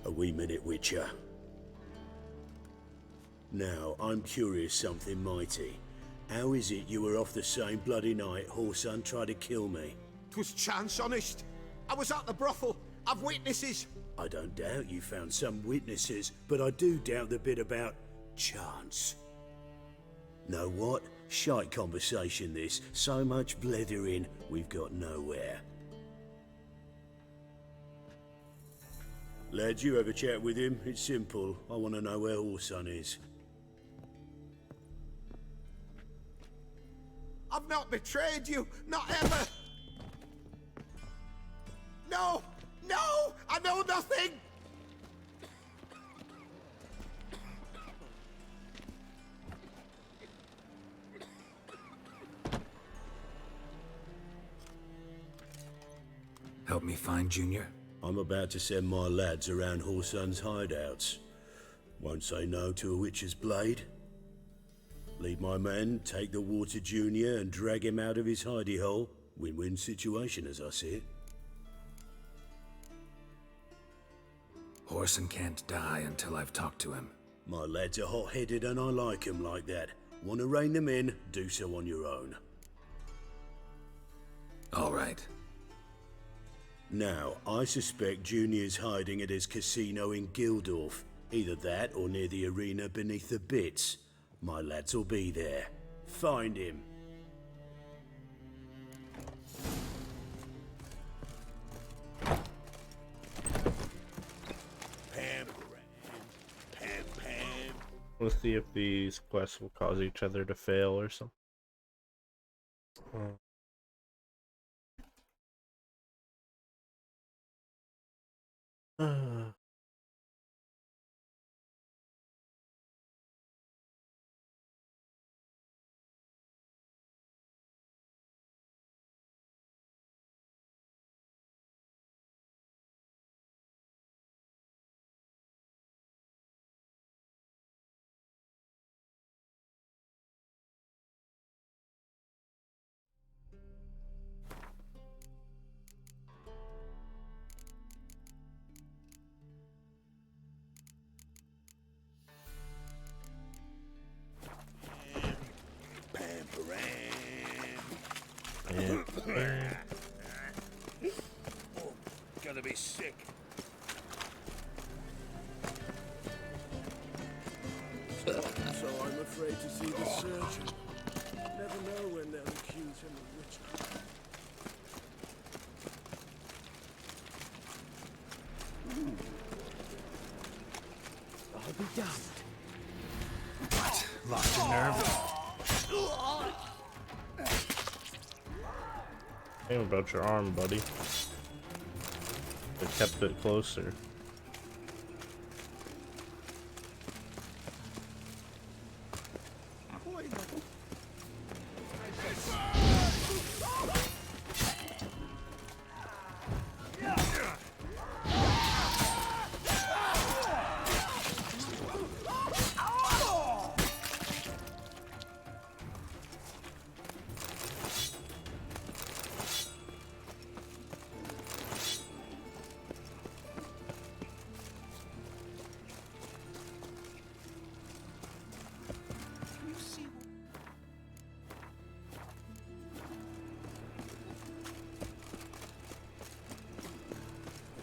A wee minute, Witcher. Now, I'm curious something mighty. How is it you were off the same bloody night Whoreson tried to kill me? 'Twas chance, honest. I was at the brothel. I've witnesses. I don't doubt you found some witnesses, but I do doubt the bit about chance. Know what? Shite conversation this. So much blethering, we've got nowhere. Lads, you have a chat with him. It's simple. I want to know where Whoreson is. I've not betrayed you. Not ever. No! No! I know nothing! Help me find Junior? I'm about to send my lads around Whoreson's hideouts. Won't say no to a witch's blade. Lead my men, take the Water Junior and drag him out of his hidey hole. Win-win situation as I see it. Whoreson can't die until I've talked to him. My lads are hot-headed and I like 'em like that. Want to rein them in, do so on your own. All right. Now, I suspect Junior's hiding at his casino in Gildorf. Either that or near the arena beneath the Bits. My lads will be there. Find him. We'll see if these quests will cause each other to fail or something. afraid to see the surgeon. Never know when they'll accuse him of witchcraft. I'll be damned. What? Lost your nerve? Think about your arm, buddy. They kept it closer.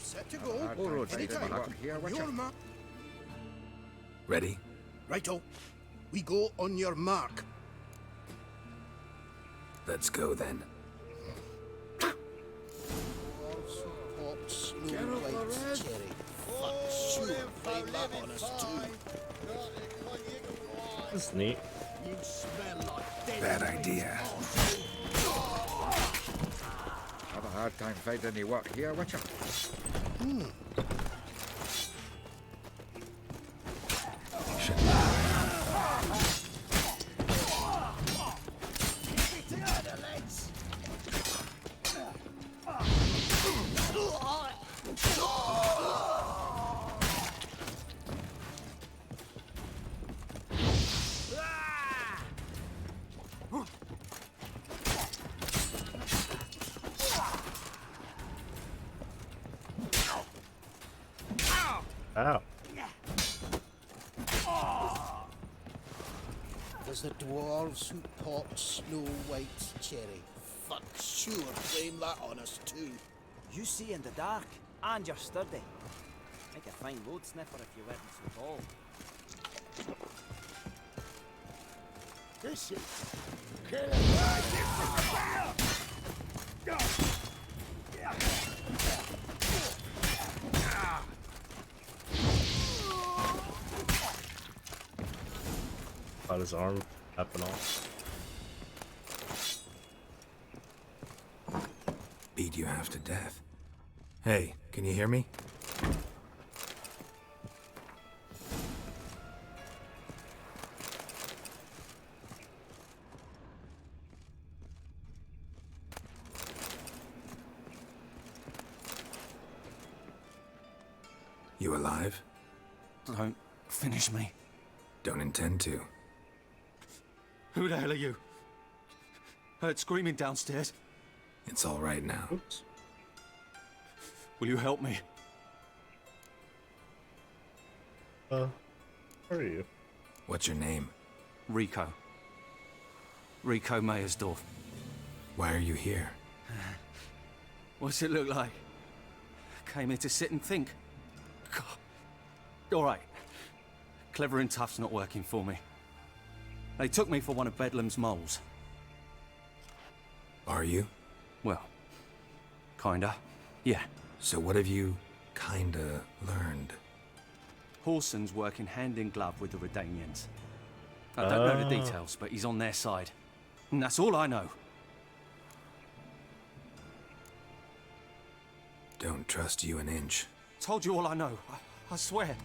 Set to go. All roads lead to Anytime. Malak here, watch Your out. mark. Ready? Righto. We go on your mark. Let's go then. That's neat. Bad idea. Have a hard time finding any work here, watch out. Ow. There's the dwarves who popped Snow White's cherry. Fuck, sure, blame that on us too. You see in the dark, and you're sturdy. Make a fine road sniffer if you weren't so tall. This is killing Got his arm tapping off. Beat you half to death. Hey, can you hear me? You alive? Don't finish me. Don't intend to. Who the hell are you? Heard screaming downstairs. It's all right now. Oops. Will you help me? Where are you? What's your name? Rico. Rico Mayersdorf. Why are you here? What's it look like? Came here to sit and think. God. All right. Clever and tough's not working for me. They took me for one of Bedlam's moles. Are you? Well, kinda. Yeah. So what have you kinda learned? Horson's working hand in glove with the Redanians. I don't know the details, but he's on their side. And that's all I know. Don't trust you an inch. Told you all I know. I swear.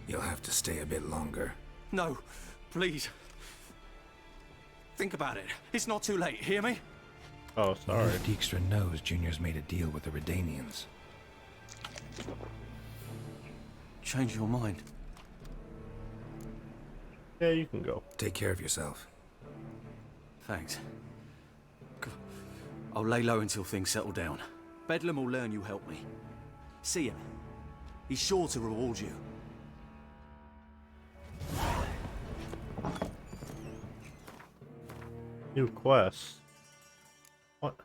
You'll have to stay a bit longer. No, please. Think about it. It's not too late, hear me? Oh, sorry. Dijkstra knows Junior's made a deal with the Redanians. Change your mind. Yeah, you can go. Take care of yourself. Thanks. I'll lay low until things settle down. Bedlam will learn you helped me. See him. He's sure to reward you. New quest. What?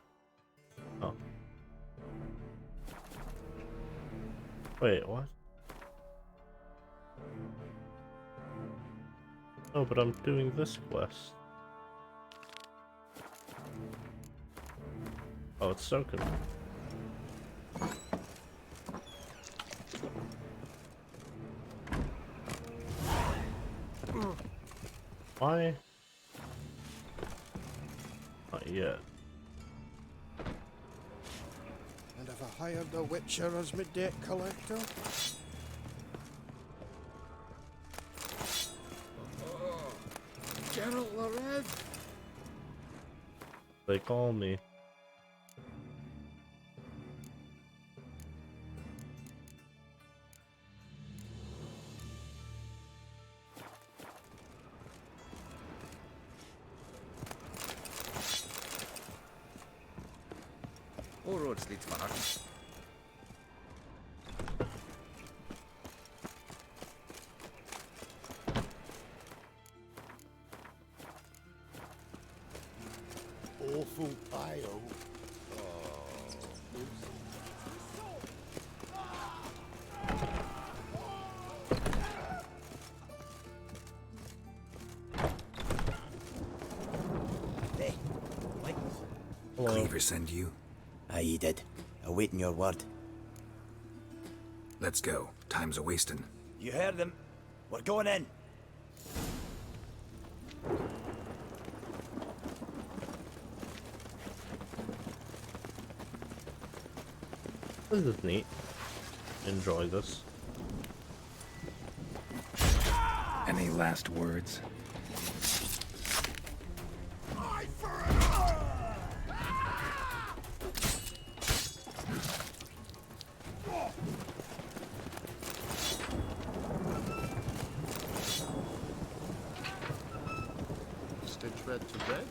Oh. Wait, what? Oh, but I'm doing this quest. Oh, it's soaking. Why? Not yet. And have I hired the Witcher as my debt collector? Geralt the Red? They call me. All roads lead to Manhattan. Awful pale. Cleaver send you? Aye, he did. Awaiting your word. Let's go. Time's a-wasting. You heard them. We're going in. This is neat. Enjoy this. Any last words? Stitch red to red?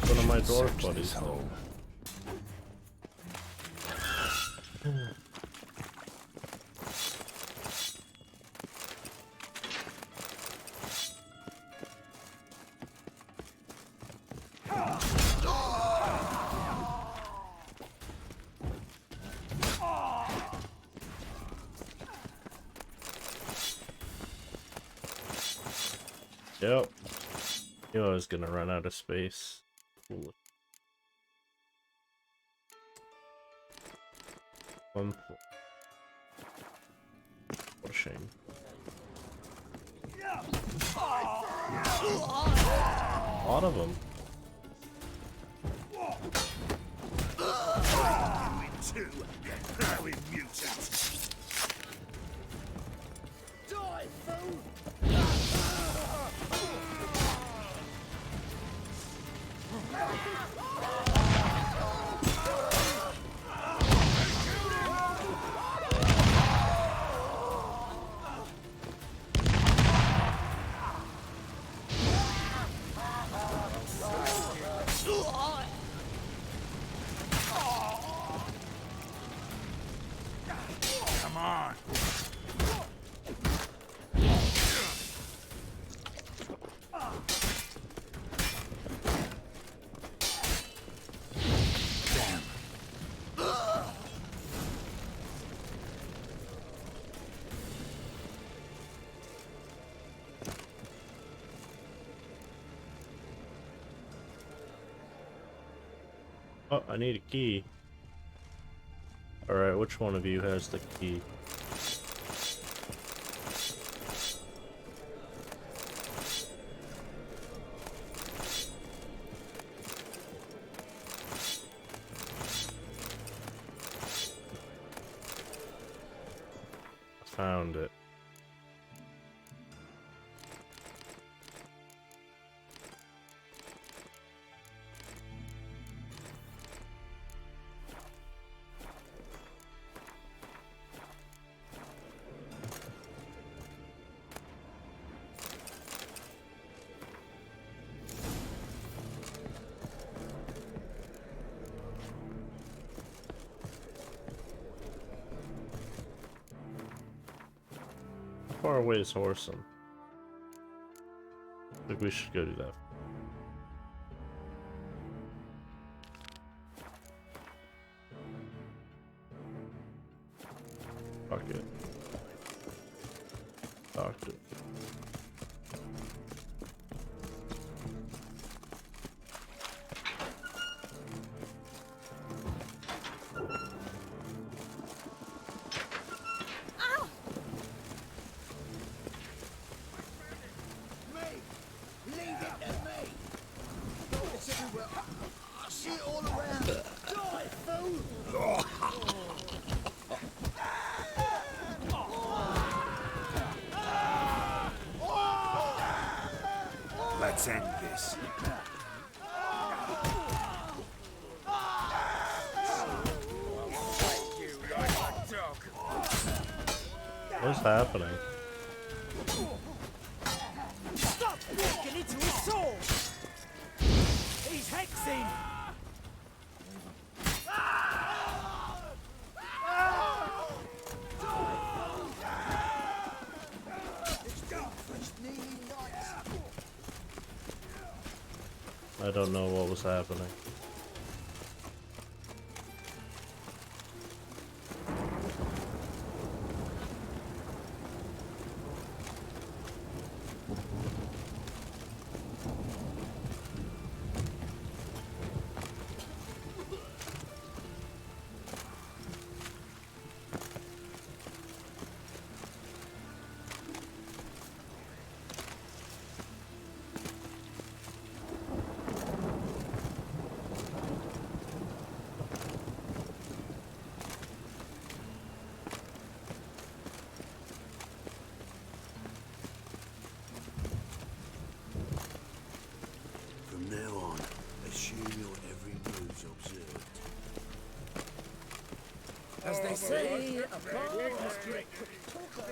One of my dwarf buddies. Yep. Knew I was gonna run out of space. Foolish. What a shame. A lot of them. Two, plowing mutants. Die, fool! Come on. Oh, I need a key. Alright, which one of you has the key? I found it. How far away is Horsam? I think we should go do that. Fuck it. Doctor. Let's end this. What's happening? Stop walking into his sword! He's hexing! I don't know what was happening. From now on, assume your every move's observed. As they say, a bird must give a quick talk of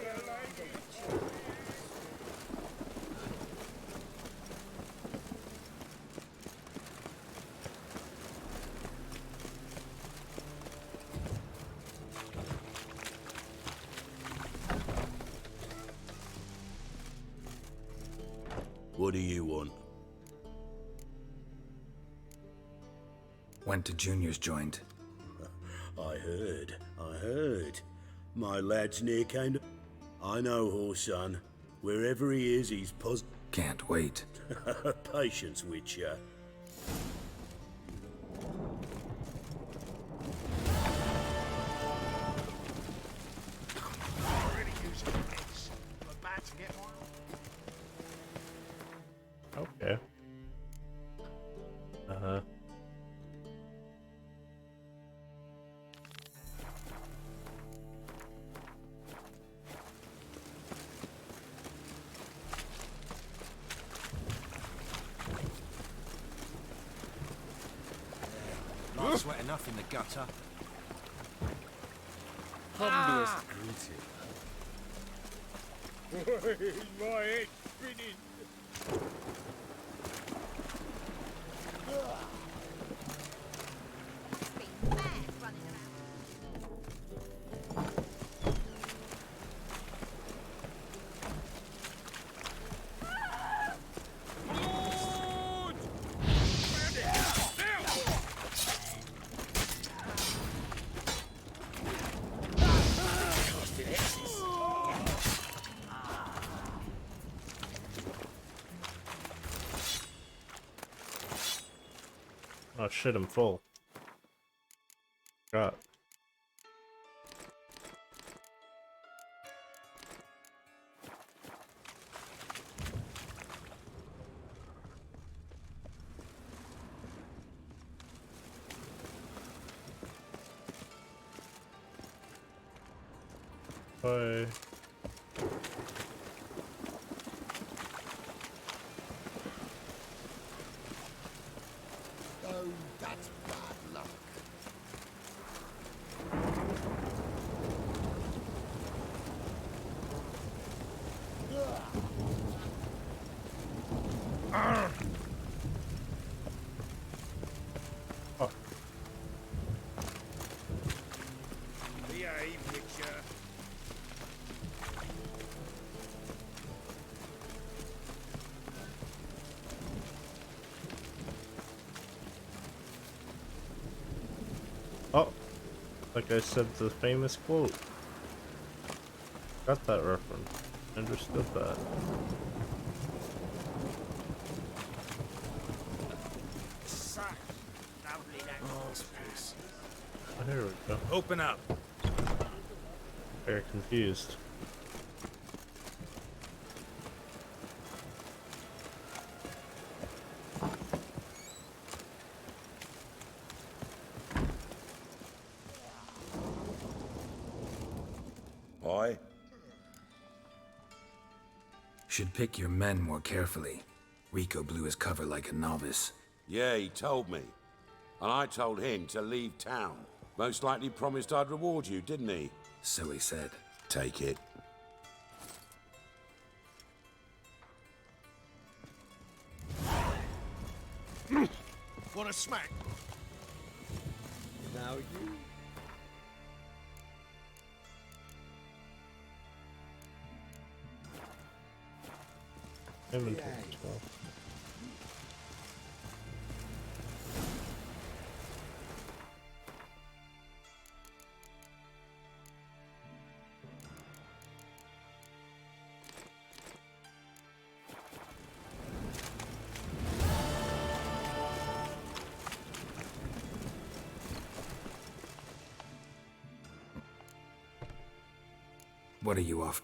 What do you want? Went to Junior's joint. I heard. My lad's near came to... I know, Horson. Wherever he is, he's Can't wait. Patience, Witcher. Really using this. But bad to get one. Okay. Blood, sweat enough in the gutter. Humblest greeting. My head spinning. Oh shit, I'm full. God. Bye. Oh, that's bad luck. Behave, Witcher. Oh, like I said, the famous quote. Got that reference. Understood that. Oh, here we go. Open up. Very confused. Boy? Should pick your men more carefully. Rico blew his cover like a novice. Yeah, he told me. And I told him to leave town. Most likely promised I'd reward you, didn't he? So he said. Take it. Want a smack? Now you. Inventory 12. What are you off?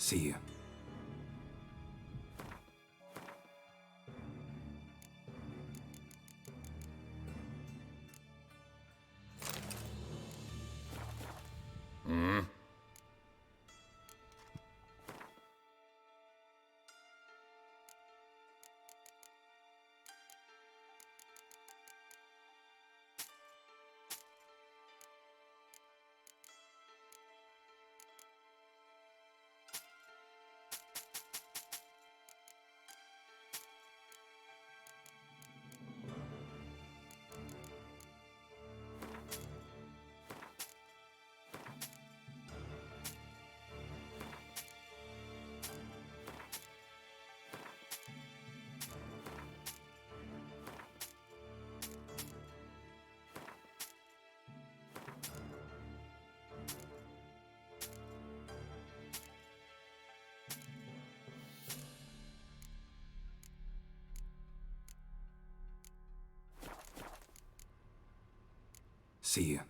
See you. See you.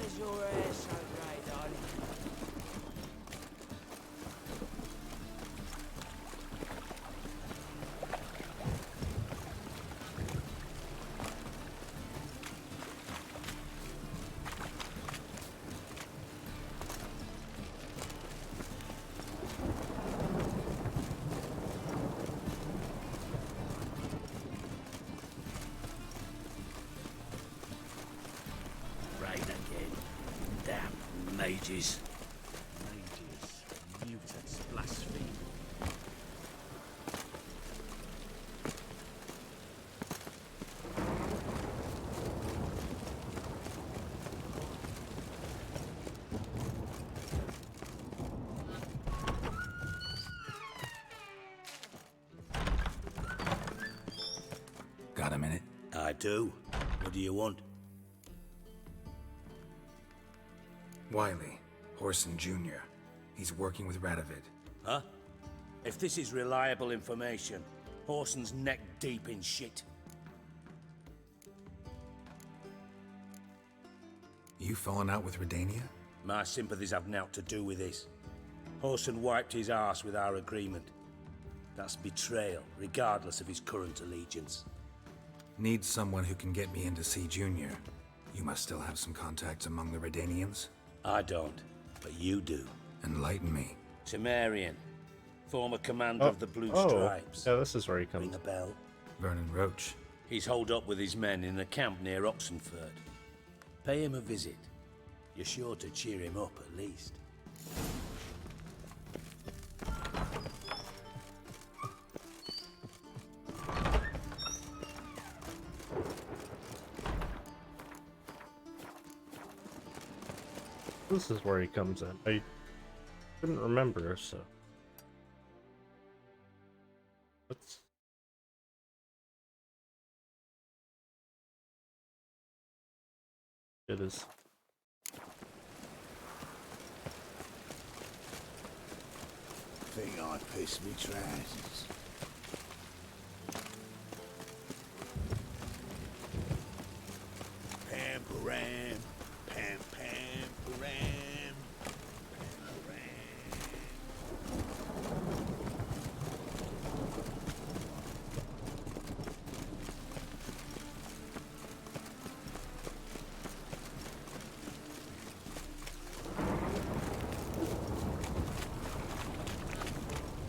is your hair so grey, darling? Rain again. Damn mages. Mages. Mutants blaspheme. Got a minute? I do. What do you want? Wiley, Horson Jr. He's working with Radovid. Huh? If this is reliable information, Horson's neck deep in shit. You fallen out with Redania? My sympathies have naught to do with this. Horson wiped his arse with our agreement. That's betrayal, regardless of his current allegiance. Need someone who can get me in to see Junior. You must still have some contacts among the Redanians? I don't, but you do. Enlighten me. Temerian, former commander of the Blue Stripes. Yeah, this is where he comes. Ring a bell? Vernon Roach. He's holed up with his men in a camp near Oxenford. Pay him a visit. You're sure to cheer him up at least. This is where he comes in. I couldn't remember, so. Let's. It is. Think I pissed me trousers. Pam-param, pam-pam-param,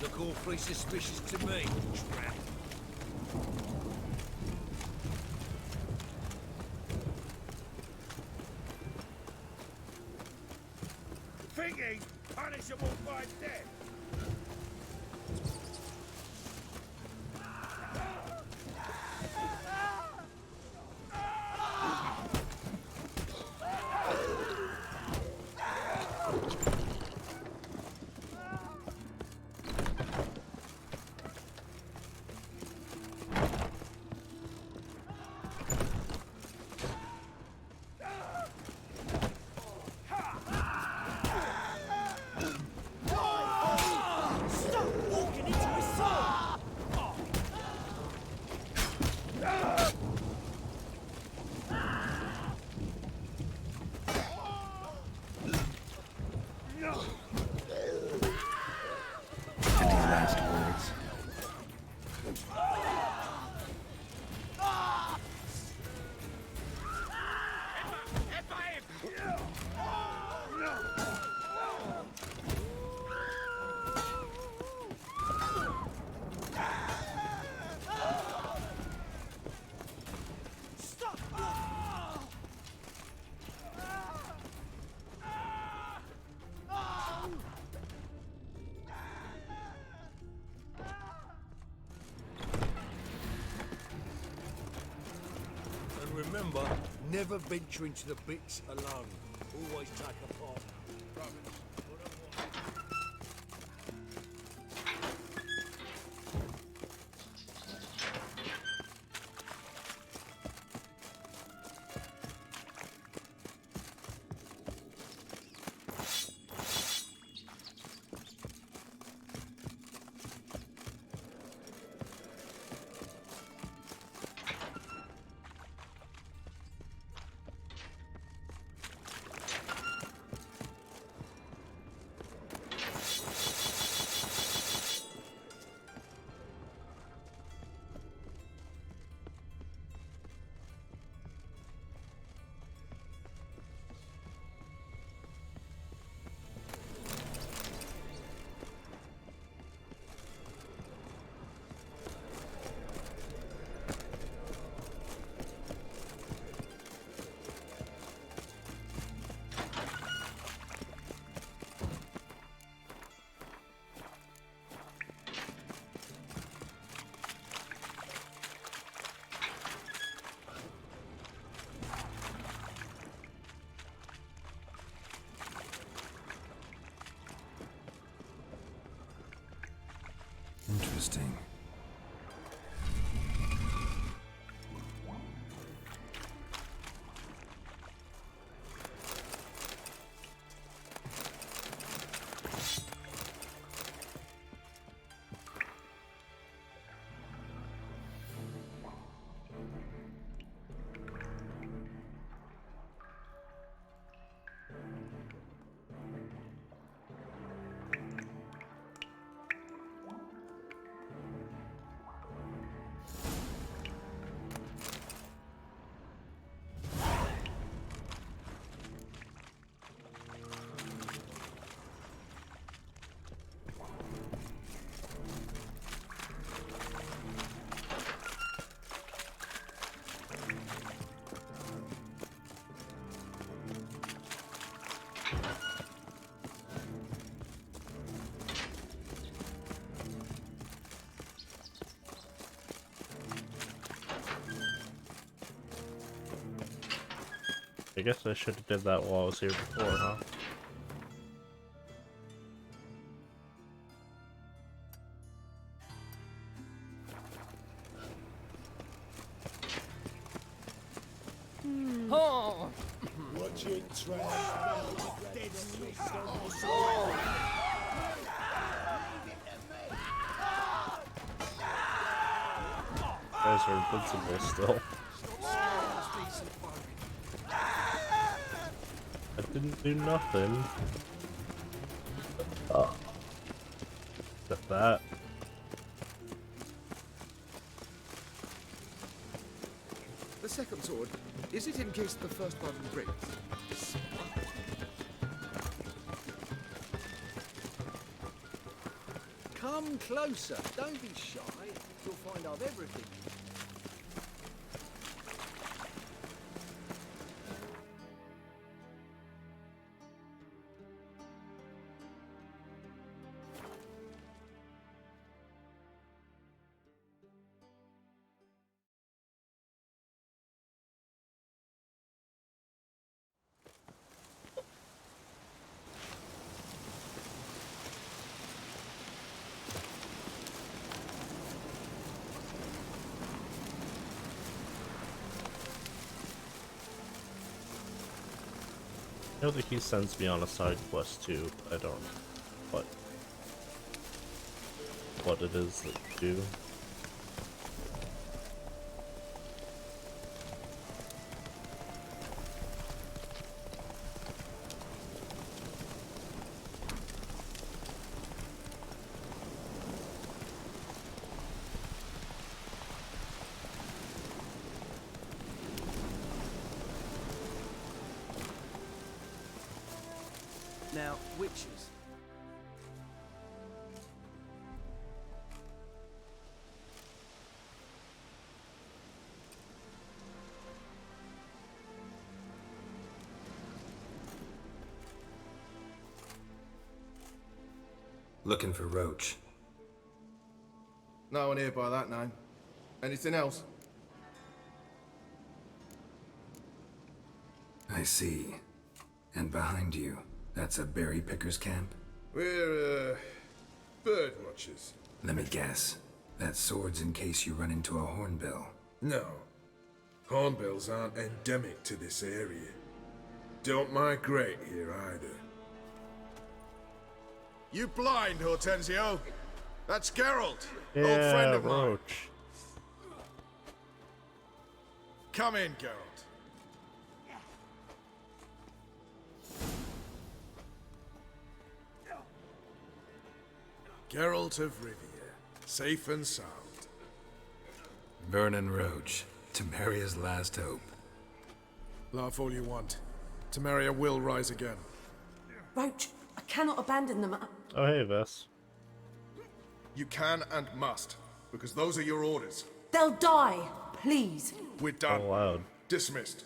Look awfully suspicious to me, trap. Thinking punishable by death. Any last words? And remember, never venture into the bits alone. Always take a partner. interesting. I guess I should have did that while I was here before, huh? Oh! Watch it, Guys are invincible still. I didn't do nothing. Except that. The second sword, is it in case the first one breaks? Come closer. Don't be shy. You'll find I've everything. I know that he sends me on a side quest too. I don't know what it is that you do. Now, witches. Looking for Roach. No one here by that name. Anything else? I see. And behind you, that's a berry picker's camp? We're, bird watchers. Let me guess. That sword's in case you run into a hornbill. No. Hornbills aren't endemic to this area. Don't migrate here either. You blind, Hortensio? That's Geralt, old friend of mine. Roach. Come in, Geralt. Geralt of Rivia, safe and sound. Vernon Roach, Temeria's last hope. Laugh all you want. Temeria will rise again. Roach, I cannot abandon them. Oh hey, Vess. You can and must, because those are your orders. They'll die, please. We're done. Oh, loud. Dismissed.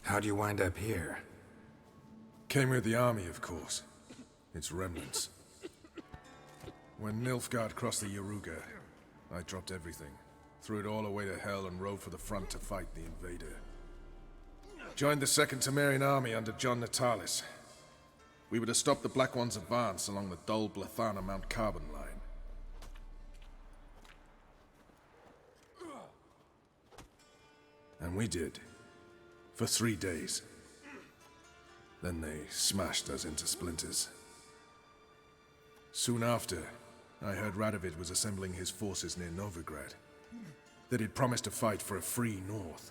How'd you wind up here? Came with the army, of course. Its remnants. When Nilfgaard crossed the Yaruga, I dropped everything, threw it all away to hell and rode for the front to fight the invader. Joined the Second Temerian army under John Natalis. We were to stop the Black One's advance along the Dol Blathana Mount Carbon line. And we did. For 3 days. Then they smashed us into splinters. Soon after, I heard Radovid was assembling his forces near Novigrad. That he'd promised to fight for a free North.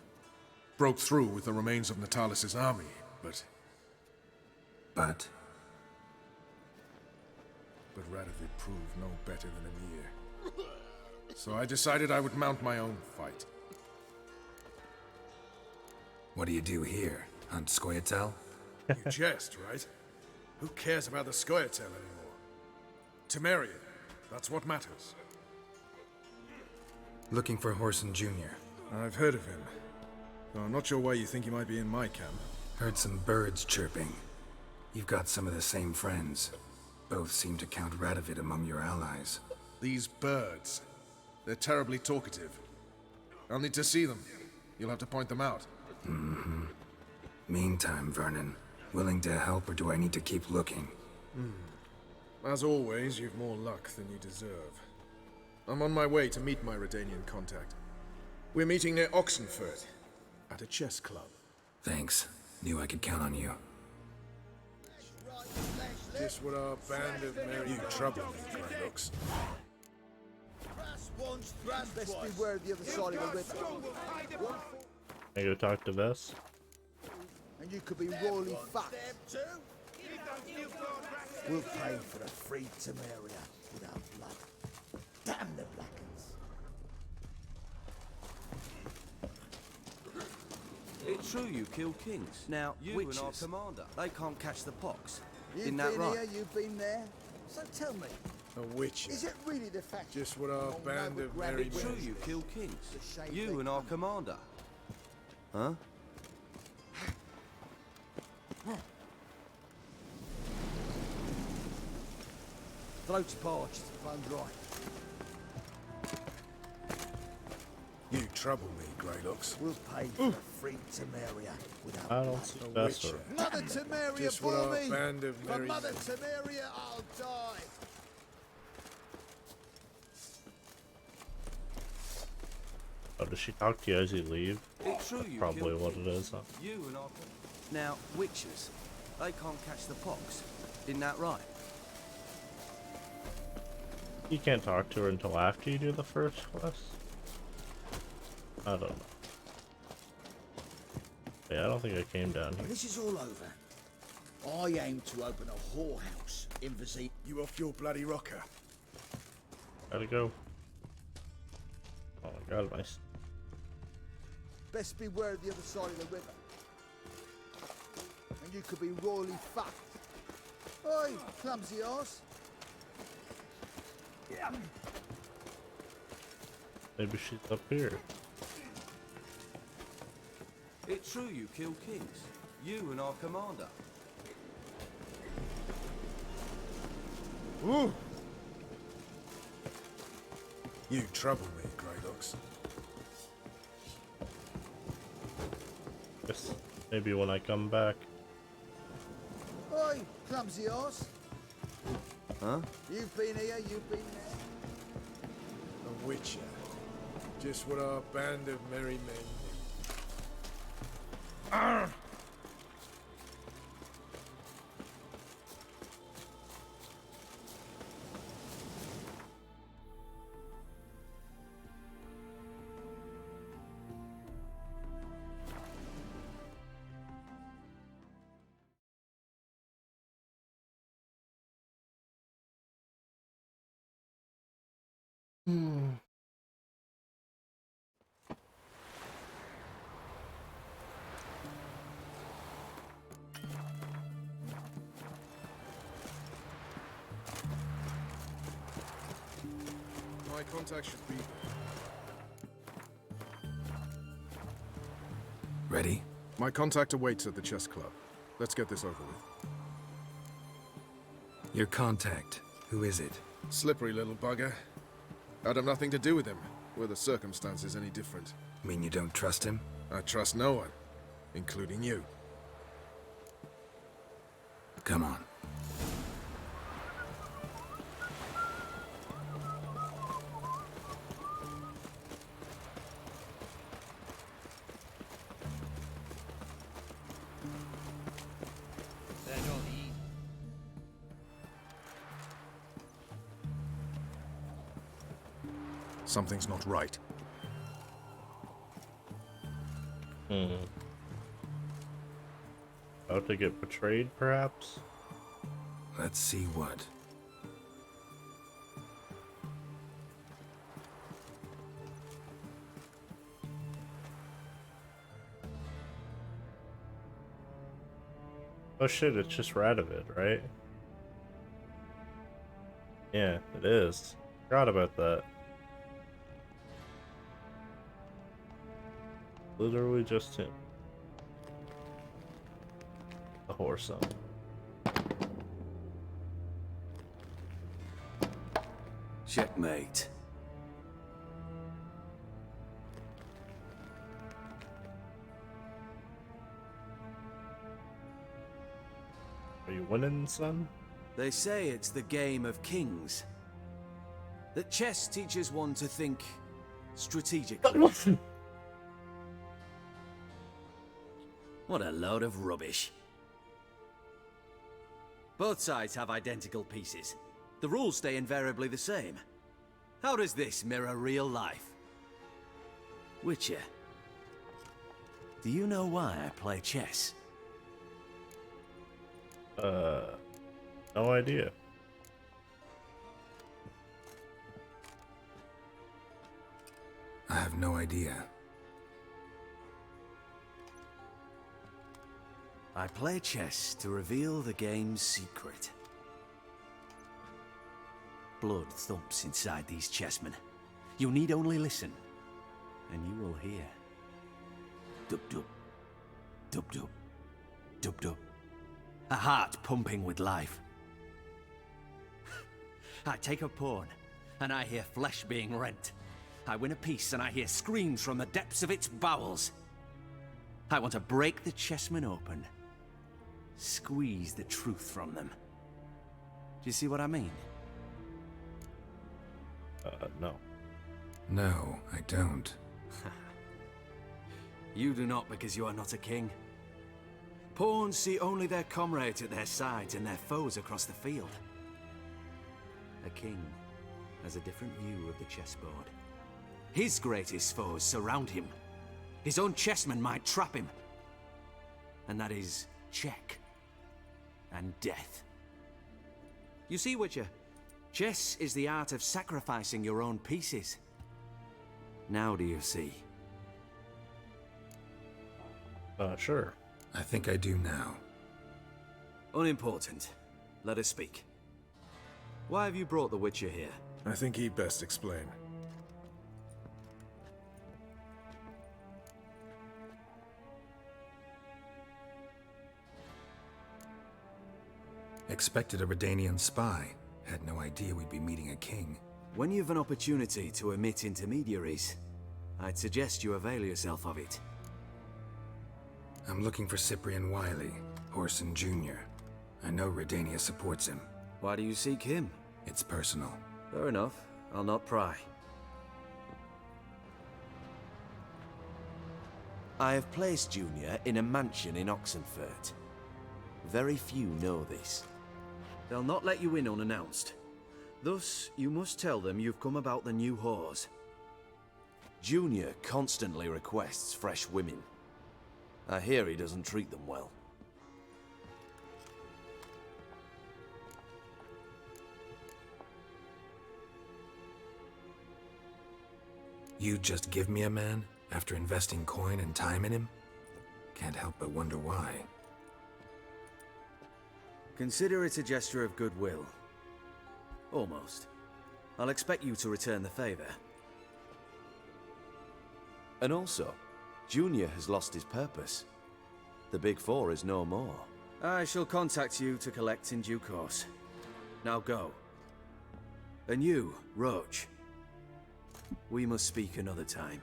Broke through with the remains of Natalis' army, but... But Radovid proved no better than Emir. So I decided I would mount my own fight. what do you do here? Hunt Scoia'tael? You jest, right? Who cares about the Scoia'tael anymore? Temeria, that's what matters. Looking for Whoreson Jr. I've heard of him. Though I'm not sure why you think he might be in my camp. Heard some birds chirping. You've got some of the same friends. Both seem to count Radovid among your allies. These birds. They're terribly talkative. I'll need to see them. You'll have to point them out. Mm-hmm. Meantime, Vernon, willing to help or do I need to keep looking? As always, you've more luck than you deserve. I'm on my way to meet my Redanian contact. We're meeting near Oxenfurt, at a chess club. Thanks. Knew I could count on you. Just what our band of merry... You trouble me, Greylox. Best beware of the other side of the river. I go talk to Vess. And you could be royally fucked. We'll pay for the free Temeria with our blood. Damn the Blackens. It's true you kill kings. Now, you and our commander, they can't catch the pox. Isn't that You've been right? here, you've been there. So tell me, A witch. is it really the fact... Just what our band of merry It's true you kill kings. You and our commander. Huh? Throat's parched, bone dry. You trouble me, Greylox. We'll pay for the free Temeria with our I don't see Vess. or- Mother Temeria Just what for our me! band of For merry... Mother Temeria, I'll die! Oh, does she talk to you as you leave? It's true you Probably kill what it kings. is. Huh? You and our... Now, witches, they can't catch the pox. Isn't that right? You can't talk to her until after you do the first quest? I don't know. Yeah, I don't think I came down When here. this is all over, I aim to open a whorehouse in Vizit. You off your bloody rocker? Gotta go. Oh my god, nice. Best beware of the other side of the river. And you could be royally fucked. Oi, clumsy arse. Maybe she's up here. It's true you kill kings. You and our commander. Ooh! You trouble me, Greylox. Yes. Maybe when I come back. Oi, clumsy arse. Huh? You've been here, you've been there. A witcher. Just what our band of merry men need. Arr! My contact should be there. Ready? My contact awaits at the chess club. Let's get this over with. Your contact. Who is it? Slippery little bugger. I'd have nothing to do with him, were the circumstances any different. Mean you don't trust him? I trust no one, including you. Come on. Something's not right. About to get betrayed, perhaps? Let's see what. Oh shit, it's just Radovid, right? Yeah, it is. Forgot about that. Literally just him. The horse on. Checkmate. Are you winning, son? They say it's the game of kings. That chess teaches one to think strategically. What a load of rubbish. Both sides have identical pieces. The rules stay invariably the same. How does this mirror real life? Witcher, do you know why I play chess? No idea. I have no idea. I play chess to reveal the game's secret. Blood thumps inside these chessmen. You need only listen, and you will hear. Dub-dub. Dub-dub. Dub-dub. A heart pumping with life. I take a pawn, and I hear flesh being rent. I win a piece, and I hear screams from the depths of its bowels. I want to break the chessmen open. Squeeze the truth from them. Do you see what I mean? No. No, I don't. You do not because you are not a king. Pawns see only their comrades at their sides and their foes across the field. A king has a different view of the chessboard. His greatest foes surround him. His own chessmen might trap him. And that is check and death. You see, Witcher, chess is the art of sacrificing your own pieces. Now do you see? Sure. I think I do now. Unimportant. Let us speak. Why have you brought the Witcher here? I think he'd best explain. Expected a Redanian spy. Had no idea we'd be meeting a king. When you've an opportunity to omit intermediaries, I'd suggest you avail yourself of it. I'm looking for Cyprian Wiley, Horson Jr. I know Redania supports him. Why do you seek him? It's personal. Fair enough. I'll not pry. I have placed Junior in a mansion in Oxenfurt. Very few know this. They'll not let you in unannounced. Thus, you must tell them you've come about the new whores. Junior constantly requests fresh women. I hear he doesn't treat them well. You just give me a man after investing coin and time in him? Can't help but wonder why. Consider it a gesture of goodwill. Almost. I'll expect you to return the favor. And also, Junior has lost his purpose. The Big Four is no more. I shall contact you to collect in due course. Now go. And you, Roach. We must speak another time.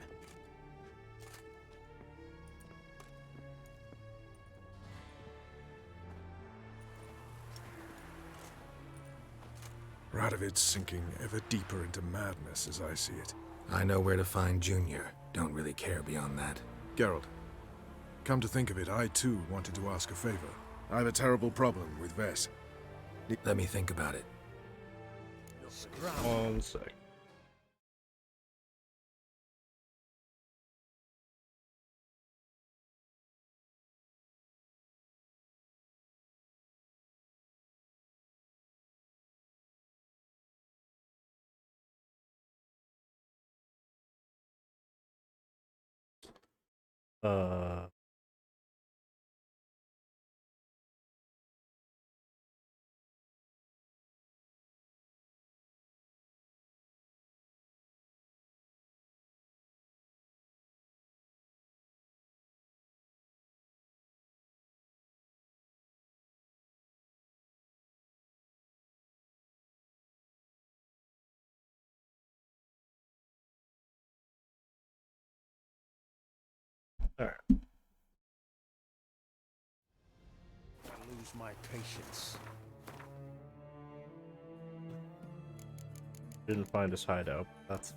Radovid's sinking ever deeper into madness as I see it. I know where to find Junior. Don't really care beyond that. Geralt, come to think of it, I too wanted to ask a favor. I have a terrible problem with Ves. Let me think about it. 1 sec. Alright. I lose my patience. Didn't find his hideout. That's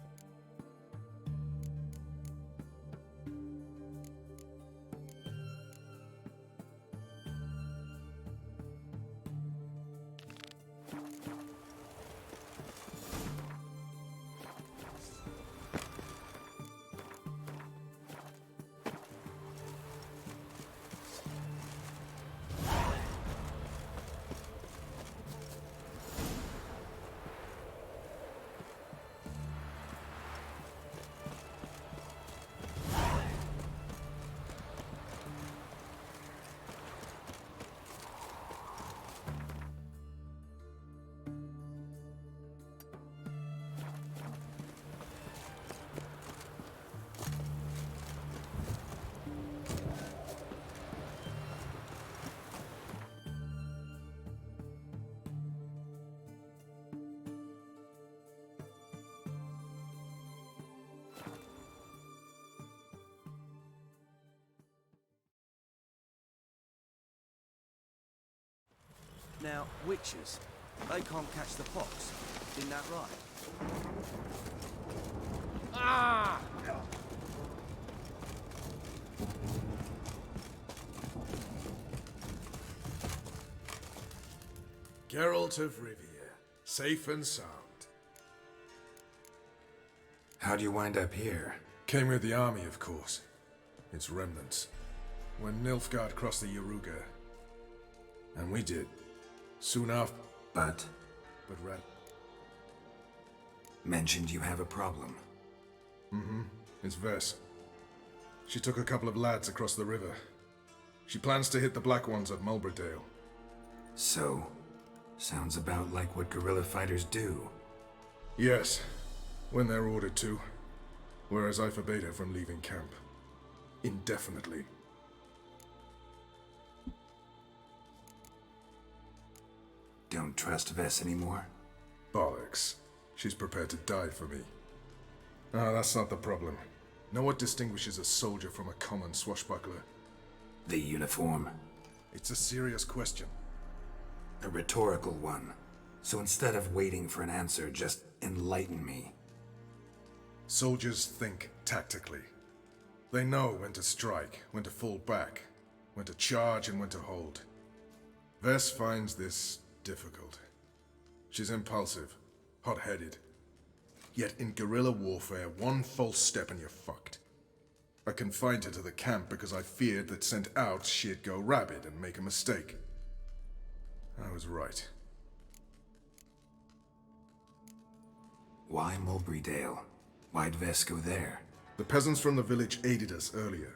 Now, witches, they can't catch the pox. Isn't that right? Ah! Geralt of Rivia, safe and sound. How'd you wind up here? Came with the army, of course. Its remnants. When Nilfgaard crossed the Yaruga. And we did. Soon after. But Red mentioned you have a problem. Mm-hmm. It's Ves. She took a couple of lads across the river. She plans to hit the Black Ones at Mulberdale. So, sounds about like what guerrilla fighters do. Yes, when they're ordered to. Whereas I forbade her from leaving camp. Indefinitely. Don't trust Ves anymore? Bollocks. She's prepared to die for me. Ah, that's not the problem. Know what distinguishes a soldier from a common swashbuckler? The uniform. It's a serious question. A rhetorical one. So instead of waiting for an answer, just enlighten me. Soldiers think tactically. They know when to strike, when to fall back, when to charge and when to hold. Ves finds this difficult. She's impulsive, hot-headed. Yet in guerrilla warfare, one false step and you're fucked. I confined her to the camp because I feared that sent out she'd go rabid and make a mistake. I was right. Why Mulberrydale? Why'd Ves go there? The peasants from the village aided us earlier.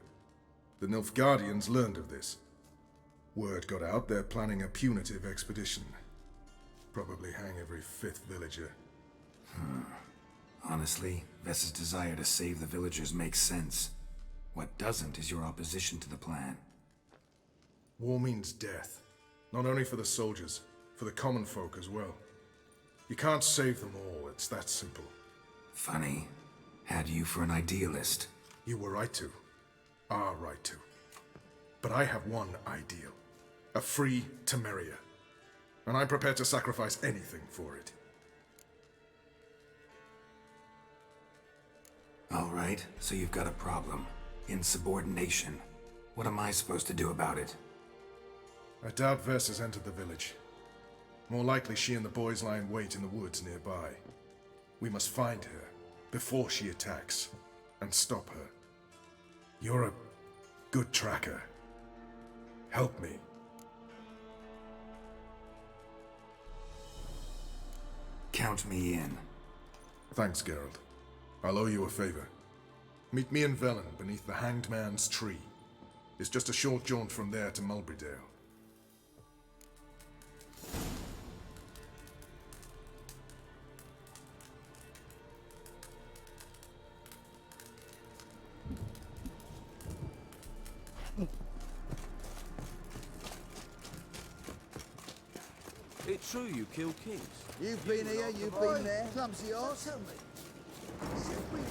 The Nilfgaardians learned of this. Word got out they're planning a punitive expedition. Probably hang every 5th villager. Honestly, Ves's desire to save the villagers makes sense. What doesn't is your opposition to the plan. War means death. Not only for the soldiers, for the common folk as well. You can't save them all, it's that simple. Funny. Had you for an idealist. You were right to. Are right to. But I have one ideal. A free Temeria. And I'm prepared to sacrifice anything for it. All right, so you've got a problem. Insubordination. What am I supposed to do about it? I doubt Vess has entered the village. More likely she and the boys lie in wait in the woods nearby. We must find her before she attacks and stop her. You're a good tracker. Help me. Count me in. Thanks, Geralt. I'll owe you a favor. Meet me and Velen beneath the Hanged Man's tree. It's just a short jaunt from there to Mulberydale. It's true you kill kings. You've been here, you've been there. Clumsy horse. Tell me. Is it really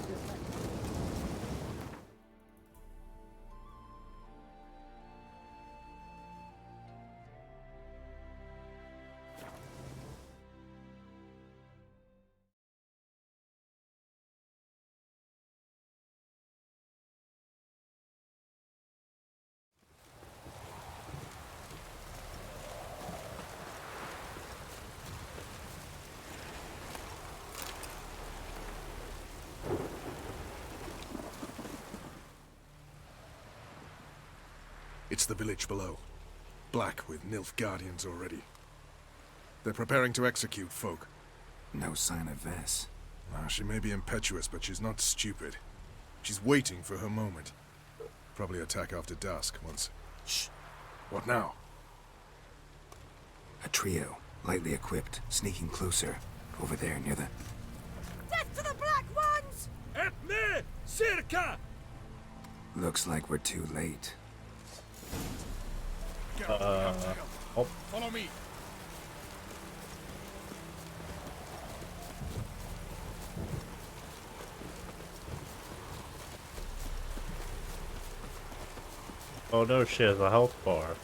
It's the village below. Black with Nilfgaardians already. They're preparing to execute folk. No sign of Vess. She may be impetuous, but she's not stupid. She's waiting for her moment. Probably attack after dusk once... Shh! What now? A trio, lightly equipped, sneaking closer. Over there, near the... Death to the Black Ones! Et me, circa! Looks like we're too late. Follow me. Oh no, she has a health bar.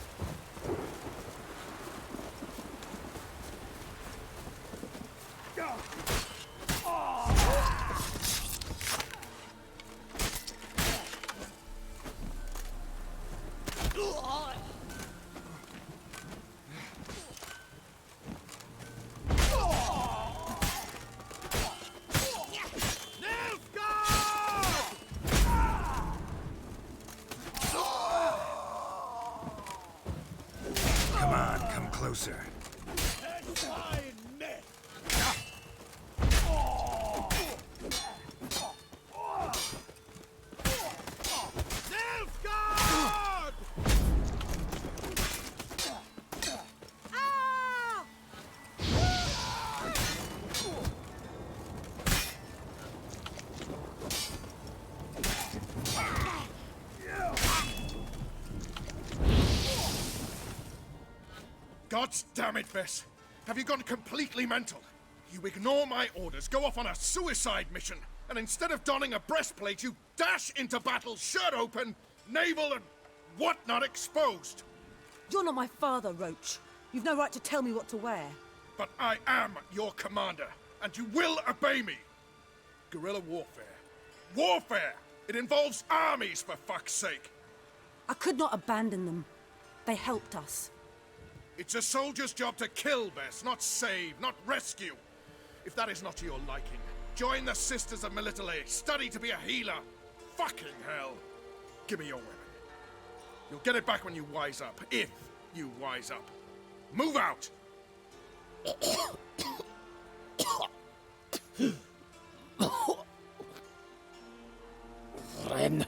Come on, come closer. God damn it, Vess! Have you gone completely mental? You ignore my orders, go off on a suicide mission, and instead of donning a breastplate, you dash into battle, shirt open, navel and whatnot exposed. You're not my father, Roach. You've no right to tell me what to wear. But I am your commander, and you will obey me. Guerrilla warfare. Warfare! It involves armies, for fuck's sake. I could not abandon them. They helped us. It's a soldier's job to kill, Vess, not save, not rescue. If that is not to your liking, join the Sisters of Melitele, study to be a healer. Fucking hell. Give me your weapon. You'll get it back when you wise up, if you wise up. Move out! Ren.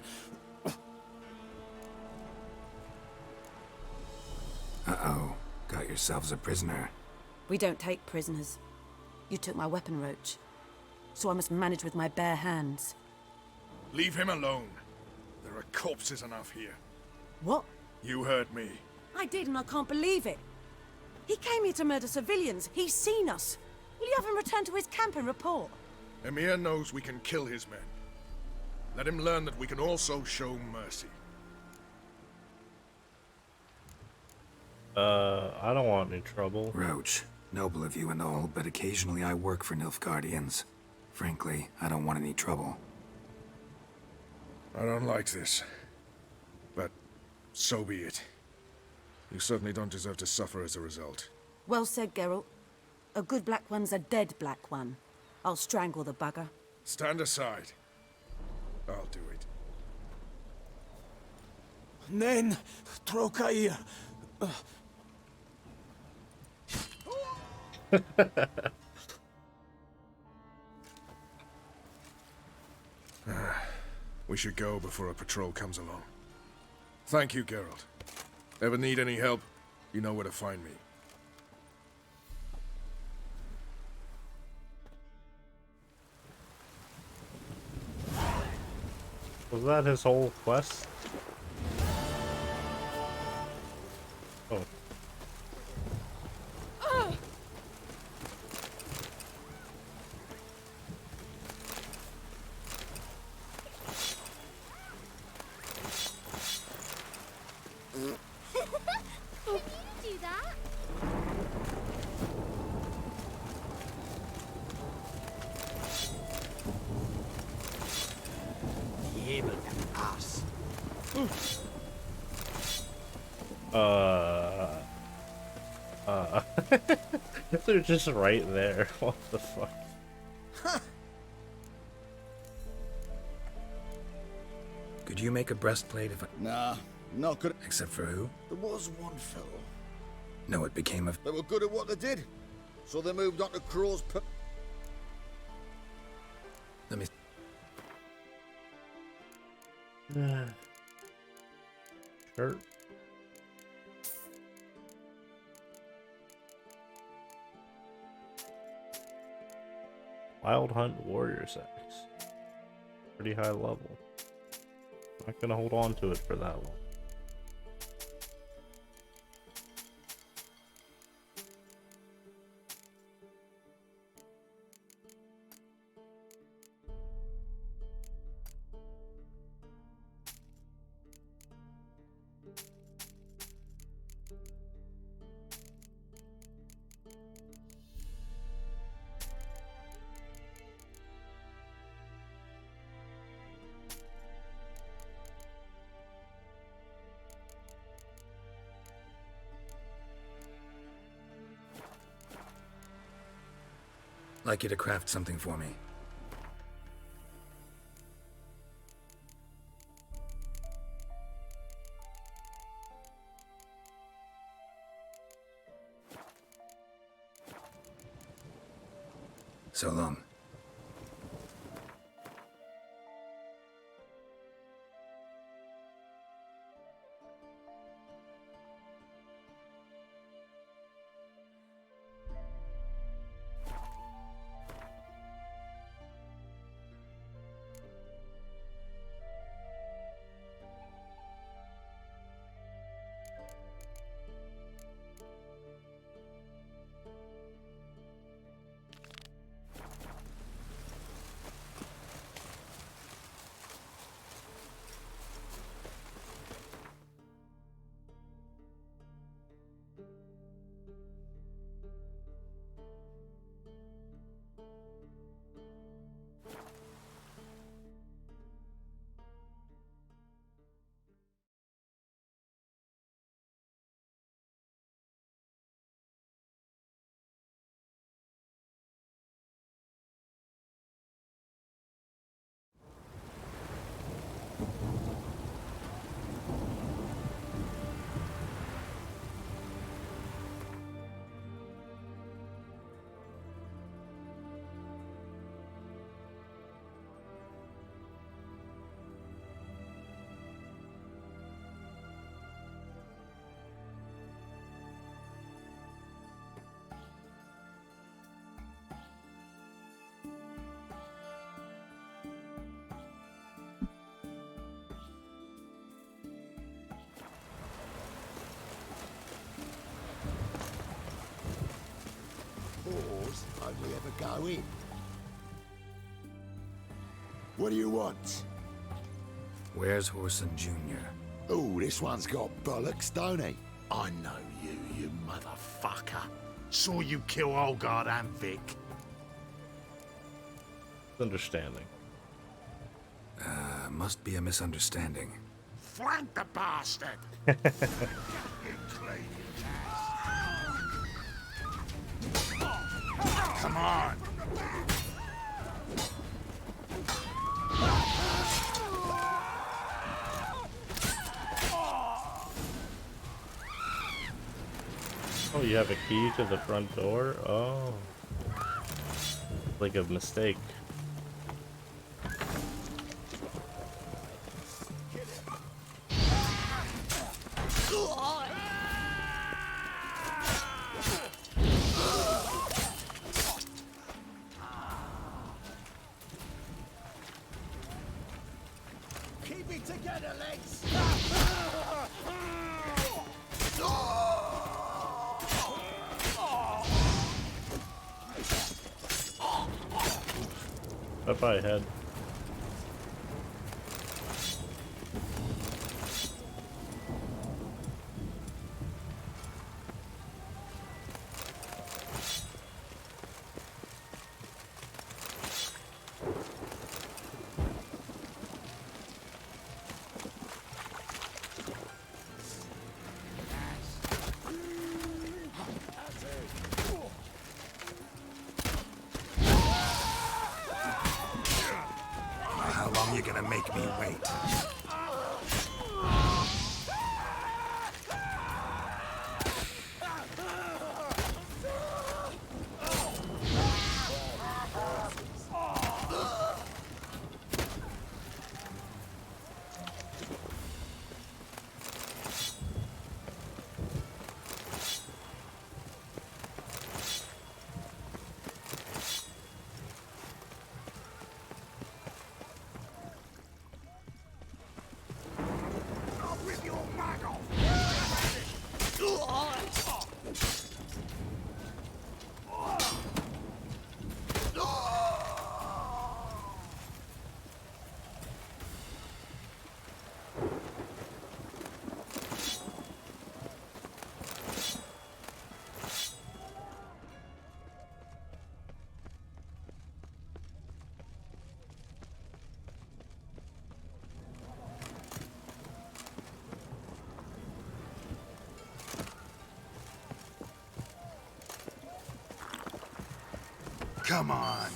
Uh-oh. Got yourselves a prisoner. We don't take prisoners. You took my weapon, Roach. So I must manage with my bare hands. Leave him alone. There are corpses enough here. What? You heard me. I did, and I can't believe it. He came here to murder civilians. He's seen us. Will you have him return to his camp and report? Emir knows we can kill his men. Let him learn that we can also show mercy. I don't want any trouble. Roach, noble of you and all, but occasionally I work for Nilfgaardians. Frankly, I don't want any trouble. I don't like this. But so be it. You certainly don't deserve to suffer as a result. Well said, Geralt. A good black one's a dead black one. I'll strangle the bugger. Stand aside. I'll do it. Nen, Trokair. We should go before a patrol comes along. Thank you, Geralt. Ever need any help, you know where to find me. Was that his whole quest? Oh. Can you do that? Even us. They're just right there. What the fuck? Could you make a breastplate if I... Nah, not good. Except for who? There was one fellow. No, it became of... They were good at what they did, so they moved on to Crow's... Let me... Sure. Wild Hunt Warrior's Axe. Pretty high level. Not gonna hold on to it for that long. Like you to craft something for me. So long. we ever go in. What do you want? Where's Horson Jr.? Oh, this one's got bollocks, don't he? I know you, you motherfucker. Saw you kill Olgard and Vic. Understanding. Must be a misunderstanding. Flank the bastard! Come on! Oh, you have a key to the front door? Oh. Like a mistake. Keep it together, legs! Up my head. How long you gonna make me wait? Come on.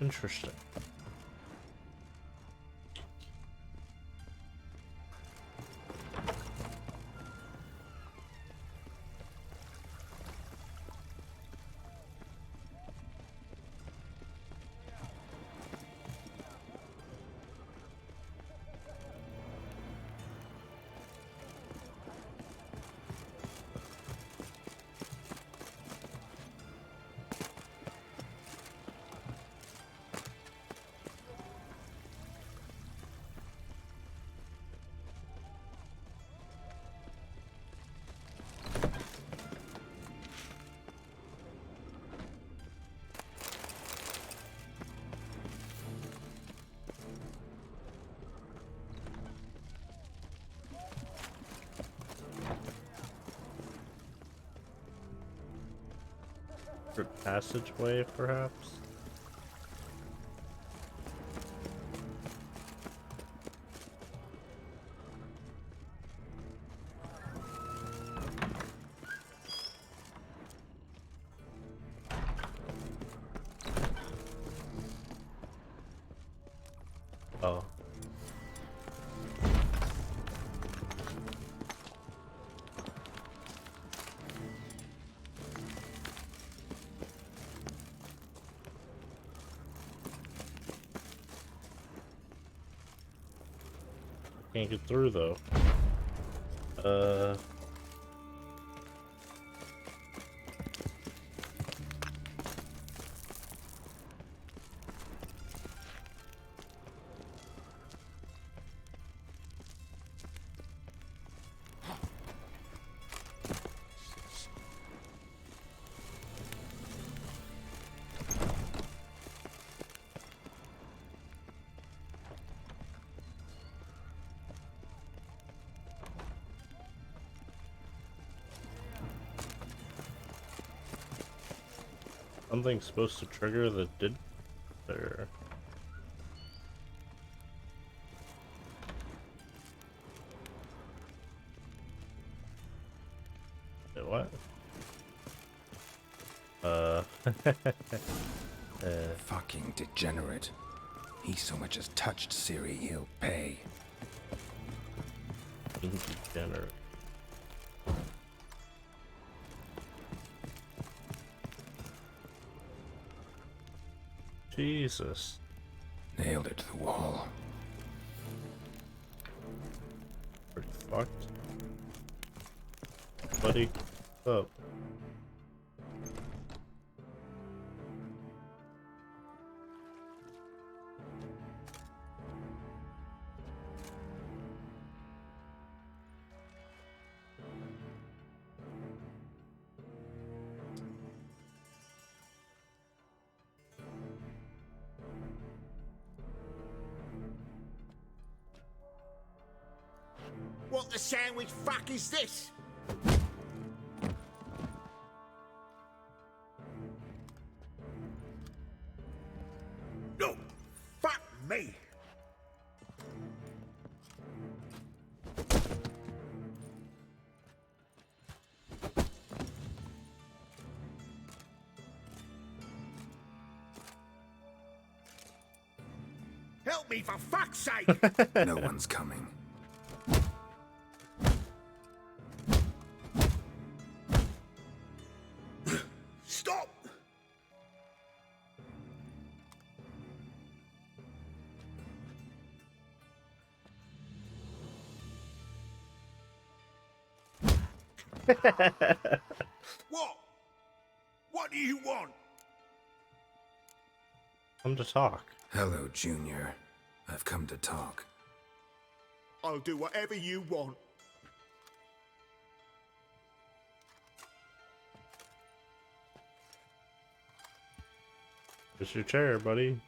Interesting. secret passageway, perhaps? Oh. Can't get through though. Something's supposed to trigger that did there. Wait, what? Fucking degenerate. He so much as touched Ciri, he'll pay. Degenerate. Jesus. Nailed it to the wall. Pretty fucked. Buddy, what's up? What the sandwich fuck is this? No! Fuck me! Help me for fuck's sake! No one's coming. Stop! What? What do you want? Come to talk. Hello, Junior. I've come to talk. I'll do whatever you want. It's your chair, buddy.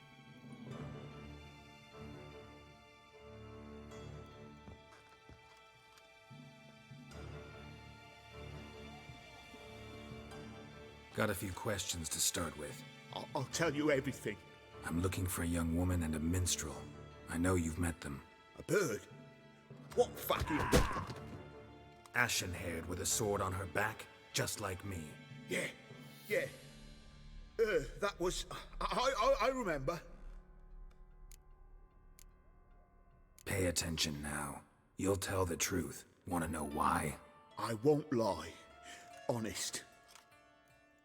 Got a few questions to start with. I'll tell you everything. I'm looking for a young woman and a minstrel. I know you've met them. A bird? What fucking... Ashen-haired with a sword on her back, just like me. Yeah. That was... I remember. Pay attention now. You'll tell the truth. Want to know why? I won't lie. Honest.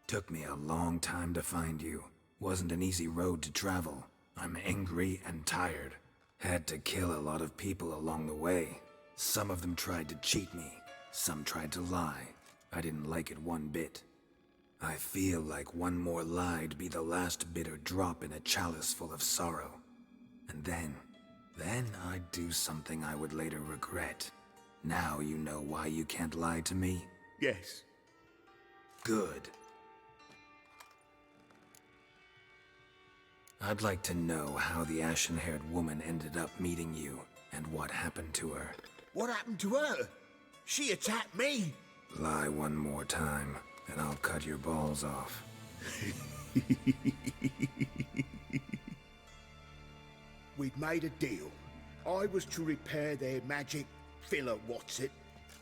Took me a long time to find you. Wasn't an easy road to travel. I'm angry and tired. Had to kill a lot of people along the way. Some of them tried to cheat me. Some tried to lie. I didn't like it one bit. I feel like one more lie'd be the last bitter drop in a chalice full of sorrow. And then I'd do something I would later regret. Now you know why you can't lie to me? Yes. Good. I'd like to know how the ashen-haired woman ended up meeting you, and what happened to her. What happened to her? She attacked me. Lie one more time, and I'll cut your balls off. We'd made a deal. I was to repair their magic filler, what's-it.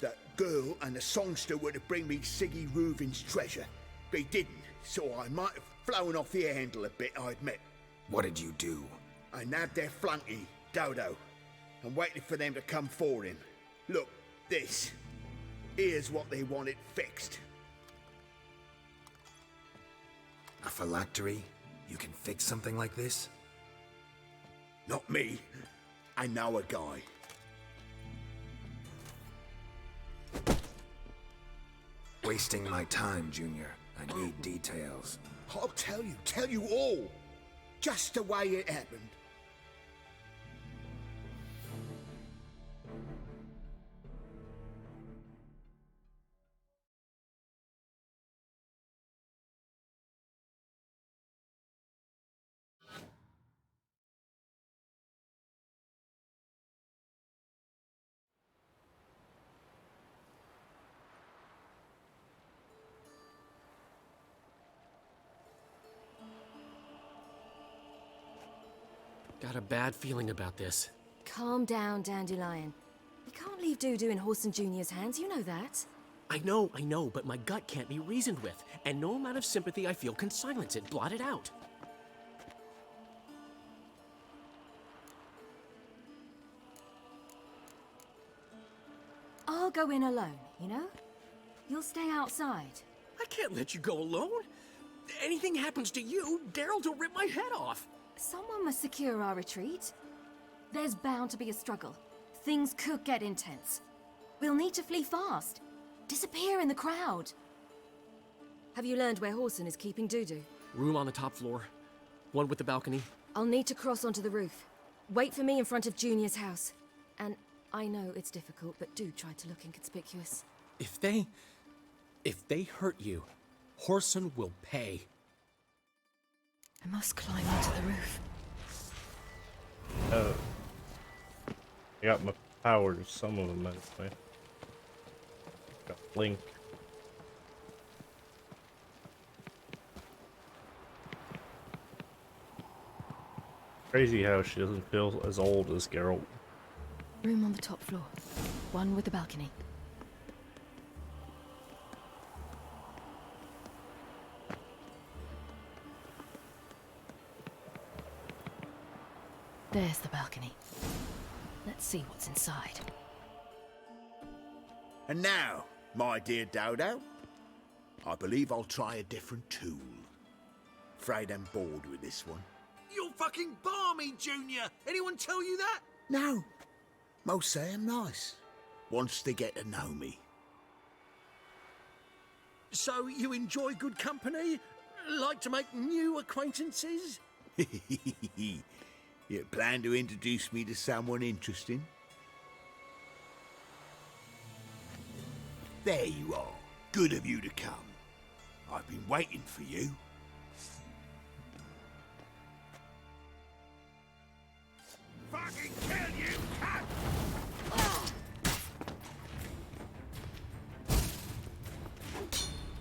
That girl and the songster were to bring me Siggy Reuven's treasure. They didn't, so I might have flown off the handle a bit, I admit. What did you do? I nabbed their flunky, Dodo, and waited for them to come for him. Look, this. Here's what they wanted fixed. A phylactery? You can fix something like this? Not me. I know a guy. Wasting my time, Junior. I need details. I'll tell you all. Just the way it happened. Got a bad feeling about this. Calm down, Dandelion. You can't leave Dudu in Horson Jr.'s hands, you know that. I know, but my gut can't be reasoned with, and no amount of sympathy I feel can silence it, blot it out. I'll go in alone, you know? You'll stay outside. I can't let you go alone. Anything happens to you, Geralt will rip my head off. Someone must secure our retreat. There's bound to be a struggle. Things could get intense. We'll need to flee fast. Disappear in the crowd. Have you learned where Horson is keeping Dudu? Room on the top floor. One with the balcony. I'll need to cross onto the roof. Wait for me in front of Junior's house. And I know it's difficult, but do try to look inconspicuous. If they hurt you, Horson will pay. I must climb onto the roof. Oh. I got my powers, some of them anyway. Got Link. Crazy how she doesn't feel as old as Geralt. Room on the top floor. One with the balcony. There's the balcony. Let's see what's inside. And now, my dear Dodo, I believe I'll try a different tool. Afraid I'm bored with this one. You're fucking balmy, Junior! Anyone tell you that? No. Most say I'm nice. Once they get to know me. So you enjoy good company? Like to make new acquaintances? You plan to introduce me to someone interesting? There you are. Good of you to come. I've been waiting for you. Fucking kill you, cat!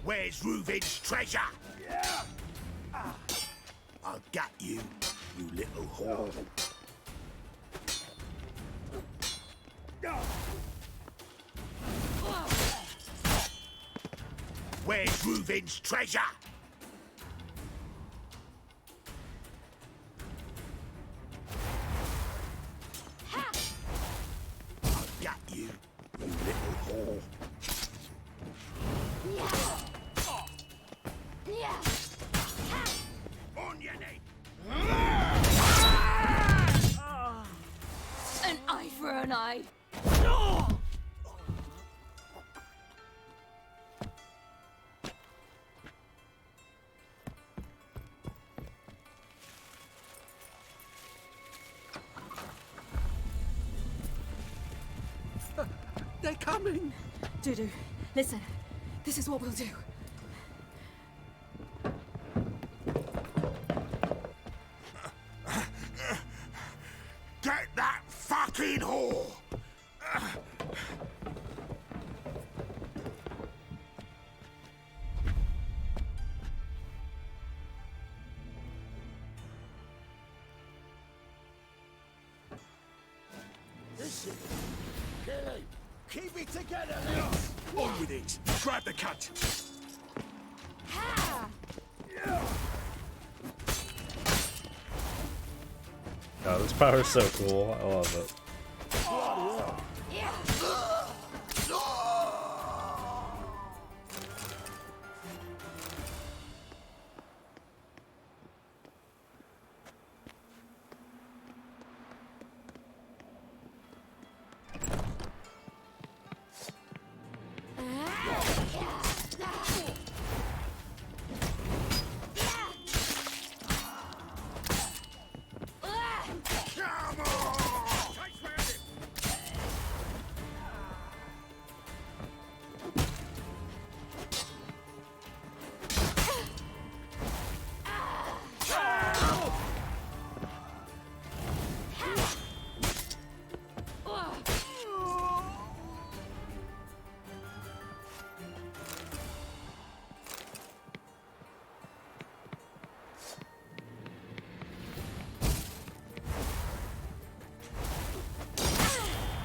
Where's Reuven's treasure? Yeah. I'll get you, you little whore. Where's Reuven's treasure? I'll get you, you little whore. On your name. An eye for an eye. They're coming! Dudu, listen. This is what we'll do. Get that fucking whore! Listen. Kill him. Keep it together, lads. On with it. Grab the cut. God, this power's so cool. I love it.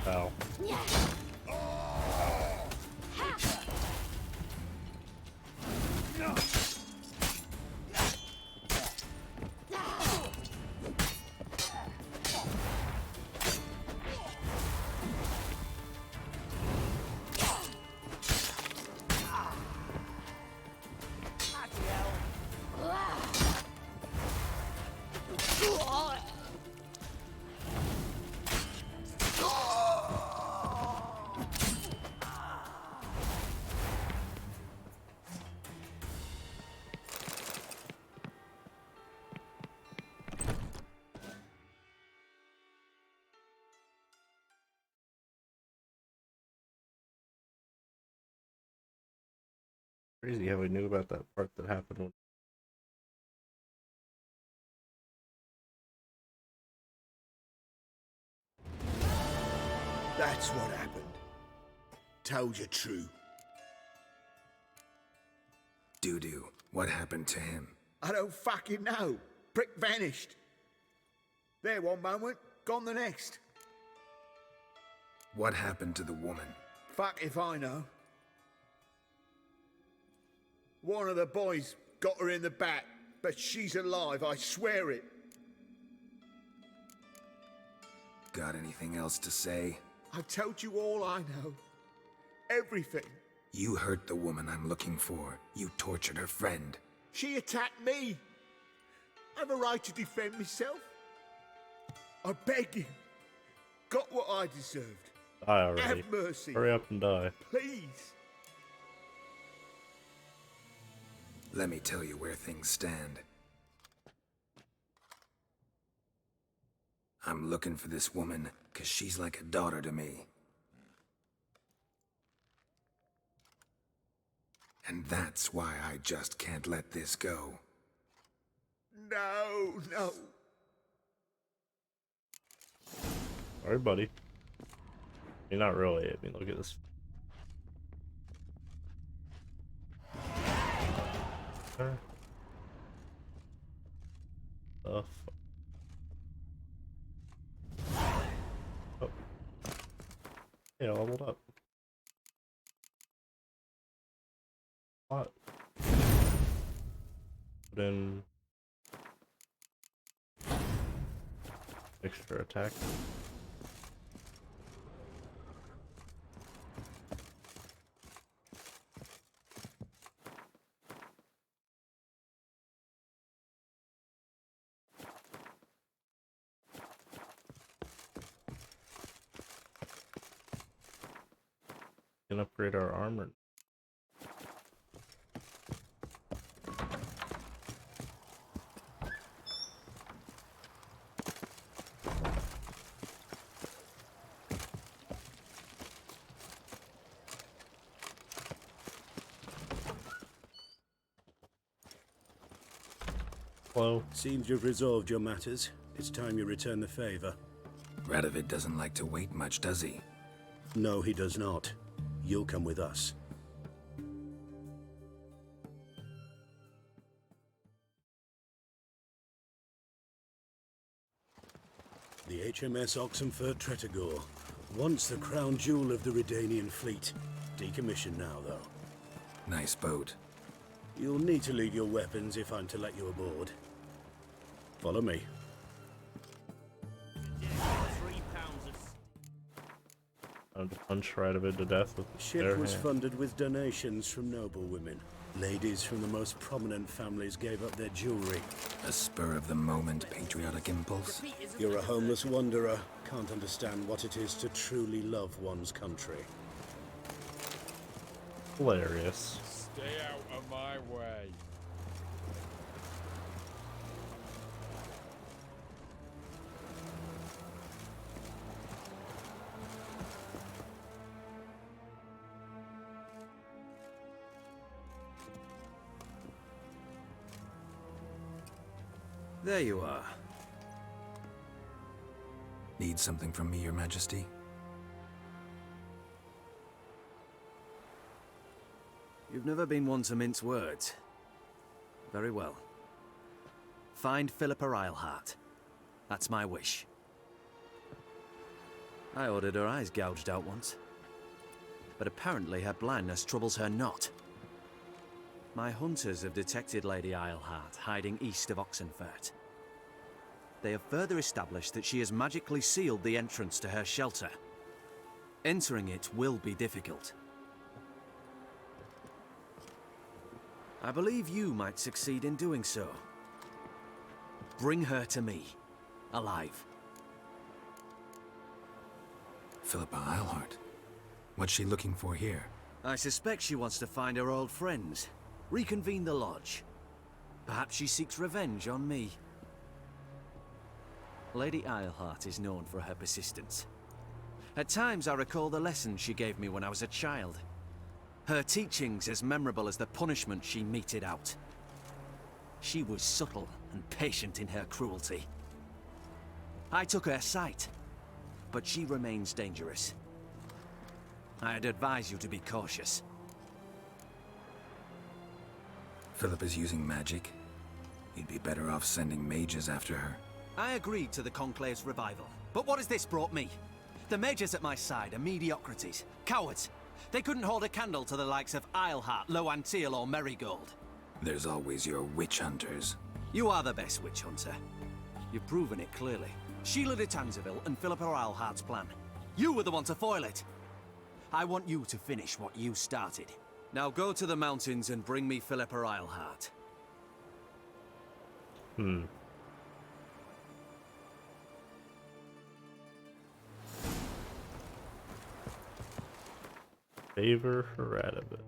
Ow. Crazy how we knew about that part that happened when That's what happened. Told you true. Doo-doo, what happened to him? I don't fucking know. Prick vanished. There one moment, gone the next. What happened to the woman? Fuck if I know. One of the boys got her in the back, but she's alive, I swear it. Got anything else to say? I've told you all I know. Everything. You hurt the woman I'm looking for. You tortured her friend. She attacked me. I have a right to defend myself. I beg you. Got what I deserved. Die already. Have mercy. Hurry up and die. Please. Let me tell you where things stand. I'm looking for this woman, 'cause she's like a daughter to me. And that's why I just can't let this go. No, no. Sorry, buddy. I mean, not really. I mean, look at this. The fuck? Oh. Yeah, leveled up. What? Put in extra attack. Can upgrade our armor. Hello. Seems you've resolved your matters. It's time you return the favor. Radovid doesn't like to wait much, does he? No, he does not. You'll come with us. The HMS Oxenford Tretogor. Once the crown jewel of the Redanian fleet. Decommissioned now, though. Nice boat. You'll need to leave your weapons if I'm to let you aboard. Follow me. Time to punch Radovid to death with The ship was funded with donations from noble women. Ladies from the most prominent families gave up their jewelry. A spur-of-the-moment patriotic impulse? You're a homeless wanderer. Can't understand what it is to truly love one's country. Hilarious. Stay out of my way. There you are. Need something from me, Your Majesty? You've never been one to mince words. Very well. Find Philippa Eilhart. That's my wish. I ordered her eyes gouged out once. But apparently her blindness troubles her not. My hunters have detected Lady Eilhart hiding east of Oxenfurt. They have further established that she has magically sealed the entrance to her shelter. Entering it will be difficult. I believe you might succeed in doing so. Bring her to me, alive. Philippa Eilhart? What's she looking for here? I suspect she wants to find her old friends, reconvene the lodge. Perhaps she seeks revenge on me. Lady Eilhart is known for her persistence. At times I recall the lessons she gave me when I was a child. Her teachings as memorable as the punishment she meted out. She was subtle and patient in her cruelty. I took her sight, but she remains dangerous. I'd advise you to be cautious. Philip is using magic. You'd be better off sending mages after her. I agreed to the Conclave's revival, but what has this brought me? The mages at my side are mediocrities, cowards. They couldn't hold a candle to the likes of Eilhart, Loantil, or Merigold. There's always your witch hunters. You are the best witch hunter. You've proven it clearly. Sheila de Tanzeville and Philippa Eilhart's plan. You were the one to foil it. I want you to finish what you started. Now go to the mountains and bring me Philippa Eilhart. Favor for Radovid.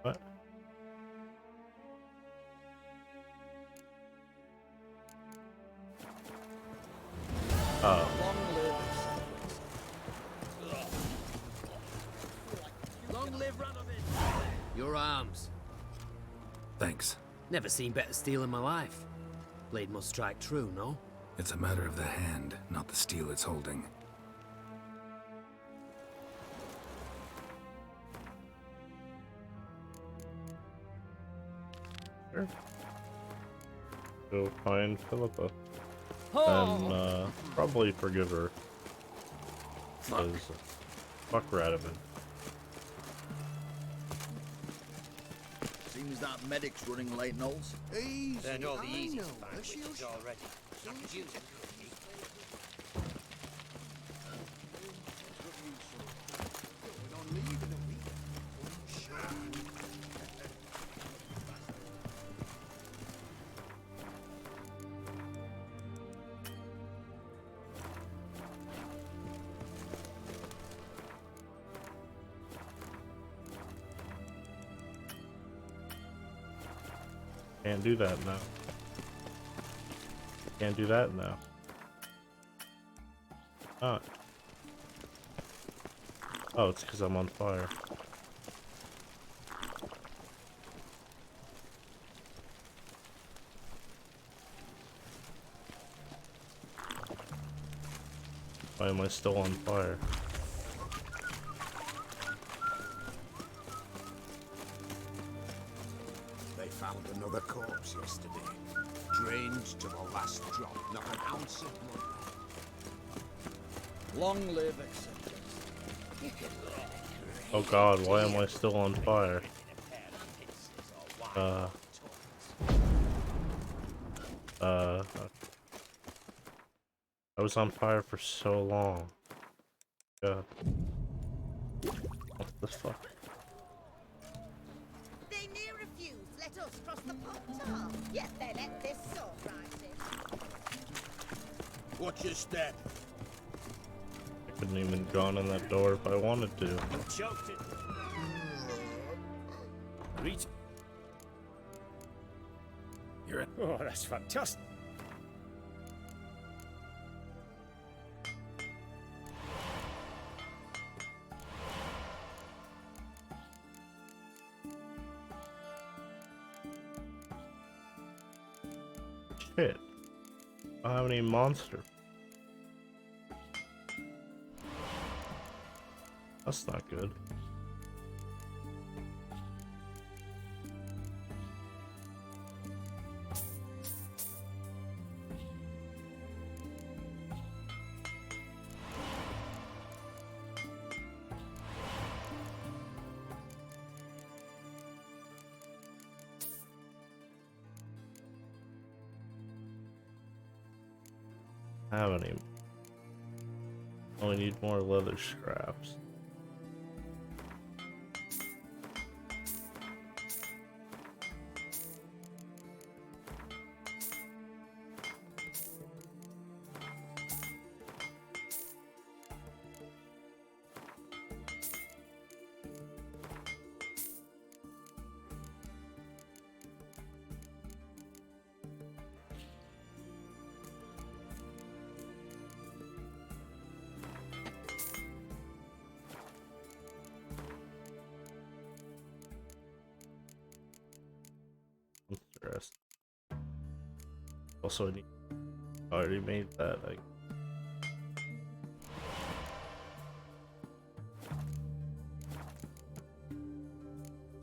What? Oh. Long live Radovid! Your arms. Thanks. Never seen better steel in my life. Blade must strike true, no? It's a matter of the hand, not the steel it's holding. Sure. Go find Philippa. Oh. And probably forgive her. Because fuck Radovid. Seems that medic's running late, Knowles. Easy. They're all the I easy know. to find Where's witches your- already. I could use it. Can't do that now. Can't do that now. Ah. Oh, it's because I'm on fire. Why am I still on fire? They found another corpse yesterday. Drained revenge to the last drop, not an ounce of blood. Long live acceptance. Oh god, why am I still on fire? I was on fire for so long. God. What the fuck? They near refused let us cross the portal, yet they let this sword rise in. Watch your step. I couldn't even gone in that door if I wanted to. You choked it. Reach. You're in. Oh, that's fantastic. Shit. I don't have any monster. That's not good. Have any? Only need more leather scraps. Also, I already made that.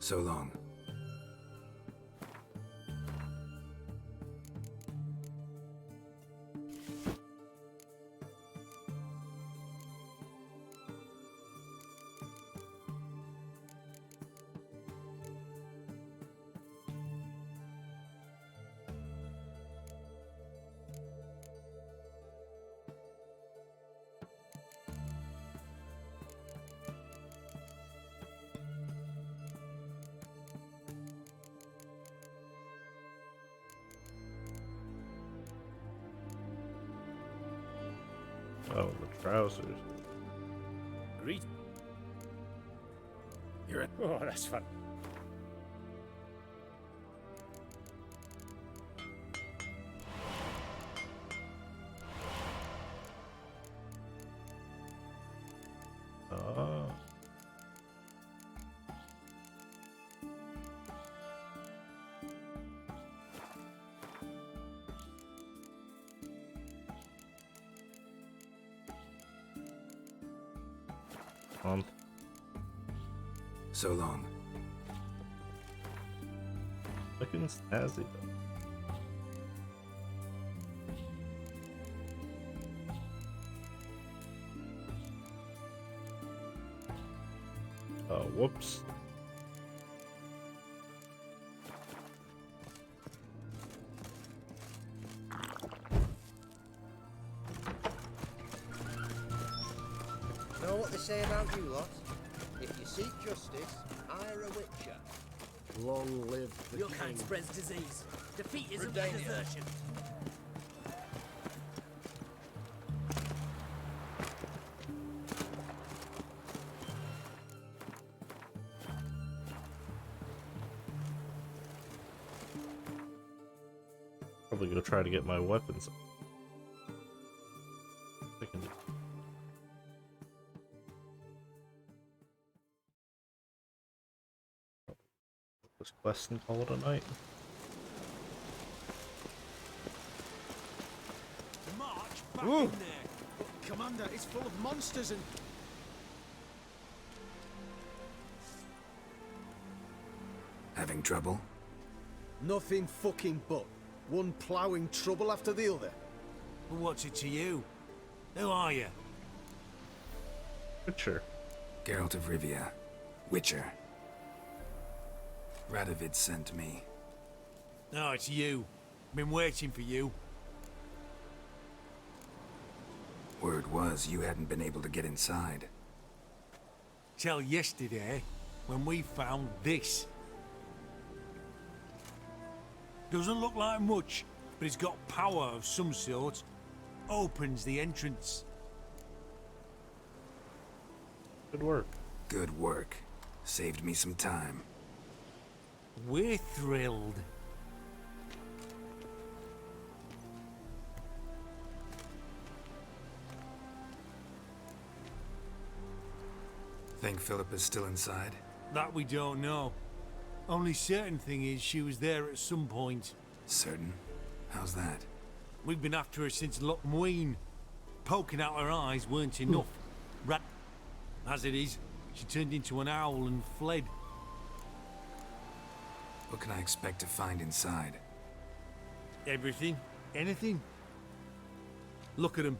So long. Oh, the trousers. Greet. You're in. Oh, that's fun. Oh. So long. Looking snazzy though. Oh, whoops. Know what they say about you lot? If you seek justice, hire a witcher. Long live the Your king. kind spreads disease. Defeat isn't Redania. desertion. Probably go try to get my weapons. This quest and call it a night. March back in there. But Commander, it's full of monsters and... Having trouble? Nothing fucking but. One ploughing trouble after the other. Well, what's it to you? Who are you? Witcher. Geralt of Rivia. Witcher. Radovid sent me. No, it's you. Been waiting for you. Word was you hadn't been able to get inside. Till yesterday, when we found this. Doesn't look like much, but it's got power of some sort. Opens the entrance. Good work. Good work. Saved me some time. We're thrilled. Think Philip is still inside? That we don't know. Only certain thing is she was there at some point. Certain? How's that? We've been after her since Lochmuin. Poking out her eyes weren't enough. As it is, she turned into an owl and fled. What can I expect to find inside? Everything. Anything. Look at him.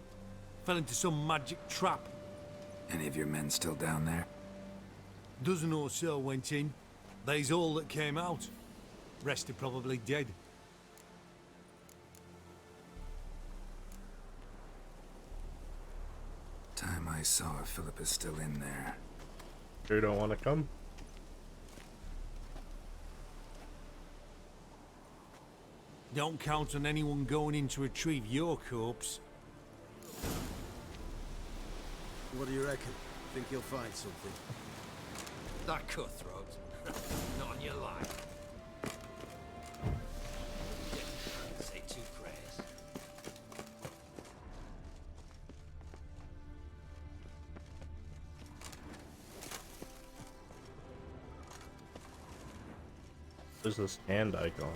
Fell into some magic trap. Any of your men still down there? Dozen or so went in. They's all that came out. Rest are probably dead. Time I saw if Philip is still in there. Sure don't want to come? Don't count on anyone going in to retrieve your corpse. What do you reckon? Think you'll find something? That cutthroat. Not on your life. Say two prayers. There's this hand icon.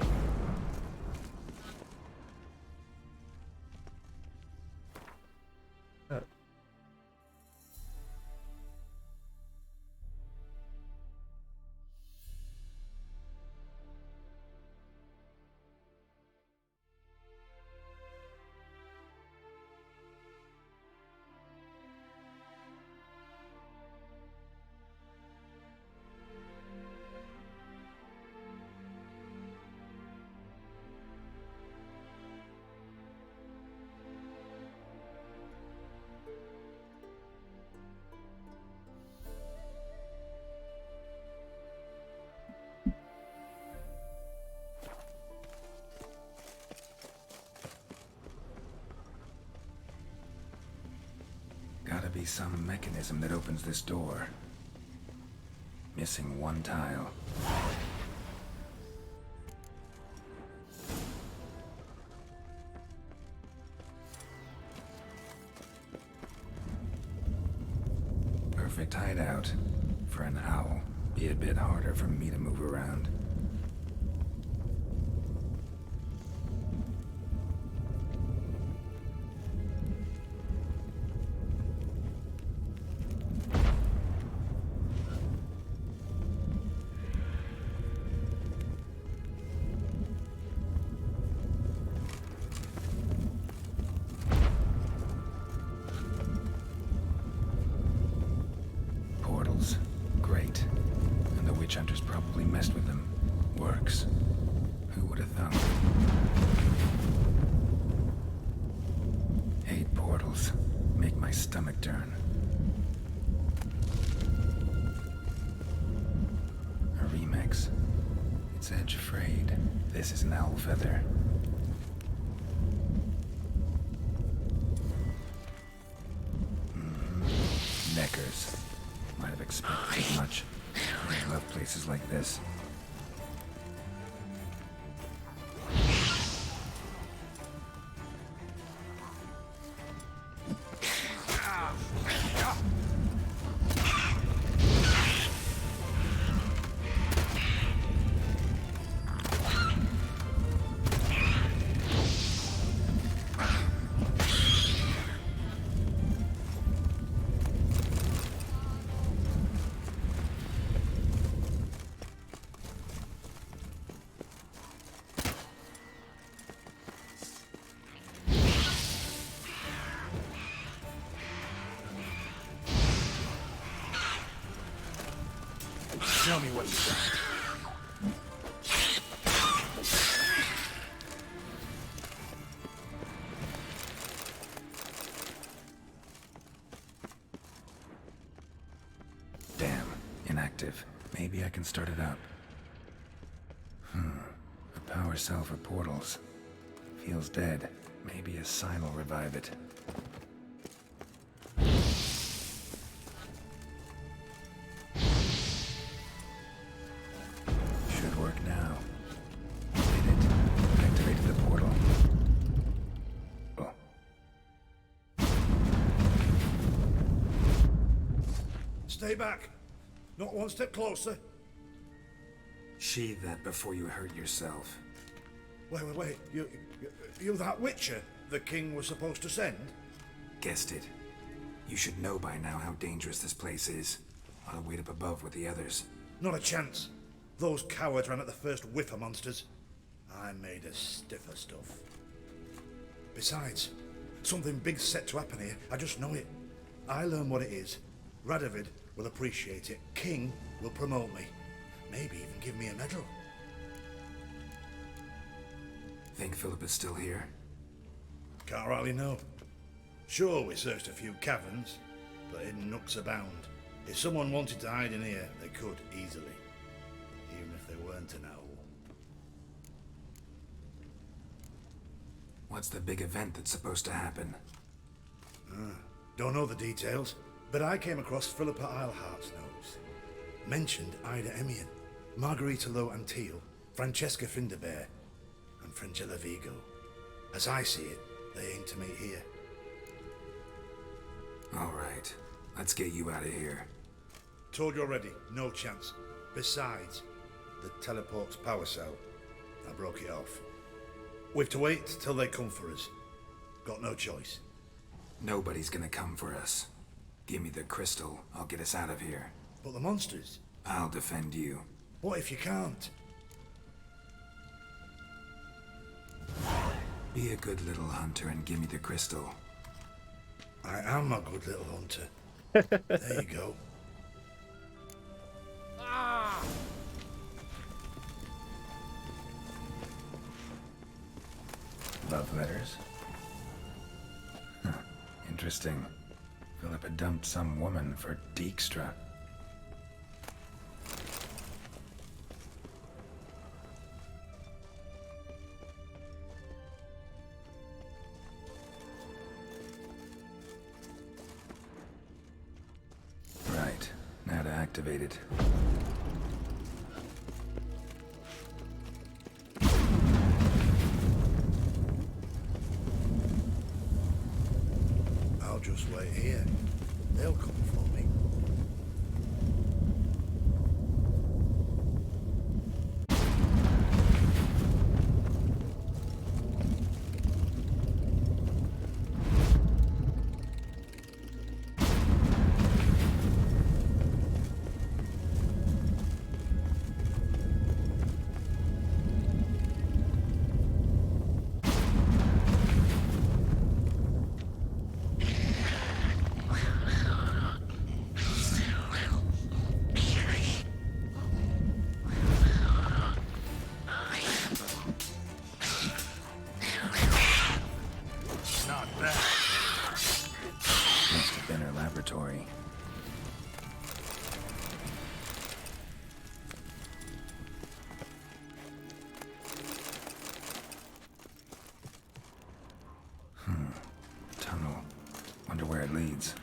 Gotta be some mechanism that opens this door. Missing one tile. Perfect hideout for an owl. Be a bit harder for me to move around. Great. And the witch hunters probably messed with them. Works. Who would have thought? 8 portals. Make my stomach turn. A remix. Its edge frayed. This is an owl feather. Neckers. Might have expected as much. I love places like this. Show me what you got. Damn, inactive. Maybe I can start it up. A power cell for portals. Feels dead. Maybe a sign will revive it. Should work now. Did it. Activated the portal. Oh. Stay back. Not one step closer. Sheathe that before you hurt yourself. Wait. You that Witcher the king was supposed to send? Guessed it. You should know by now how dangerous this place is. I'll wait up above with the others. Not a chance. Those cowards ran at the first whiff of monsters. I'm made of stiffer stuff. Besides, something big's set to happen here. I just know it. I learn what it is. Radovid will appreciate it. King will promote me. Maybe even give me a medal. Think Philip is still here? Can't rightly know. Sure, we searched a few caverns, but hidden nooks abound. If someone wanted to hide in here, they could easily. Even if they weren't an owl. What's the big event that's supposed to happen? Don't know the details, but I came across Philippa Eilhart's notes. Mentioned Ida Emian, Margarita Lo Antil, Francesca Finderbear, and Fringilla Vigo. As I see it, they aim to meet here. All right, let's get you out of here. Told you already, no chance. Besides, the teleport's power cell. I broke it off. We've to wait till they come for us. Got no choice. Nobody's gonna come for us. Give me the crystal, I'll get us out of here. But the monsters? I'll defend you. What if you can't? Be a good little hunter and give me the crystal. I am a good little hunter. There you go. Love letters? Huh. Interesting. Philip had dumped some woman for Dijkstra. Right. Now to activate it. I'll just wait here. They'll come for me. Laboratory. Tunnel. Wonder where it leads.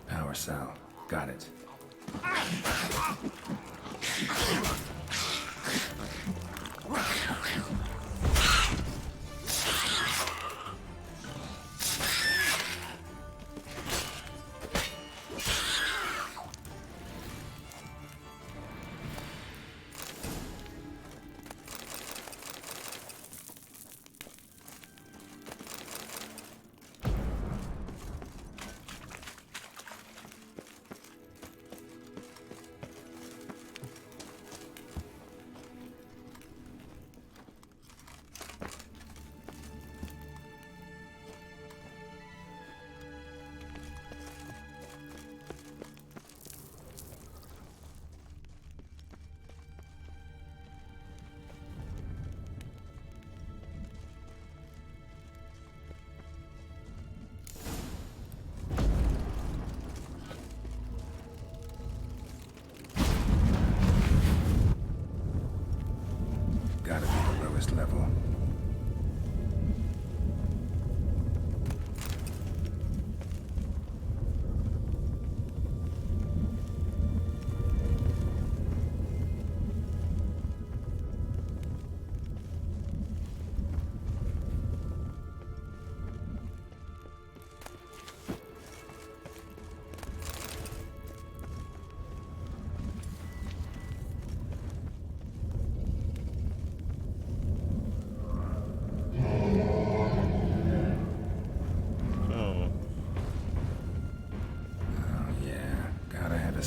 Power cell. Got it.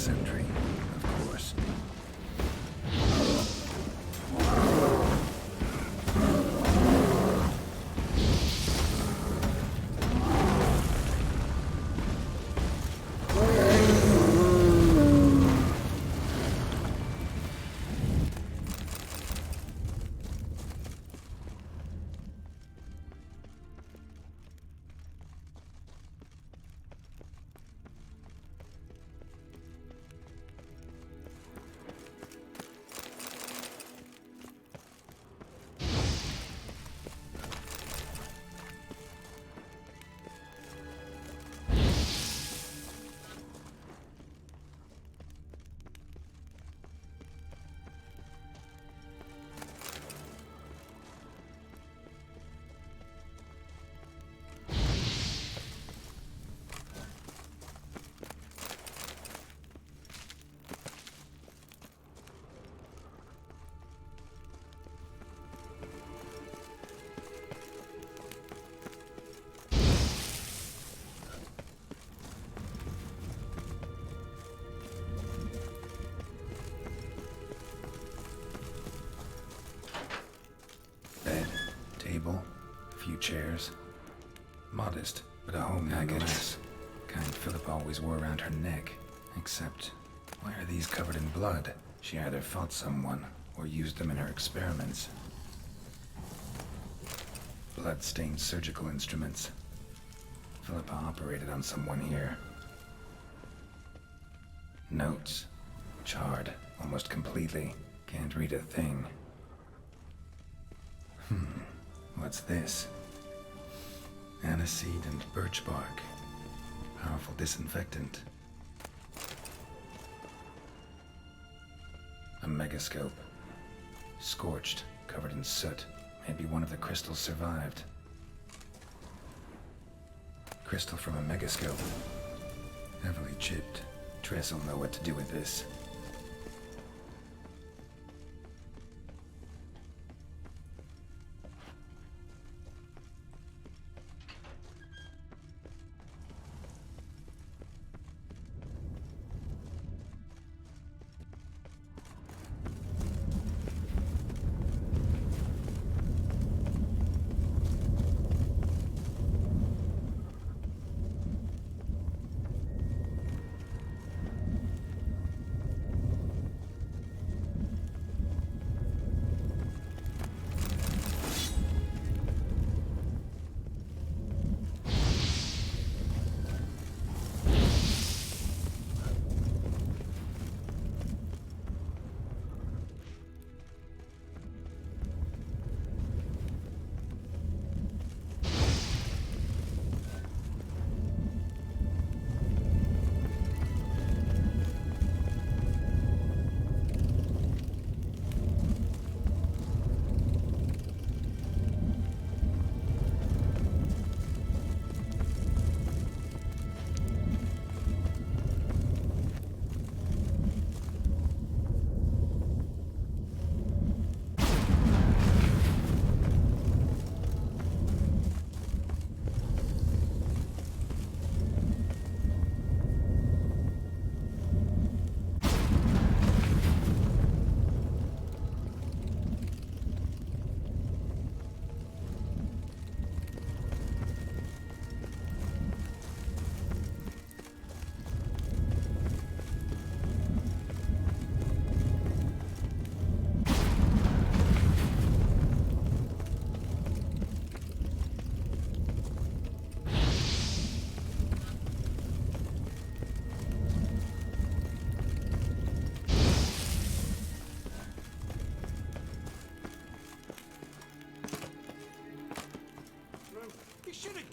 sentry, of course. Bed, table, a few chairs. Modest, but a home nonetheless. Kind Philippa always wore around her neck. Except, why are these covered in blood? She either fought someone, or used them in her experiments. Blood-stained surgical instruments. Philippa operated on someone here. Notes. Charred, almost completely. Can't read a thing. What's this? Aniseed and birch bark. Powerful disinfectant. A megascope. Scorched, covered in soot. Maybe one of the crystals survived. Crystal from a megascope. Heavily chipped. Tress will know what to do with this.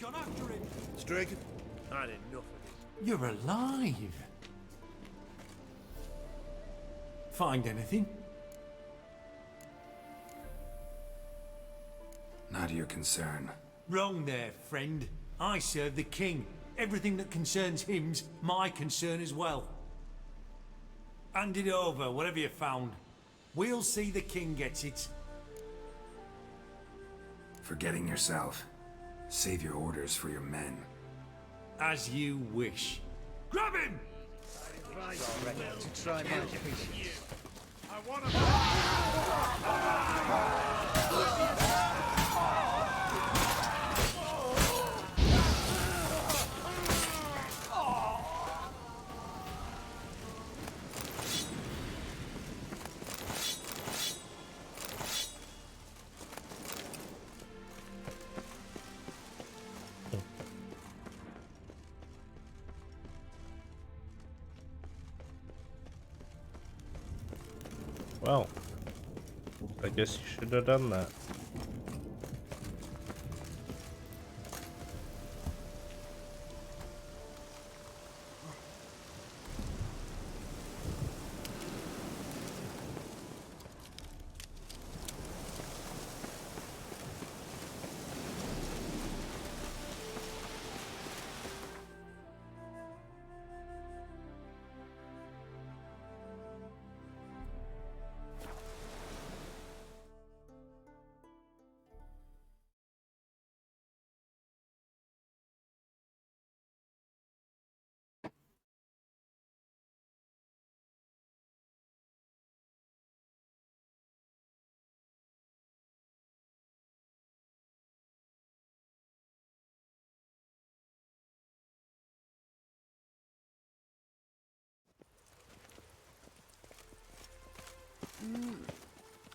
Gone after him. Stricken? I had enough of this. You're alive. Find anything? Not your concern. Wrong there, friend. I serve the king. Everything that concerns him's my concern as well. Hand it over, whatever you found. We'll see the king gets it. Forgetting yourself. Save your orders for your men. As you wish. Grab him! To try my patience. I want to. Well, I guess you should have done that.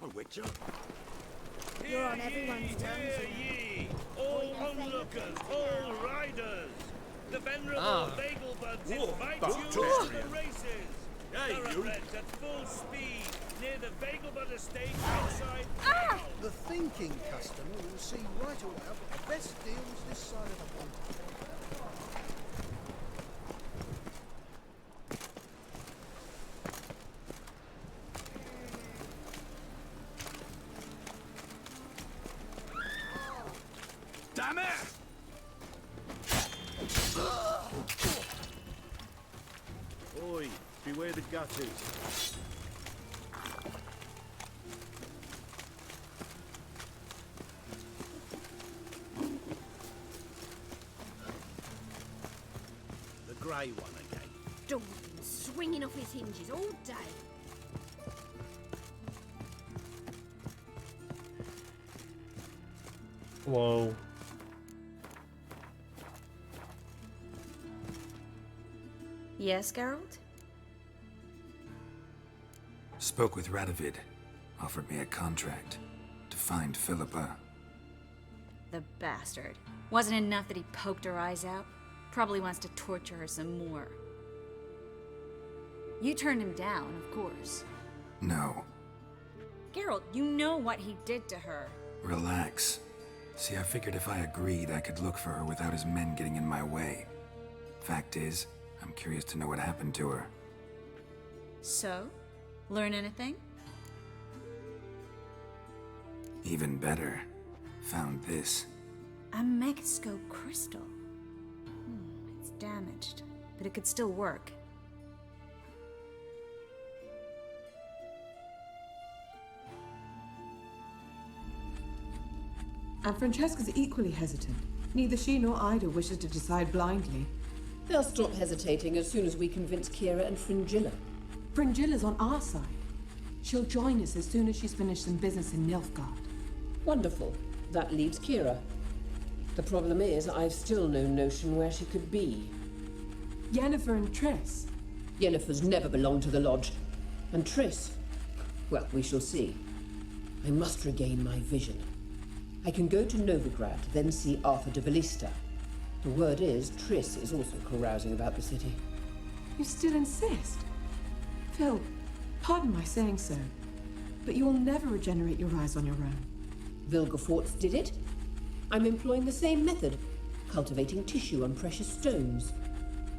A witcher? You're on everyone's tongues. Hear ye, all onlookers, all riders! The venerable Vagelbuds invite you to the races! Thoroughbreds at full speed near the Vagelbud estate outside town! The thinking customer will see right away I've got the best deals this side of the pond. Damn it! Oi, beware the gutters. The grey one again. Dawn swinging off his hinges all day. Hello. Yes, Geralt? Spoke with Radovid. Offered me a contract to find Philippa. The bastard. Wasn't enough that he poked her eyes out? Probably wants to torture her some more. You turned him down, of course. No. Geralt, you know what he did to her. Relax. See, I figured if I agreed, I could look for her without his men getting in my way. Fact is, I'm curious to know what happened to her. So? Learn anything? Even better. Found this. A Megascope crystal. It's damaged, but it could still work. And Francesca's equally hesitant. Neither she nor Ida wishes to decide blindly. They'll stop hesitating as soon as we convince Kira and Fringilla. Fringilla's on our side. She'll join us as soon as she's finished some business in Nilfgaard. Wonderful. That leaves Kira. The problem is, I've still no notion where she could be. Yennefer and Triss. Yennefer's never belonged to the Lodge. And Triss? Well, we shall see. I must regain my vision. I can go to Novigrad, then see Arthur de Ballista. The word is, Triss is also carousing about the city. You still insist? Phil, pardon my saying so, but you will never regenerate your eyes on your own. Vilgefortz did it. I'm employing the same method, cultivating tissue on precious stones.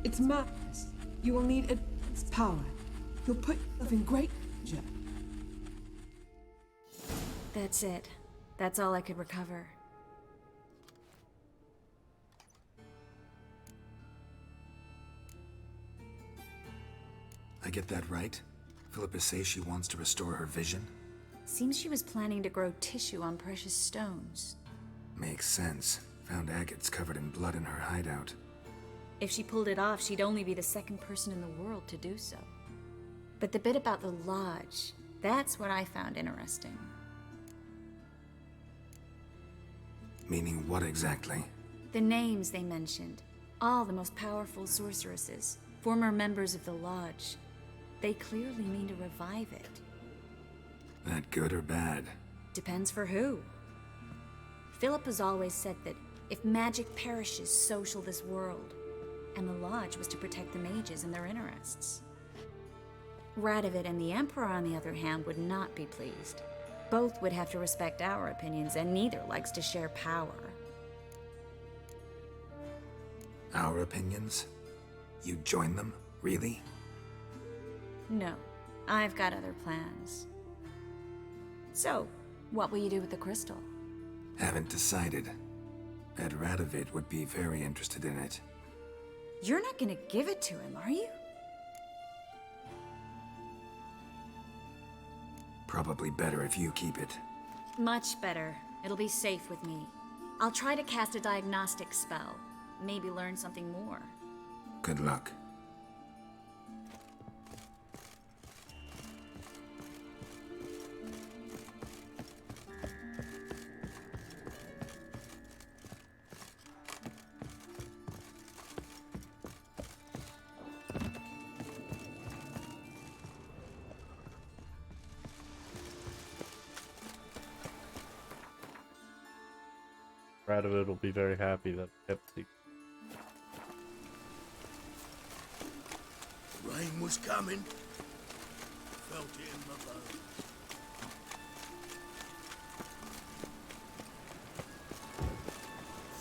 It's madness. You will need advanced power. You'll put yourself in great danger. That's it. That's all I could recover. I get that right? Philippa says she wants to restore her vision? Seems she was planning to grow tissue on precious stones. Makes sense. Found agates covered in blood in her hideout. If she pulled it off, she'd only be the second person in the world to do so. But the bit about the Lodge, that's what I found interesting. Meaning what exactly? The names they mentioned. All the most powerful sorceresses, former members of the Lodge. They clearly mean to revive it. That good or bad? Depends for who. Philip has always said that if magic perishes, so shall this world. And the Lodge was to protect the mages and their interests. Radovid and the Emperor, on the other hand, would not be pleased. Both would have to respect our opinions, and neither likes to share power. Our opinions? You join them? Really? No, I've got other plans. So, what will you do with the crystal? Haven't decided. Ed Radovid would be very interested in it. You're not gonna give it to him, are you? Probably better if you keep it. Much better. It'll be safe with me. I'll try to cast a diagnostic spell. Maybe learn something more. Good luck. Radovid will be very happy that I kept the... Rain was coming. Felt it in my bones.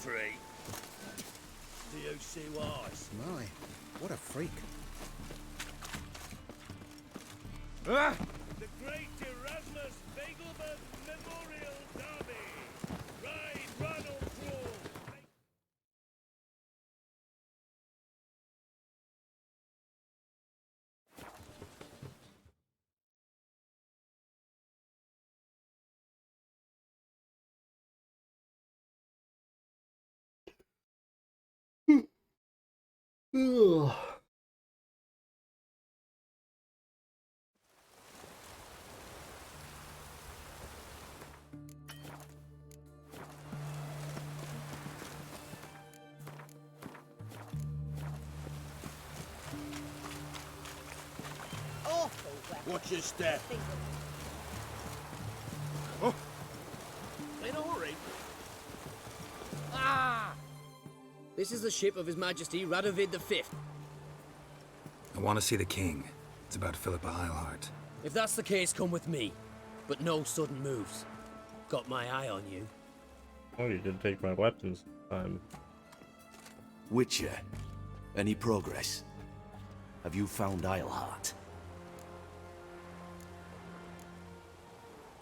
Three. Do you see wise? My, what a freak. Ah! The Great Erasmus Begelberg Memorial Derby. Ride, run or crawl. Ugh. Watch your step. Oh. In a hurry. Ah! This is the ship of His Majesty Radovid V. I want to see the king. It's about Philippa Eilhart. If that's the case, come with me. But no sudden moves. Got my eye on you. Oh, you did take my weapons. Witcher, any progress? Have you found Eilhart?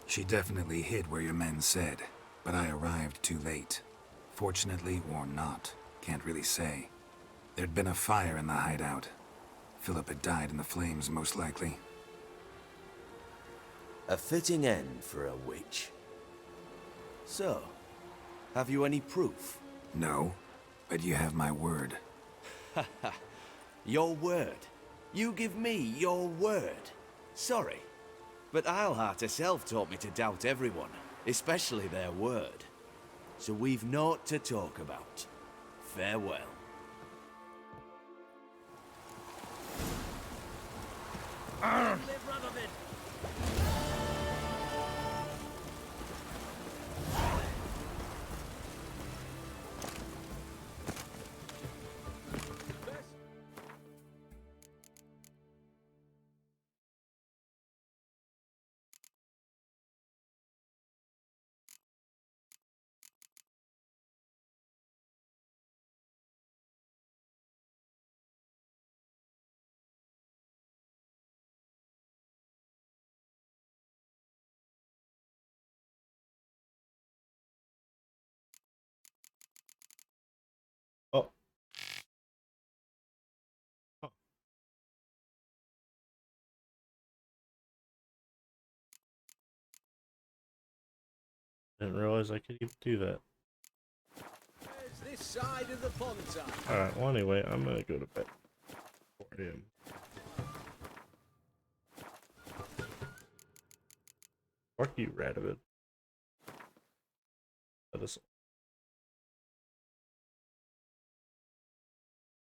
She definitely hid where your men said, but I arrived too late. Fortunately or not, can't really say. There'd been a fire in the hideout. Philip had died in the flames, most likely. A fitting end for a witch. So, have you any proof? No, but you have my word. Haha. Your word? You give me your word? Sorry, but Eilhart herself taught me to doubt everyone, especially their word. So we've naught to talk about. Farewell. Live Radovid! Oh. Didn't realize I could even do that. Where's this side of the Pontar. Alright, well anyway, I'm gonna go to bed. 4 a.m. Fuck you, Radovid. That is